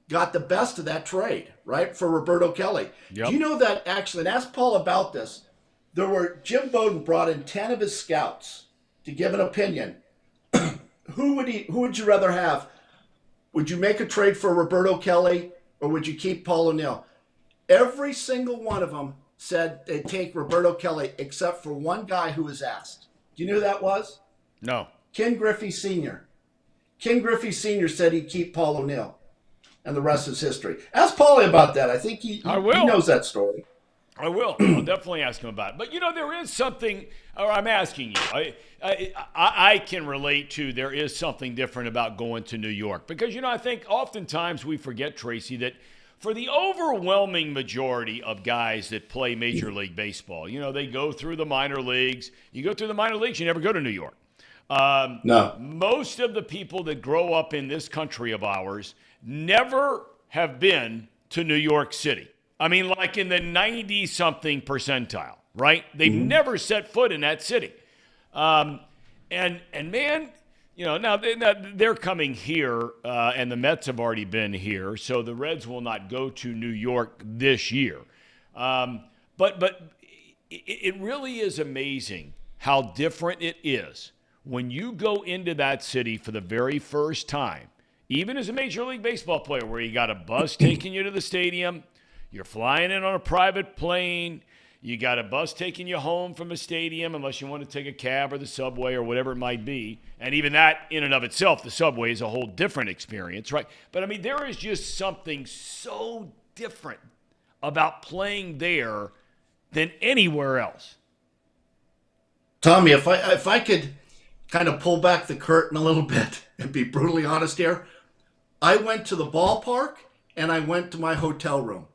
[SPEAKER 14] got the best of that trade, right, for Roberto Kelly.
[SPEAKER 2] Yep.
[SPEAKER 14] Do you know that actually, and ask Paul about this, Jim Bowden brought in 10 of his scouts to give an opinion. Who would you rather have? Would you make a trade for Roberto Kelly or would you keep Paul O'Neill? Every single one of them said they'd take Roberto Kelly except for one guy who was asked. Do you know who that was?
[SPEAKER 2] No.
[SPEAKER 14] Ken Griffey Sr. Ken Griffey Sr. said he'd keep Paul O'Neill. And the rest is history. Ask Paulie about that. I think he knows that story.
[SPEAKER 2] I will. I'll definitely ask him about it. But, you know, there is something, or I'm asking you, I can relate to there is something different about going to New York. Because, you know, I think oftentimes we forget, Tracy, that for the overwhelming majority of guys that play Major League Baseball, you know, they go through the minor leagues. You go through the minor leagues, you never go to New York.
[SPEAKER 14] No.
[SPEAKER 2] Most of the people that grow up in this country of ours never have been to New York City. I mean, like in the 90-something percentile, right? They've never set foot in that city. And man, you know, now they're coming here, and the Mets have already been here, so the Reds will not go to New York this year. But it really is amazing how different it is when you go into that city for the very first time. Even as a Major League Baseball player, where you got a bus taking you to the stadium, you're flying in on a private plane, you got a bus taking you home from a stadium, unless you want to take a cab or the subway or whatever it might be. And even that, in and of itself, the subway is a whole different experience, right? But, I mean, there is just something so different about playing there than anywhere else.
[SPEAKER 14] Tommy, if I could kind of pull back the curtain a little bit and be brutally honest here, I went to the ballpark and I went to my hotel room.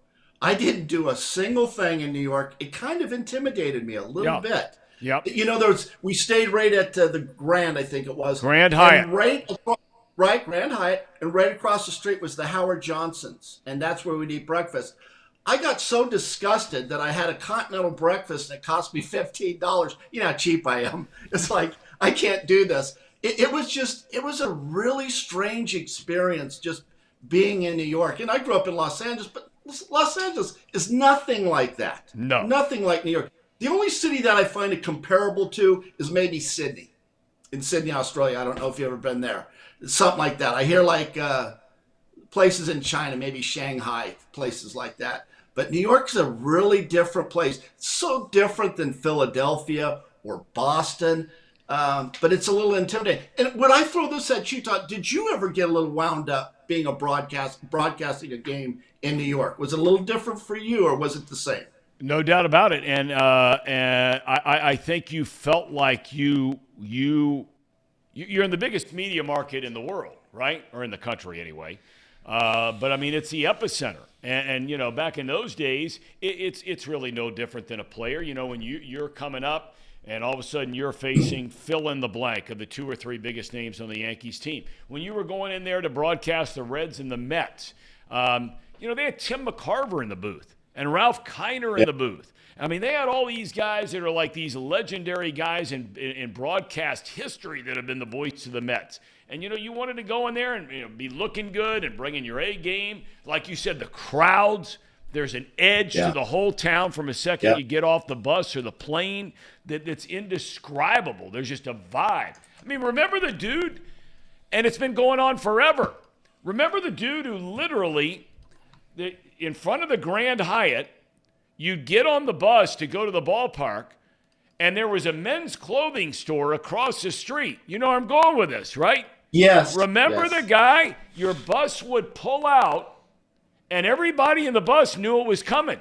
[SPEAKER 14] I didn't do a single thing in New York. It kind of intimidated me a little bit.
[SPEAKER 2] Yep.
[SPEAKER 14] You know, we stayed right at the Grand, I think it was.
[SPEAKER 2] Grand Hyatt.
[SPEAKER 14] And Grand Hyatt. And right across the street was the Howard Johnsons. And that's where we'd eat breakfast. I got so disgusted that I had a continental breakfast and it cost me $15. You know how cheap I am. It's like, I can't do this. It was a really strange experience just being in New York. And I grew up in Los Angeles, but Los Angeles is nothing like that.
[SPEAKER 2] No.
[SPEAKER 14] Nothing like New York. The only city that I find it comparable to is maybe Sydney. In Sydney, Australia. I don't know if you've ever been there. It's something like that. I hear like places in China, maybe Shanghai, places like that. But New York's a really different place. It's so different than Philadelphia or Boston. But it's a little intimidating. And when I throw this at you, Todd, did you ever get a little wound up being broadcasting a game in New York? Was it a little different for you, or was it the same?
[SPEAKER 2] No doubt about it. And I think you felt like you're in the biggest media market in the world, right? Or in the country anyway. But, I mean, it's the epicenter. And you know, back in those days, it's really no different than a player. You know, when you're coming up, and all of a sudden you're facing fill in the blank of the 2 or 3 biggest names on the Yankees team. When you were going in there to broadcast the Reds and the Mets, you know, they had Tim McCarver in the booth and Ralph Kiner in the booth. I mean, they had all these guys that are like these legendary guys in broadcast history that have been the voice of the Mets. And, you know, you wanted to go in there and, you know, be looking good and bring in your A game. Like you said, the crowds, There's an edge to the whole town from a second you get off the bus or the plane that's indescribable. There's just a vibe. I mean, remember the dude, and it's been going on forever. Remember the dude who literally, in front of the Grand Hyatt, you'd get on the bus to go to the ballpark, and there was a men's clothing store across the street. You know where I'm going with this, right?
[SPEAKER 14] Yes.
[SPEAKER 2] Remember the guy? Your bus would pull out, and everybody in the bus knew it was coming.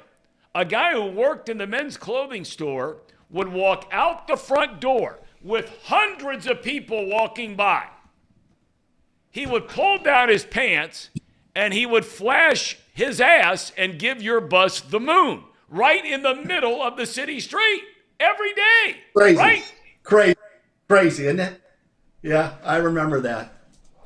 [SPEAKER 2] A guy who worked in the men's clothing store would walk out the front door with hundreds of people walking by. He would pull down his pants, and he would flash his ass and give your bus the moon right in the middle of the city street every day.
[SPEAKER 14] Crazy.
[SPEAKER 2] Right?
[SPEAKER 14] Crazy, isn't it? Yeah, I remember that.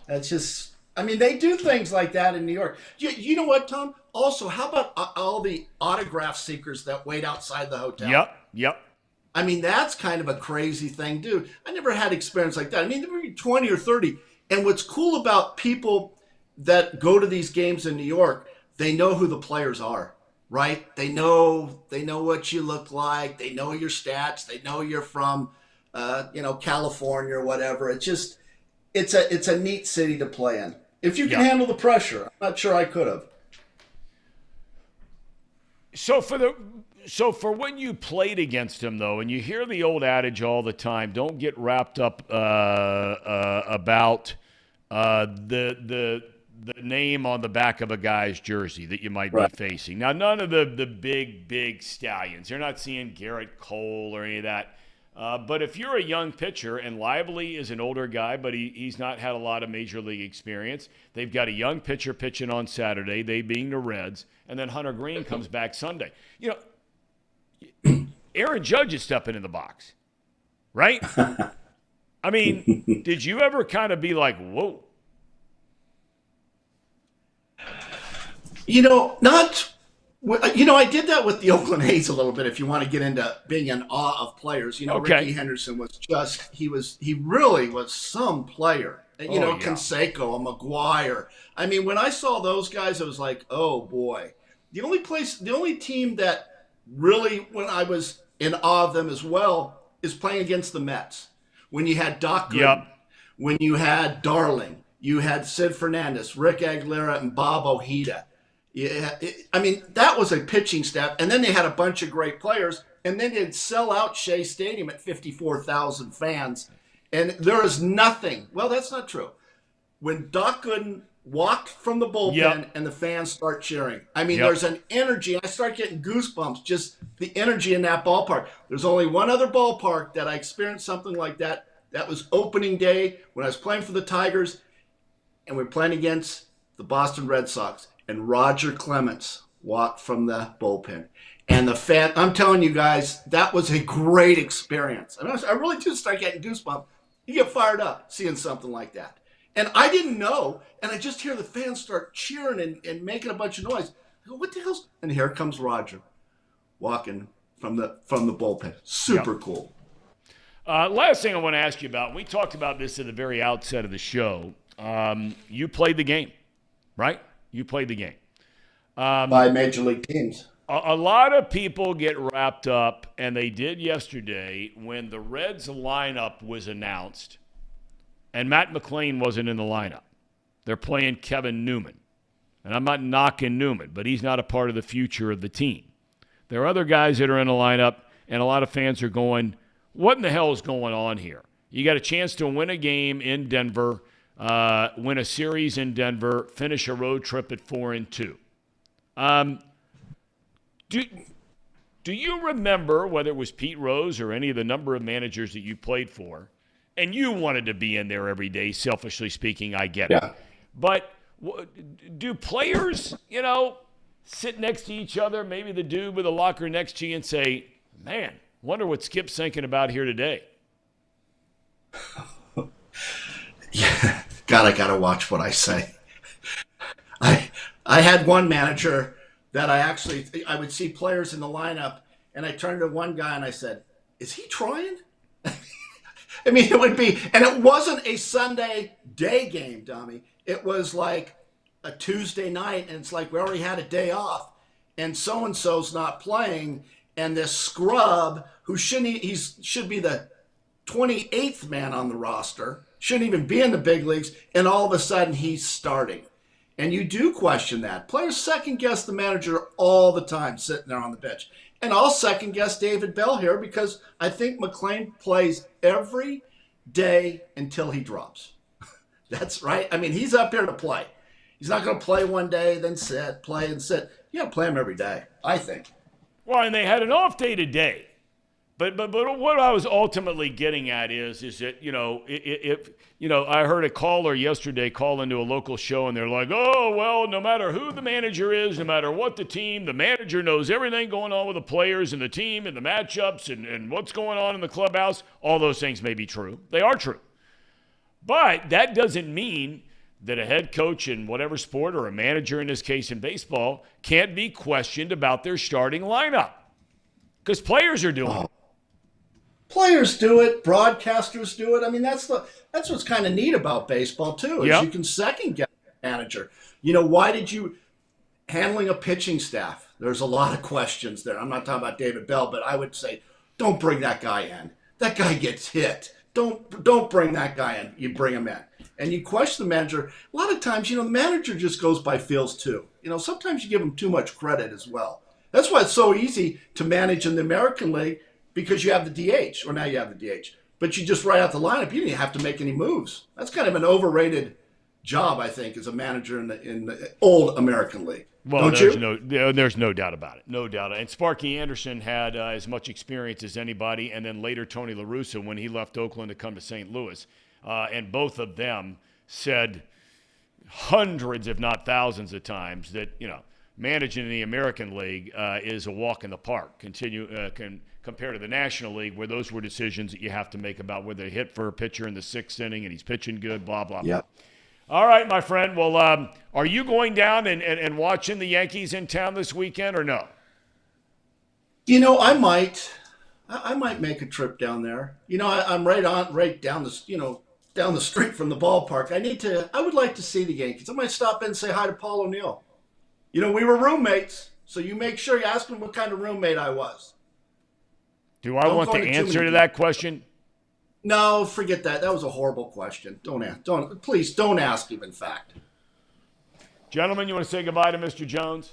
[SPEAKER 14] That's just, I mean, they do things like that in New York. You know what, Tom? Also, how about all the autograph seekers that wait outside the hotel?
[SPEAKER 2] Yep.
[SPEAKER 14] I mean, that's kind of a crazy thing, dude. I never had experience like that. I mean, there were 20 or 30. And what's cool about people that go to these games in New York, they know who the players are, right? They know what you look like. They know your stats. They know you're from, California or whatever. It's just, it's a neat city to play in. If you can handle the pressure. I'm not sure I could have.
[SPEAKER 2] So for when you played against him, though, and you hear the old adage all the time, don't get wrapped up about the name on the back of a guy's jersey that you might be facing. Now, none of the big stallions. You're not seeing Garrett Cole or any of that. But if you're a young pitcher, and Lively is an older guy, but he's not had a lot of major league experience. They've got a young pitcher pitching on Saturday, they being the Reds, and then Hunter Green comes back Sunday. You know, Aaron Judge is stepping in the box, right? I mean, did you ever kind of be like, whoa?
[SPEAKER 14] I did that with the Oakland A's a little bit. If you want to get into being in awe of players, Ricky Henderson was he really was some player. Canseco, a McGuire. I mean, when I saw those guys, I was like, oh boy. The only team that really, when I was in awe of them as well, is playing against the Mets. When you had Doc Gooden, when you had Darling, you had Sid Fernandez, Rick Aguilera, and Bob Ojeda. Yeah, that was a pitching staff, and then they had a bunch of great players, and then they'd sell out Shea Stadium at 54,000 fans, and there is nothing. Well, that's not true. When Doc Gooden walked from the bullpen and the fans start cheering, there's an energy. I start getting goosebumps, just the energy in that ballpark. There's only one other ballpark that I experienced something like that. That was opening day when I was playing for the Tigers, and we were playing against the Boston Red Sox. And Roger Clemens walked from the bullpen. And I'm telling you guys, that was a great experience. I really do start getting goosebumps. You get fired up seeing something like that. And I didn't know, and I just hear the fans start cheering and making a bunch of noise. I go, what the hell's... And here comes Roger walking from the bullpen. Super cool.
[SPEAKER 2] Last thing I want to ask you about, we talked about this at the very outset of the show. You played the game, right? You played the game.
[SPEAKER 14] By major league teams.
[SPEAKER 2] A lot of people get wrapped up, and they did yesterday, when the Reds lineup was announced, and Matt McLain wasn't in the lineup. They're playing Kevin Newman. And I'm not knocking Newman, but he's not a part of the future of the team. There are other guys that are in the lineup, and a lot of fans are going, what in the hell is going on here? You got a chance to win a game in Denver, win a series in Denver, finish a road trip at 4-2. Do you remember whether it was Pete Rose or any of the number of managers that you played for, and you wanted to be in there every day, selfishly speaking, I get it. But do players, sit next to each other, maybe the dude with a locker next to you, and say, man, wonder what Skip's thinking about here today?
[SPEAKER 14] Yeah. God, I got to watch what I say. I had one manager that I would see players in the lineup, and I turned to one guy and I said, is he trying? It would be, and it wasn't a Sunday day game, dummy. It was like a Tuesday night, and it's like we already had a day off. and so-and-so's not playing, and this scrub who should be the 28th man on the roster, shouldn't even be in the big leagues, and all of a sudden he's starting. And you do question that. Players second-guess the manager all the time sitting there on the bench. And I'll second-guess David Bell here because I think McClain plays every day until he drops. That's right. I mean, he's up here to play. He's not going to play one day, then sit, play, and sit. You got to play him every day, I think.
[SPEAKER 2] Well, and they had an off day today. But what I was ultimately getting at is that, I heard a caller yesterday call into a local show, and they're like, oh, well, no matter who the manager is, no matter what the team, the manager knows everything going on with the players and the team and the matchups and what's going on in the clubhouse. All those things may be true. They are true. But that doesn't mean that a head coach in whatever sport or a manager in this case in baseball can't be questioned about their starting lineup because players are doing it.
[SPEAKER 14] Players do it, broadcasters do it. I mean, that's what's kind of neat about baseball too, is you can second guess the manager. Why did you handling a pitching staff? There's a lot of questions there. I'm not talking about David Bell, but I would say, don't bring that guy in. That guy gets hit. Don't bring that guy in. You bring him in. And you question the manager. A lot of times, the manager just goes by feels too. Sometimes you give him too much credit as well. That's why it's so easy to manage in the American League. Because you have the DH, or now you have the DH. But you just write out the lineup. You didn't have to make any moves. That's kind of an overrated job, I think, as a manager in the old American League.
[SPEAKER 2] Well, there's no doubt about it. No doubt. And Sparky Anderson had as much experience as anybody, and then later Tony La Russa when he left Oakland to come to St. Louis. And both of them said hundreds, if not thousands of times that, managing in the American League is a walk in the park. Compared to the National League, where those were decisions that you have to make about whether they hit for a pitcher in the 6th inning and he's pitching good, blah, blah, blah. All right, my friend. Well, are you going down and watching the Yankees in town this weekend or no?
[SPEAKER 14] I might. I might make a trip down there. I'm right down the street from the ballpark. I would like to see the Yankees. I might stop in and say hi to Paul O'Neill. We were roommates, so you make sure you ask him what kind of roommate I was.
[SPEAKER 2] Do I want the answer to that question?
[SPEAKER 14] No, forget that. That was a horrible question. Please don't ask him, in fact.
[SPEAKER 2] Gentlemen, you want to say goodbye to Mr. Jones?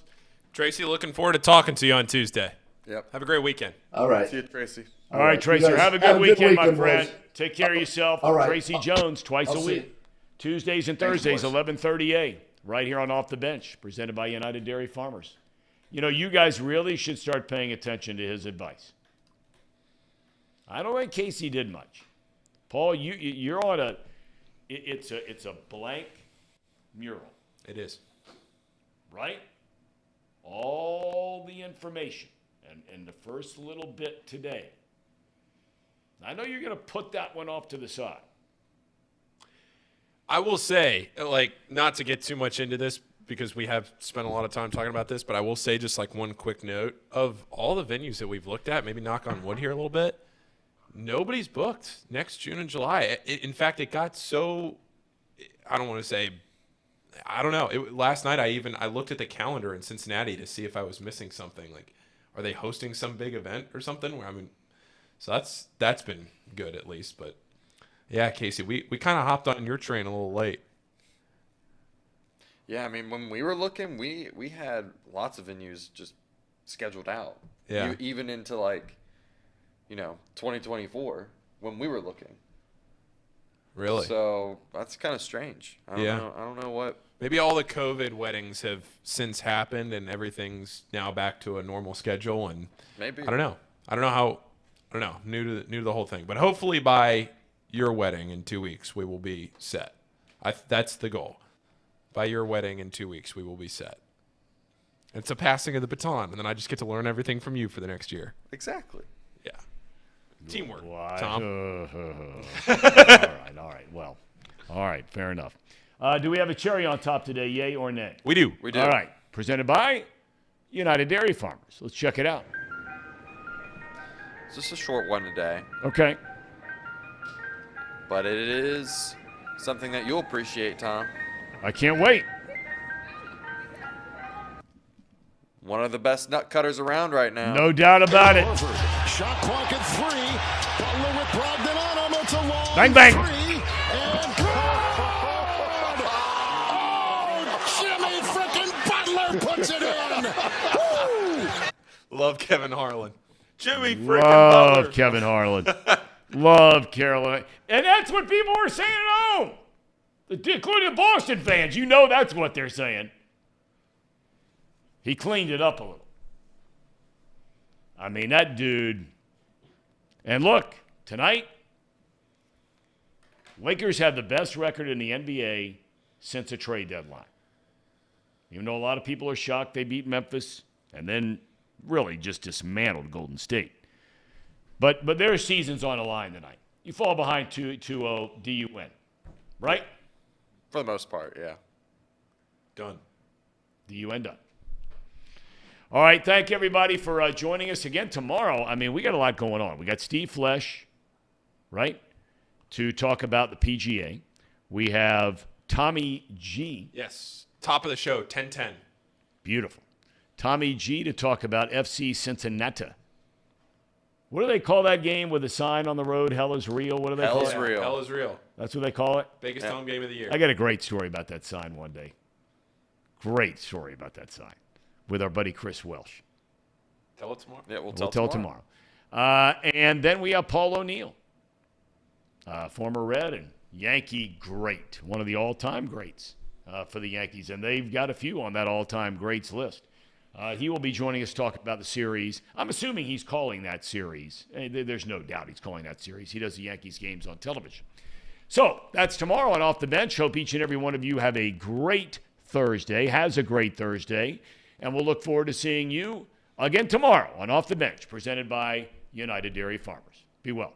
[SPEAKER 5] Tracy, looking forward to talking to you on Tuesday.
[SPEAKER 4] Yep.
[SPEAKER 5] Have a great weekend.
[SPEAKER 14] All right.
[SPEAKER 4] See you, Tracy.
[SPEAKER 2] All right, Tracy. Have a good weekend, my friend.
[SPEAKER 14] Boys.
[SPEAKER 2] Take care of yourself.
[SPEAKER 14] All right.
[SPEAKER 2] Tracy Jones, twice a week. Tuesdays and Thursdays, 11:30 right here on Off the Bench, presented by United Dairy Farmers. You guys really should start paying attention to his advice. I don't think Casey did much. Paul, you're on it's a blank mural.
[SPEAKER 5] It is.
[SPEAKER 2] Right? All the information and the first little bit today. I know you're going to put that one off to the side.
[SPEAKER 5] I will say, not to get too much into this because we have spent a lot of time talking about this, but I will say just one quick note of all the venues that we've looked at, maybe knock on wood here a little bit. Nobody's booked next June and July. In fact, it got so – I don't want to say – I don't know. Last night I looked at the calendar in Cincinnati to see if I was missing something. Are they hosting some big event or something? So that's been good at least. But, yeah, Casey, we kind of hopped on your train a little late.
[SPEAKER 4] Yeah, when we were looking, we had lots of venues just scheduled out.
[SPEAKER 5] Yeah.
[SPEAKER 4] Even into 2024 when we were looking.
[SPEAKER 5] Really?
[SPEAKER 4] So that's kind of strange. I don't know what.
[SPEAKER 5] Maybe all the COVID weddings have since happened and everything's now back to a normal schedule. And
[SPEAKER 4] maybe
[SPEAKER 5] I don't know. New to the whole thing. But hopefully by your wedding in 2 weeks we will be set. That's the goal. By your wedding in 2 weeks we will be set. It's a passing of the baton, and then I just get to learn everything from you for the next year.
[SPEAKER 4] Exactly.
[SPEAKER 5] Yeah. Teamwork, Tom.
[SPEAKER 2] All right. Well, all right. Fair enough. Do we have a cherry on top today, yay or nay?
[SPEAKER 5] We do.
[SPEAKER 2] All right. Presented by United Dairy Farmers. Let's check it out.
[SPEAKER 4] It's just a short one today.
[SPEAKER 2] Okay.
[SPEAKER 4] But it is something that you'll appreciate, Tom.
[SPEAKER 2] I can't wait.
[SPEAKER 4] One of the best nut cutters around right now.
[SPEAKER 2] No doubt about it.
[SPEAKER 15] Shot clock at 3. Butler with Brogdon on him. It's a long
[SPEAKER 2] Bang, bang.
[SPEAKER 15] 3. And good. Oh, Jimmy frickin' Butler puts it in. Woo!
[SPEAKER 5] Love Kevin Harlan. Jimmy frickin'
[SPEAKER 2] Love
[SPEAKER 5] Butler.
[SPEAKER 2] Kevin Harlan. Love Carolina. And that's what people are saying at home. Including Boston fans. You know that's what they're saying. He cleaned it up a little. I mean, that dude. And look, tonight, Lakers have the best record in the NBA since a trade deadline. Even though a lot of people are shocked they beat Memphis and then really just dismantled Golden State. But their season's on the line tonight. You fall behind 2-0, do you win? Right?
[SPEAKER 4] For the most part, yeah.
[SPEAKER 5] Done.
[SPEAKER 2] Do you end up? All right, thank everybody for joining us again tomorrow. I mean, we got a lot going on. We got Steve Flesh, right, to talk about the PGA. We have Tommy G.
[SPEAKER 5] Yes. Top of the show, 10-10.
[SPEAKER 2] Beautiful. Tommy G to talk about FC Cincinnati. What do they call that game with a sign on the road? Hell is real. What do they call it?
[SPEAKER 4] Hell is real.
[SPEAKER 5] Hell is real.
[SPEAKER 2] That's what they call it?
[SPEAKER 5] Biggest home game of the year.
[SPEAKER 2] I got a great story about that sign one day. Great story about that sign with our buddy Chris Welsh.
[SPEAKER 5] Tell it tomorrow.
[SPEAKER 4] Yeah,
[SPEAKER 2] We'll tell tomorrow. And then we have Paul O'Neill, former Red and Yankee great, one of the all-time greats for the Yankees. And they've got a few on that all-time greats list. He will be joining us to talk about the series. I'm assuming he's calling that series. There's no doubt he's calling that series. He does the Yankees games on television. So that's tomorrow on Off the Bench. Hope each and every one of you have a great Thursday, has a great Thursday. And we'll look forward to seeing you again tomorrow on Off the Bench, presented by United Dairy Farmers. Be well.